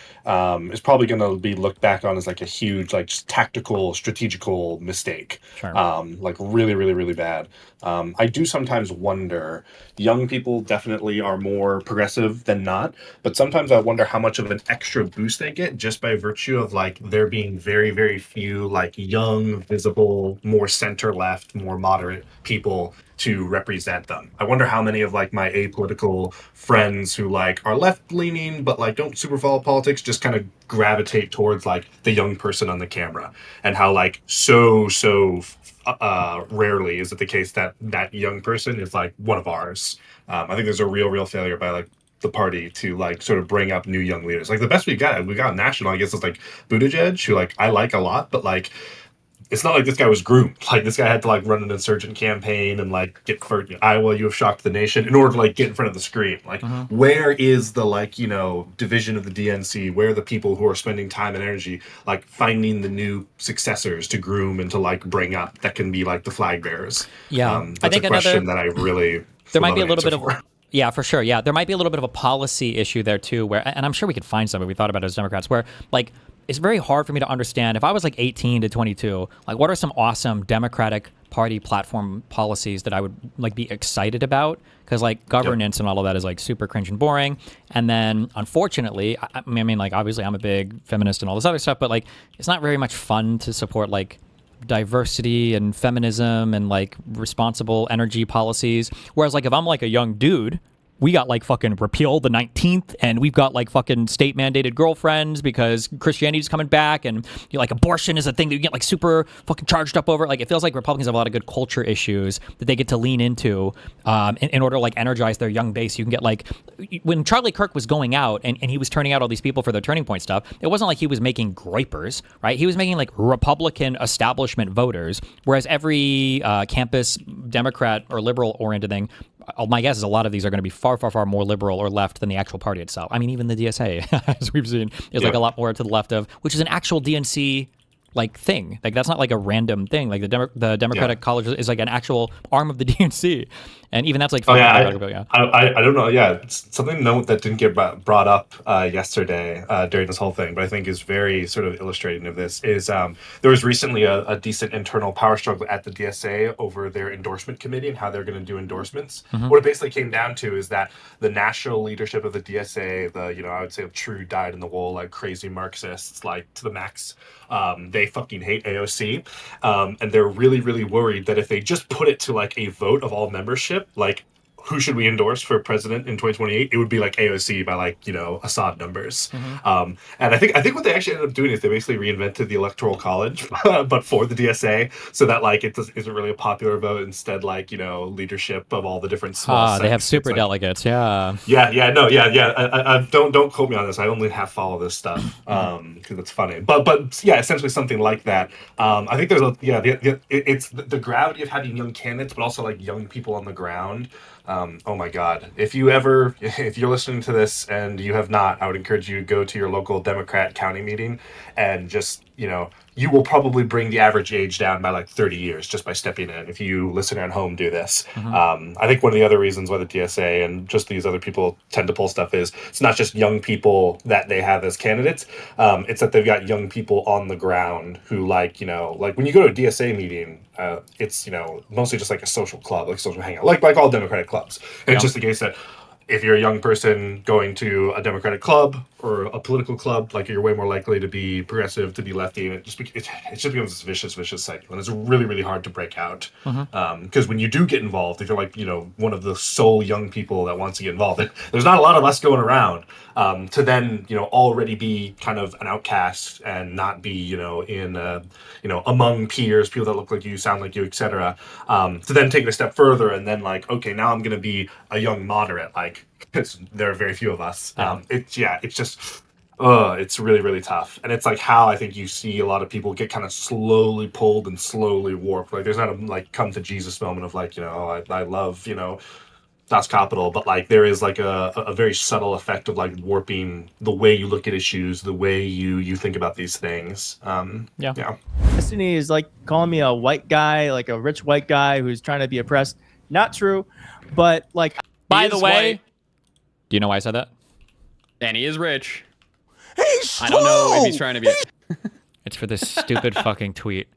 is probably going to be looked back on as like a huge, like just tactical, strategical mistake. Sure. Like really, really, really bad. I do sometimes wonder, young people definitely are more progressive than not, but sometimes I wonder how much of an extra boost they get just by virtue of like there being very, very few like young, visible, more center left, more moderate people to represent them. I wonder how many of like my apolitical friends who like are left leaning but like don't super follow politics just kind of gravitate towards like the young person on the camera, and how like so rarely is it the case that that young person is like one of ours. I think there's a real failure by like the party to like sort of bring up new young leaders. Like the best we got national, I guess, is like Buttigieg, who like I like a lot, but like it's not like this guy was groomed. Like this guy had to like run an insurgent campaign and like get for Iowa, you have shocked the nation, in order to like get in front of the screen. Like where is the like, you know, division of the DNC? Where are the people who are spending time and energy like finding the new successors to groom and to like bring up that can be like the flag bearers? Yeah, that's I think a question another, that I really there might be a little bit for. of. Yeah, for sure. Yeah, there might be a little bit of a policy issue there too, where, and I'm sure we could find some if we thought about it as Democrats, where like it's very hard for me to understand if I was like 18 to 22, like what are some awesome Democratic Party platform policies that I would like be excited about? Because like governance and all of that is like super cringe and boring. And then unfortunately, I mean, like obviously I'm a big feminist and all this other stuff, but like it's not very much fun to support like diversity and feminism and like responsible energy policies. Whereas like if I'm like a young dude, we got like fucking repeal the 19th and we've got like fucking state mandated girlfriends because Christianity's coming back, and you know, like abortion is a thing that you get like super fucking charged up over. Like it feels like Republicans have a lot of good culture issues that they get to lean into in order to like energize their young base. You can get like when Charlie Kirk was going out and he was turning out all these people for their Turning Point stuff, it wasn't like he was making gripers, right? He was making like Republican establishment voters, whereas every campus Democrat or liberal oriented thing, my guess is a lot of these are going to be far more liberal or left than the actual party itself. I mean, even the DSA, as we've seen, is like a lot more to the left of, which is an actual DNC like thing. Like that's not like a random thing. Like the Democratic College is like an actual arm of the DNC, and even that's like. I don't know. Yeah, it's something note that didn't get brought up yesterday during this whole thing, but I think is very sort of illustrating of this is there was recently a decent internal power struggle at the DSA over their endorsement committee and how they're going to do endorsements. What it basically came down to is that the national leadership of the DSA, I would say true dyed in the wool like crazy Marxists, like to the max. They fucking hate AOC, and they're really worried that if they just put it to like a vote of all membership, like who should we endorse for president in 2028, it would be like AOC by like Assad numbers. And I think what they actually ended up doing is they basically reinvented the Electoral College but for the DSA, so that like it isn't really a popular vote, instead like leadership of all the different small they have super delegates. I don't quote me on this, I only half follow this stuff because it's funny, but yeah, essentially something like that. I think there's it's the gravity of having young candidates but also like young people on the ground. Oh my God. If you're listening to this and you have not, I would encourage you to go to your local Democrat county meeting and just, you will probably bring the average age down by like 30 years just by stepping in if you listener at home do this. I think one of the other reasons why the DSA and just these other people tend to pull stuff is it's not just young people that they have as candidates. It's that they've got young people on the ground who like when you go to a DSA meeting, it's mostly just like a social club, like social hangout, like all Democratic clubs. And it's just the case that if you're a young person going to a Democratic club or a political club, like you're way more likely to be progressive, to be lefty, and it just becomes this vicious cycle, and it's really hard to break out. Because when you do get involved, if you're like one of the sole young people that wants to get involved, there's not a lot of us going around to then already be kind of an outcast and not be in among peers, people that look like you, sound like you, etc. To then take it a step further and then like, okay, now I'm going to be a young moderate, like because there are very few of us. It's just it's really tough, and it's like how I think you see a lot of people get kind of slowly pulled and slowly warped. Like there's not a like come to Jesus moment of like I love Das Kapital, but like there is like a very subtle effect of like warping the way you look at issues, the way you think about these things. Yeah. Destiny is like calling me a white guy, like a rich white guy who's trying to be oppressed. Not true, but like. By the way, do you know why I said that? And he is rich. He's I don't know if he's trying to be. It's for this stupid fucking tweet.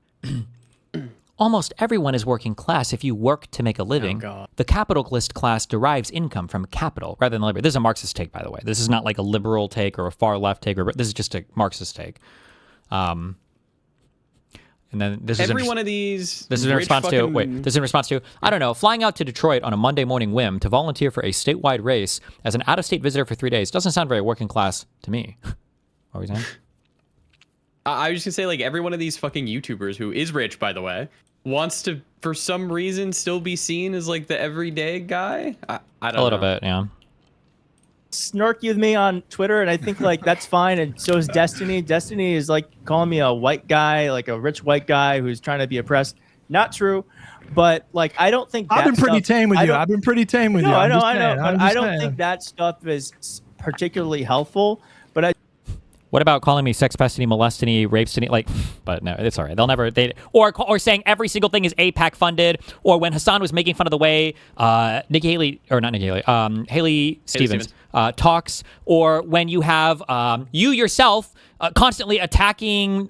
Almost everyone is working class if you work to make a living. The capitalist class derives income from capital rather than labor. This is a Marxist take, by the way. This is not like a liberal take or a far left take. This is just a Marxist take. And then this is every one of these. This is in response to. Wait, this is in response to. I don't know. Flying out to Detroit on a Monday morning whim to volunteer for a statewide race as an out-of-state visitor for 3 days doesn't sound very working class to me. What were you saying? I was just gonna say, like, every one of these fucking YouTubers who is rich, by the way, wants to, for some reason, still be seen as like the everyday guy. I don't know. A little bit, yeah. Snarky with me on Twitter, and I think like that's fine. And so is Destiny. Destiny is like calling me a white guy, like a rich white guy who's trying to be oppressed. Not true, but like I don't think I've been pretty tame with you. I've been pretty tame with you. I know. But I don't think that stuff is particularly helpful. But I. What about calling me sex pestiny, molestiny, rapestiny? Like, but no, it's all right. They'll never. Or saying every single thing is APAC funded. Or when Hassan was making fun of the way Haley Stevens talks. Or when you have you yourself constantly attacking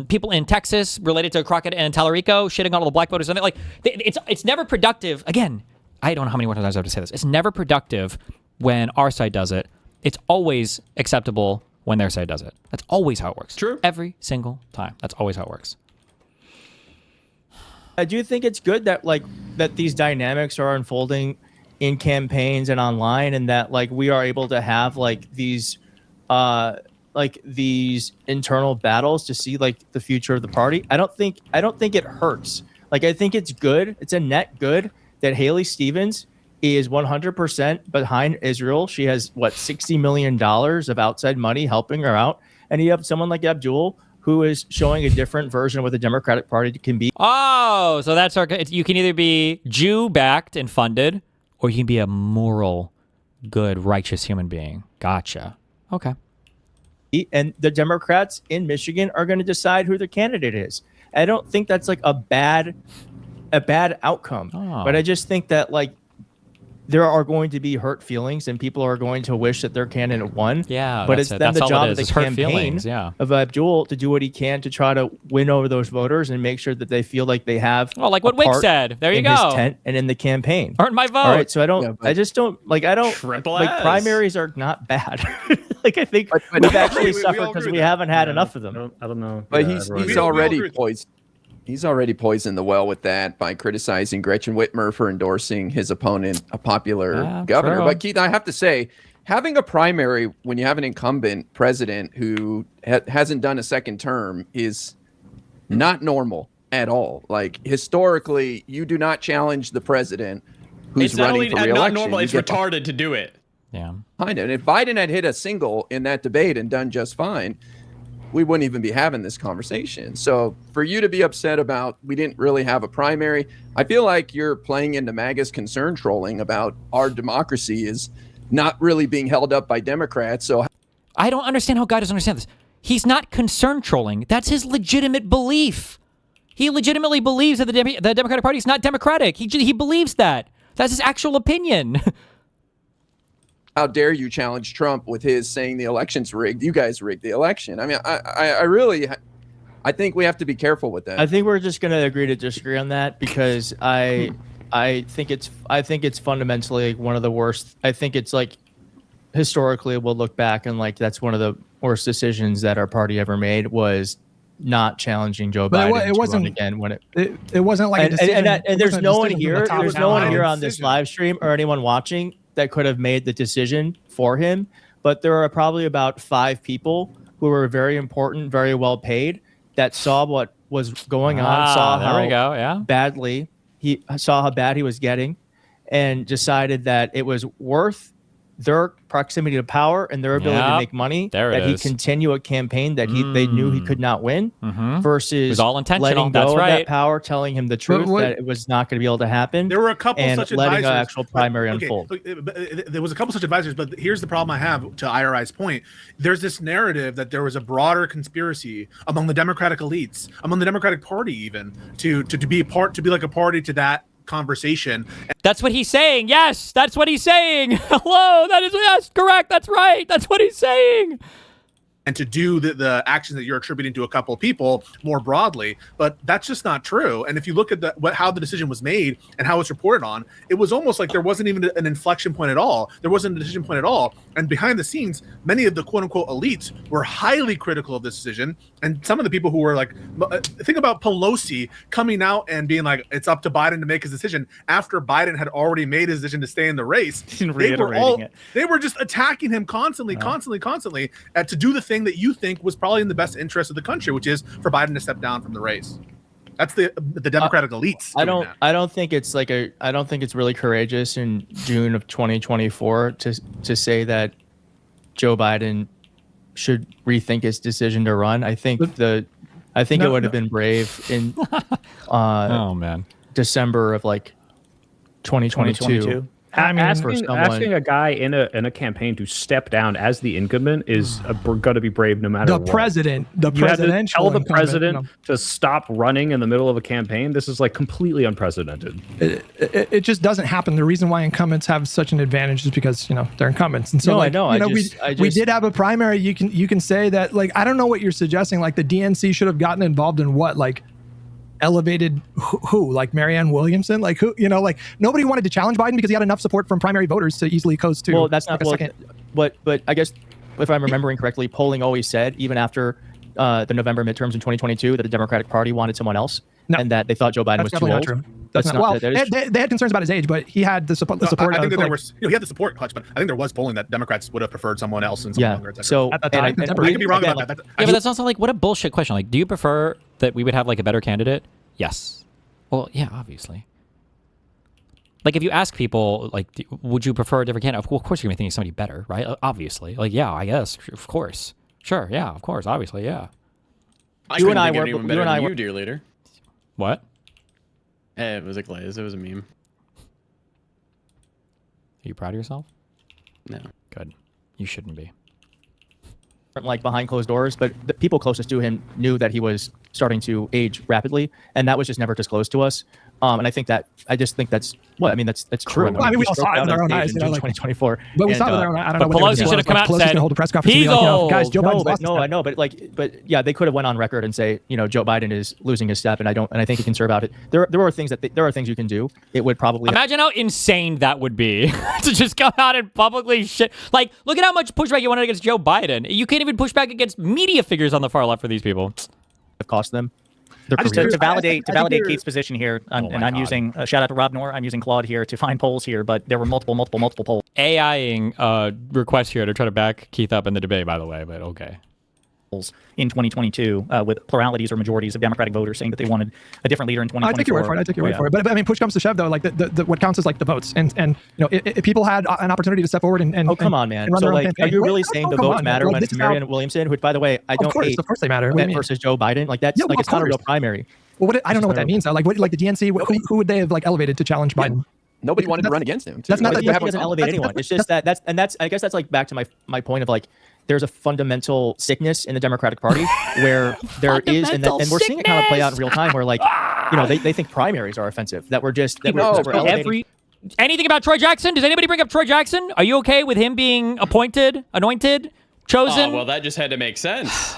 people in Texas related to Crockett and Tallarico, shitting on all the black voters. And like, it's never productive. Again, I don't know how many more times I have to say this. It's never productive when our side does it. It's always acceptable when their side does it. That's always how it works. True. Every single time. That's always how it works. I do think it's good that that these dynamics are unfolding in campaigns and online, and that like we are able to have these internal battles to see like the future of the party. I don't think it hurts. Like I think it's good. It's a net good that Haley Stevens is 100% behind Israel. She has $60 million of outside money helping her out, and you have someone like Abdul who is showing a different version of what the Democratic Party can be. Oh, so that's you can either be Jew backed and funded, or you can be a moral, good, righteous human being. Gotcha. Okay. And the Democrats in Michigan are going to decide who their candidate is. I don't think that's like a bad outcome, but I just think that like there are going to be hurt feelings, and people are going to wish that their candidate won. Yeah, but it's then the job of the campaign feelings, of Abdul to do what he can to try to win over those voters and make sure that they feel like they have. Well, like what Wick said. There you in go. His tent and in the campaign. Earn my vote. All right, so I don't. I just don't like. I don't Triple like S. primaries are not bad. Like I think we've actually suffered because we haven't had enough of them. I don't know. But he's already poised. He's already poisoned the well with that by criticizing Gretchen Whitmer for endorsing his opponent, a popular governor. true. But Keith, I have to say, having a primary when you have an incumbent president who hasn't done a second term is not normal at all. Like historically, you do not challenge the president who's It's not running only for re-election. not normal, You it's get retarded to do it. Yeah. behind it. And if Biden had hit a single in that debate and done just fine, we wouldn't even be having this conversation. So for you to be upset about we didn't really have a primary, I feel like you're playing into MAGA's concern trolling about our democracy is not really being held up by Democrats. So I don't understand how God doesn't understand this. He's not concern trolling. That's his legitimate belief. He legitimately believes that the Democratic Party is not democratic. He believes that. That's his actual opinion. how dare you challenge Trump with his saying the election's rigged? You guys rigged the election. I mean, I really think we have to be careful with that. I think we're just going to agree to disagree on that because I think it's fundamentally one of the worst. I think it's like historically we'll look back and like that's one of the worst decisions that our party ever made was not challenging Joe Biden. It wasn't again when it wasn't like a decision. And there's no one here. There's no one here on this live stream or anyone watching that could have made the decision for him. But there are probably about 5 people who were very important, very well paid, that saw what was going on, saw how badly he saw how bad he was getting, and decided that it was worth their proximity to power and their ability to make money, that he continue a campaign that they knew he could not win, versus it was all intentional. letting go of that power, telling him the truth that it was not going to be able to happen. There were a couple and such letting advisors, an actual primary unfold. There was a couple such advisors, but here's the problem I have to IRI's point. There's this narrative that there was a broader conspiracy among the Democratic elites, among the Democratic Party, even to be like a party to that conversation. That's what he's saying. Yes, that's what he's saying. Hello, that is, yes, correct. That's right. That's what he's saying. And to do the actions that you're attributing to a couple of people more broadly, but that's just not true. And if you look at how the decision was made and how it's reported on, it was almost like there wasn't even an inflection point at all. There wasn't a decision point at all. And behind the scenes, many of the quote unquote elites were highly critical of this decision. And some of the people who were like, think about Pelosi coming out and being like, it's up to Biden to make his decision after Biden had already made his decision to stay in the race. They were just attacking him constantly to do the thing that you think was probably in the best interest of the country, which is for Biden to step down from the race. That's the Democratic elites. I don't think it's I don't think it's really courageous in June of 2024 to say that Joe Biden should rethink his decision to run. I think it would have been brave in December of 2022. Asking a guy in a campaign to step down as the incumbent is going to be brave no matter what. The presidential. Tell the president to stop running in the middle of a campaign. This is completely unprecedented. It just doesn't happen. The reason why incumbents have such an advantage is because they're incumbents. And so we did have a primary. You can say that I don't know what you're suggesting. The DNC should have gotten involved in what elevated who like Marianne Williamson, who nobody wanted to challenge Biden because he had enough support from primary voters to easily coast to. Well, that's not but I guess if I'm remembering correctly, polling always said even after the November midterms in 2022 that the Democratic Party wanted someone else and that they thought Joe Biden was too old. Not true. That's not. They had concerns about his age, but he had the support. I think that there was, he had the support, Hutch, but I think there was polling that Democrats would have preferred someone else and someone younger. So at that time, I could be wrong about that. Yeah, but that's also what a bullshit question. Do you prefer that we would have a better candidate? Yes. Well, yeah, obviously. If you ask people, would you prefer a different candidate? Well, of course you're going to be thinking somebody better, right? Obviously. Yeah, I guess. Of course. Sure, yeah, of course, obviously, yeah. You and I were you, dear leader. What? It was a glaze. It was a meme. Are you proud of yourself? No. Good. You shouldn't be. Behind closed doors, but the people closest to him knew that he was starting to age rapidly, and that was just never disclosed to us. And I just think that's true. Well, we all saw it with our own eyes, 2024. But we saw it with our own eyes. I don't know. Pelosi should have come out and said, hold a press conference and be like, guys, Joe Biden's lost. No, I know, but yeah, they could have went on record and say, Joe Biden is losing his step, and I think he can serve out it. There are things you can do. It would probably imagine how insane that would be to just come out and publicly shit. Look at how much pushback you wanted against Joe Biden. You can't even push back against media figures on the far left for these people. Have cost them. To validate Kate's position here, and I'm using shout out to Rob Noor. I'm using Claude here to find polls here, but there were multiple polls. AIing requests here to try to back Keith up in the debate, by the way, but okay. In 2022, with pluralities or majorities of Democratic voters saying that they wanted a different leader in 2024. I take your word for it. But I mean, push comes to shove, though. What counts is the votes, and if people had an opportunity to step forward and come on, man. So are you really saying the votes matter when it's Marianne Williamson, who, by the way, I don't hate, of course they matter, versus Joe Biden? That's it's not a real primary. Well, I don't know what that means. Though. The DNC, who would they have elevated to challenge Biden? Nobody wanted to run against him. That's not. He doesn't elevate anyone. It's just that's I guess that's back to my point of there's a fundamental sickness in the Democratic Party where there is, and we're seeing it kind of play out in real time where they think primaries are offensive, that we're elevating. Anything about Troy Jackson? Does anybody bring up Troy Jackson? Are you okay with him being appointed, anointed, chosen? Oh, well, that just had to make sense.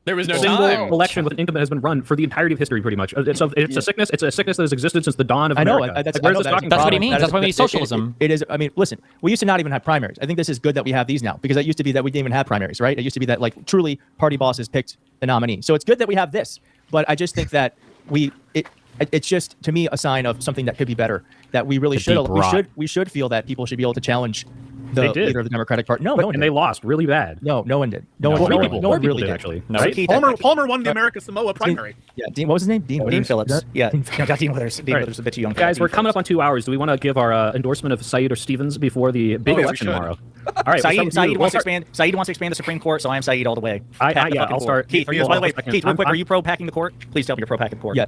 There was no single time. election with an incumbent has been run for the entirety of history, pretty much. It's a sickness. It's a sickness that has existed since the dawn of America. That's what he means. That's why we need socialism. It is. I mean, listen, we used to not even have primaries. I think this is good that we have these now, because it used to be that we didn't even have primaries, right? It used to be that truly party bosses picked the nominee. So it's good that we have this, but I just think that it's just, to me, a sign of something that could be better. That we really should feel that people should be able to challenge They did. leader of the Democratic Party. No, But- no one and did. they lost really bad. No one did. No one really did. actually. No, Right? Keith, Palmer won the America Samoa primary. Yeah, Dean. What was his name? Dean. Dean Phillips. Yeah. Yeah, Dean Withers. Dean All right. Withers is a bit too young. for Guys, that. we're Dean coming up Phillips. on 2 hours. Do we want to give our endorsement of Saeed or Stevens before the big Oh, yeah, we election should. tomorrow? All right, Saeed, we'll Saeed wants to expand. Saeed wants to expand the Supreme Court, so I am Saeed all the way. Yeah, Pack the fucking I'll court. start. Keith, Yeah, by the way, I'll- Keith, real quick, I'm- are you pro packing the court? Please tell me you're pro packing the court. Yeah.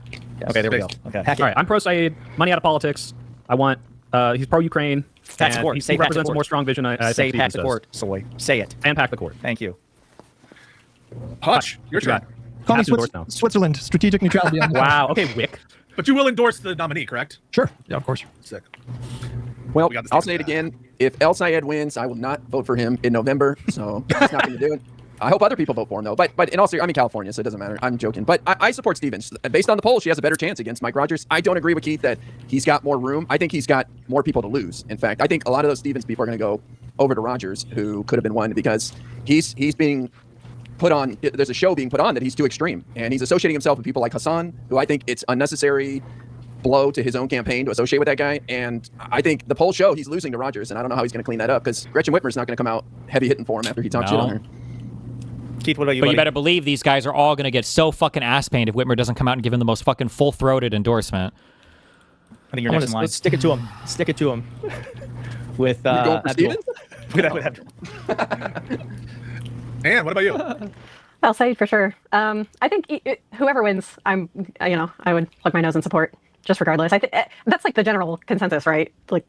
Okay, there we go. Okay. All right, I'm pro Saeed. Money out of politics. I want. He's pro Ukraine. Pack the court. He Say pack the represents a court. more strong vision. I Say think pack Stevens the does. court, Soy. Say it. And pack the court. Thank you. Hutch, your turn. Call me Have to endorse now. Switzerland. Strategic neutrality. Wow. Okay, Wick. But you will endorse the nominee, correct? Sure. Yeah, of course. Sick. Well, We got this I'll game say it back. again. If El Sayed wins, I will not vote for him in November. So he's not going to do it. I hope other people vote for him, though. But in all seriousness, I'm in California, so it doesn't matter. I'm joking. But I support Stevens. Based on the poll, she has a better chance against Mike Rogers. I don't agree with Keith that he's got more room. I think he's got more people to lose. In fact, I think a lot of those Stevens people are going to go over to Rogers, who could have been one, because he's being put on. There's a show being put on that he's too extreme, and he's associating himself with people like Hassan, who I think it's unnecessary blow to his own campaign to associate with that guy. And I think the polls show he's losing to Rogers, and I don't know how he's going to clean that up, because Gretchen Whitmer's not going to come out heavy hitting for him after he talks shit on her. Keith, what about you? But buddy? you better believe these guys are all going to get so fucking ass pained if Whitmer doesn't come out and give him the most fucking full-throated endorsement. I think you're next in line. Let's stick it to him. Stick it to him. With You're going for Abdul. Stevens? With Abdul. And what about you? I'll say for sure. I think whoever wins, I would plug my nose in support, just regardless. I think that's like the general consensus, right? Like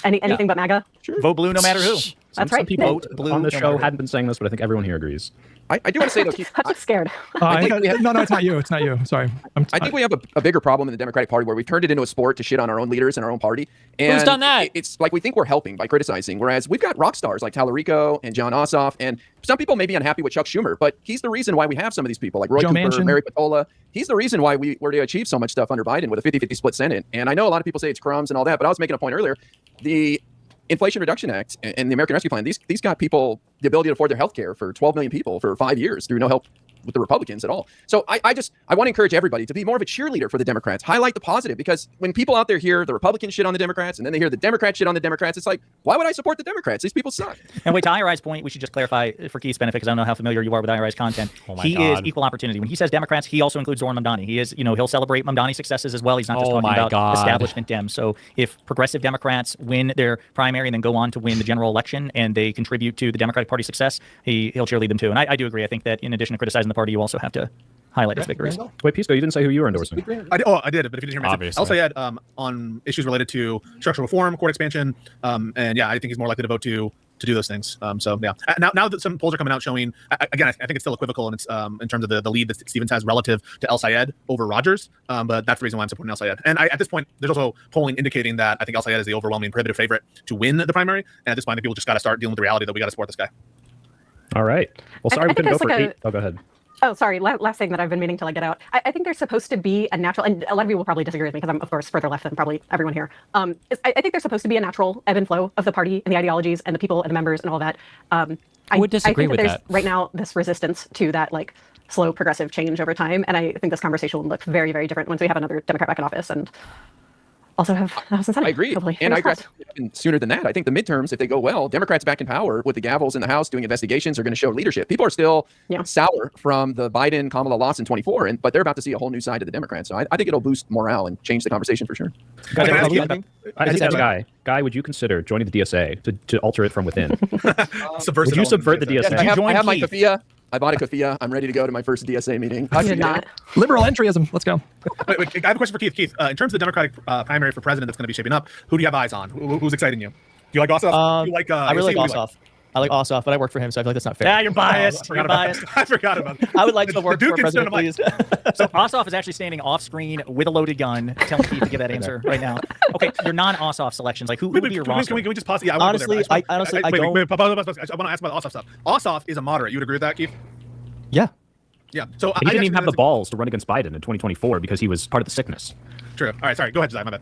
anything but MAGA. Sure. Vote blue no matter who. That's right. Some people Vote blue on the no show matter hadn't been saying this, but I think everyone here agrees. I do want to say, though, Keith, Hutch is scared. I think we have- No, it's not you. It's not you. Sorry. I think we have a bigger problem in the Democratic Party, where we've turned it into a sport to shit on our own leaders and our own party. And Who's done that? It's like we think we're helping by criticizing, whereas we've got rock stars like Tallarico and John Ossoff, and some people may be unhappy with Chuck Schumer, but he's the reason why we have some of these people like Roy Joe Cooper, Manchin. Mary Patola. He's the reason why we were to achieve so much stuff under Biden with a 50-50 split Senate. And I know a lot of people say it's crumbs and all that, but I was making a point earlier. The Inflation Reduction Act and the American Rescue Plan, these got people the ability to afford their health care for 12 million people for 5 years through no help with the Republicans at all. So I want to encourage everybody to be more of a cheerleader for the Democrats. Highlight the positive, because when people out there hear the Republicans shit on the Democrats and then they hear the Democrats shit on the Democrats, it's like, why would I support the Democrats? These people suck. And wait, to IRI's point, we should just clarify for Keith's benefit, because I don't know how familiar you are with IRI's content. Oh my He God. is equal opportunity. When he says Democrats, he also includes Zoran Mamdani. He is, he'll celebrate Mamdani's successes as well. He's not just Oh talking my about God. establishment Dems. So if progressive Democrats win their primary and then go on to win the general election and they contribute to the Democratic Party success, he'll cheerlead them too. And I do agree. I think that in addition to criticizing the party, you also have to highlight its victories. Wait, Pisco, you didn't say who you were endorsing. I did, but if you didn't hear me, Obviously. I'll say Ed, on issues related to structural reform, court expansion, and yeah, I think he's more likely to vote to do those things. So yeah, now that some polls are coming out showing, again, I think it's still equivocal, and it's in terms of the lead that Stevens has relative to El Sayed over Rogers. But that's the reason why I'm supporting El Sayed. And at this point, there's also polling indicating that I think El Sayed is the overwhelming prohibitive favorite to win the primary. And at this point, I think people just got to start dealing with the reality that we got to support this guy. All right. Well, sorry I we couldn't go think for there's 8. Oh, go ahead. Oh, sorry. Last thing that I've been meaning to get out. I think there's supposed to be a natural, and a lot of you will probably disagree with me because I'm, of course, further left than probably everyone here. I think there's supposed to be a natural ebb and flow of the party and the ideologies and the people and the members and all that. I would disagree think with there's that. right now this resistance to that slow progressive change over time, and I think this conversation will look very, very different once we have another Democrat back in office and also have the House and Senate. I agree. Hopefully. And I Fingers agree crossed. even sooner than that. I think the midterms, if they go well, Democrats back in power with the gavels in the House doing investigations are going to show leadership. People are still sour from the Biden-Kamala loss in 24, but they're about to see a whole new side of the Democrats. So I think it'll boost morale and change the conversation for sure. I think that's Guy, would you consider joining the DSA to alter it from within? Would you subvert the DSA? Yes, I have my kafia. I bought a kafia. I'm ready to go to my first DSA meeting. I did not. Liberal entryism. Let's go. Wait, I have a question for Keith. Keith, in terms of the Democratic primary for president that's going to be shaping up, who do you have eyes on? Who's exciting you? Do you like Ossoff? Do you like, I really AOC? like Who do you Ossoff. I like Ossoff, but I work for him, so I feel like that's not fair. Yeah, you're biased. I You're forgot biased. about- I forgot about that. I would like to work The for Duke President, can please. So Ossoff is actually standing off screen with a loaded gun, telling Keith to give that answer right now. Okay, your non-Ossoff selections, who would be your roster? Can we just pause? Yeah, Honestly, I don't. Wait, I want to ask about Ossoff stuff. Ossoff is a moderate. You would agree with that, Keith? Yeah. Yeah. So He didn't even have the balls to run against Biden in 2024 because he was part of the sickness. True. All right. Sorry. Go ahead, Josiah. My bad.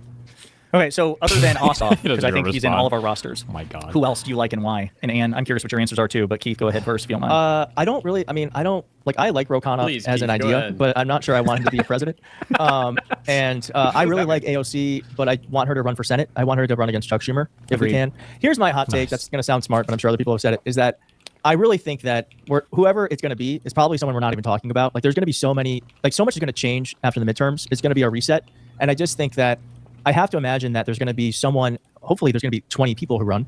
Okay, so other than Ossoff, because I think he's in all of our rosters. Oh my God. Who else do you like and why? And Anne, I'm curious what your answers are too, but Keith, go ahead first if you don't mind. I don't really, I mean, I like Ro Khanna Please, as Keith, an go idea, ahead. but I'm not sure I want him to be a president. I really like AOC, but I want her to run for Senate. I want her to run against Chuck Schumer if we can. Here's my hot take. That's going to sound smart, but I'm sure other people have said it, is that I really think that whoever it's going to be is probably someone we're not even talking about. Like, there's going to be so much is going to change after the midterms. It's going to be a reset. And I just think that I have to imagine that there's going to be someone, hopefully there's going to be 20 people who run.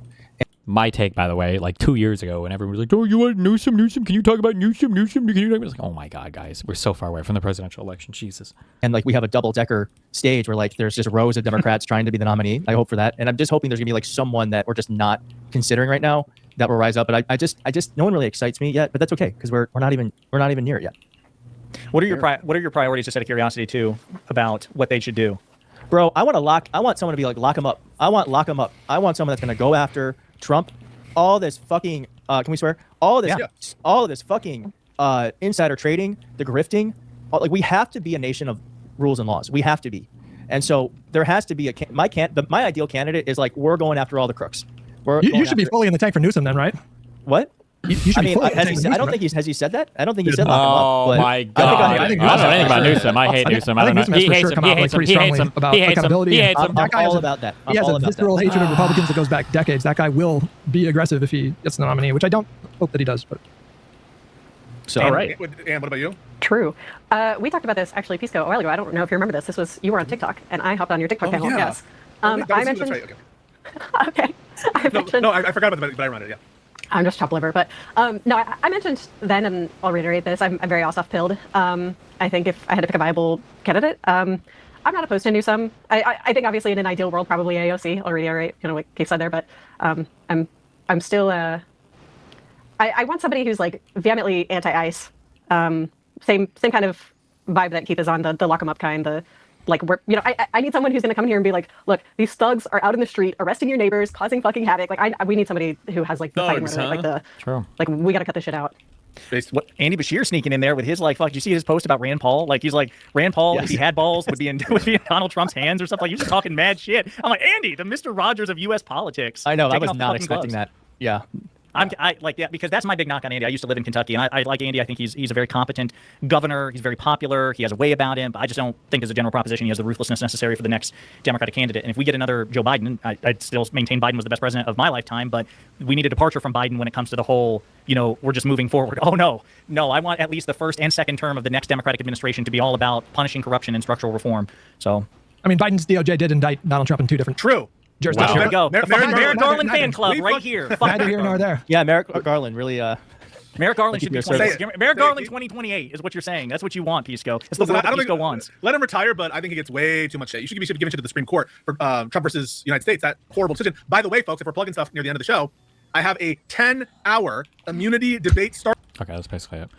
My take, by the way, like 2 years ago when everyone was like, oh, you want Newsom? Can you talk about Newsom? Can you talk about? Like, oh my God, guys, we're so far away from the presidential election. Jesus. And like we have a double-decker stage where like there's just rows of Democrats trying to be the nominee. I hope for that. And I'm just hoping there's going to be like someone that we're just not considering right now that will rise up. But I just no one really excites me yet, but that's okay because we're not even near it yet. What are your priorities, just out of curiosity too, about what they should do? Bro, I want someone to be like, lock him up. I want lock him up. I want someone that's going to go after Trump. All this fucking, can we swear? All of this fucking insider trading, the grifting. Like, we have to be a nation of rules and laws. We have to be. And so there has to be my ideal candidate is like, we're going after all the crooks. You should be fully in the tank for Newsom then, right? What? You should be fully in the tank for Newsom, I don't think has he said that? I don't think he said lock him up. Oh my God. I don't know anything about Newsom. I hate Newsom. I don't know. He hates him. He hates him. He hates him. About accountability. He hates him. I'm all about that. He has a visceral hatred of Republicans that goes back decades. That guy will be aggressive if he gets the nominee, which I don't hope that he does. But so, all right. And what about you? True. We talked about this actually, Pisco, a while ago. I don't know if you remember this. You were on TikTok, and I hopped on your TikTok panel. Yeah. Yes. I mentioned. right. Okay. I forgot about that, but I run it. Yeah. I'm just chopped liver, but no, I mentioned then, and I'll reiterate this. I'm very Ossoff-pilled. I think if I had to pick a viable candidate, I'm not opposed to Newsom. I think obviously in an ideal world, probably AOC. I'll reiterate, what Keith said there, but I'm still I want somebody who's like vehemently anti-ICE. Same kind of vibe that Keith is on, the lock 'em up kind. I need someone who's going to come in here and be like, look, these thugs are out in the street arresting your neighbors, causing fucking havoc. We need somebody who has like the fighting rhetoric, we got to cut this shit out. What Andy Bashir sneaking in there with his like, fuck, did you see his post about Rand Paul? Like, he's like, Rand Paul, if he had balls, would be in Donald Trump's hands or something. Like, you're just talking mad shit. I'm like, Andy, the Mr. Rogers of U.S. politics. I know, I was not expecting that. Yeah. Because that's my big knock on Andy. I used to live in Kentucky, and I like Andy. I think he's a very competent governor. He's very popular. He has a way about him, but I just don't think as a general proposition he has the ruthlessness necessary for the next Democratic candidate. And if we get another Joe Biden, I'd still maintain Biden was the best president of my lifetime, but we need a departure from Biden when it comes to the whole, we're just moving forward. Oh, no, I want at least the first and second term of the next Democratic administration to be all about punishing corruption and structural reform. So, I mean, Biden's DOJ did indict Donald Trump in two different jurisdictions. Wow. Here we go. Merrick Garland fan club right here. Neither here nor there. Yeah, Merrick Garland really. Merrick Garland should be Merrick Garland 2028 is what you're saying. That's what you want, Pisco. It's the world that Pisco wants. Let him retire, but I think he gets way too much shit. You should be giving shit to the Supreme Court for Trump versus United States. That horrible decision. By the way, folks, if we're plugging stuff near the end of the show, I have a 10-hour immunity debate start. Okay, that's basically it.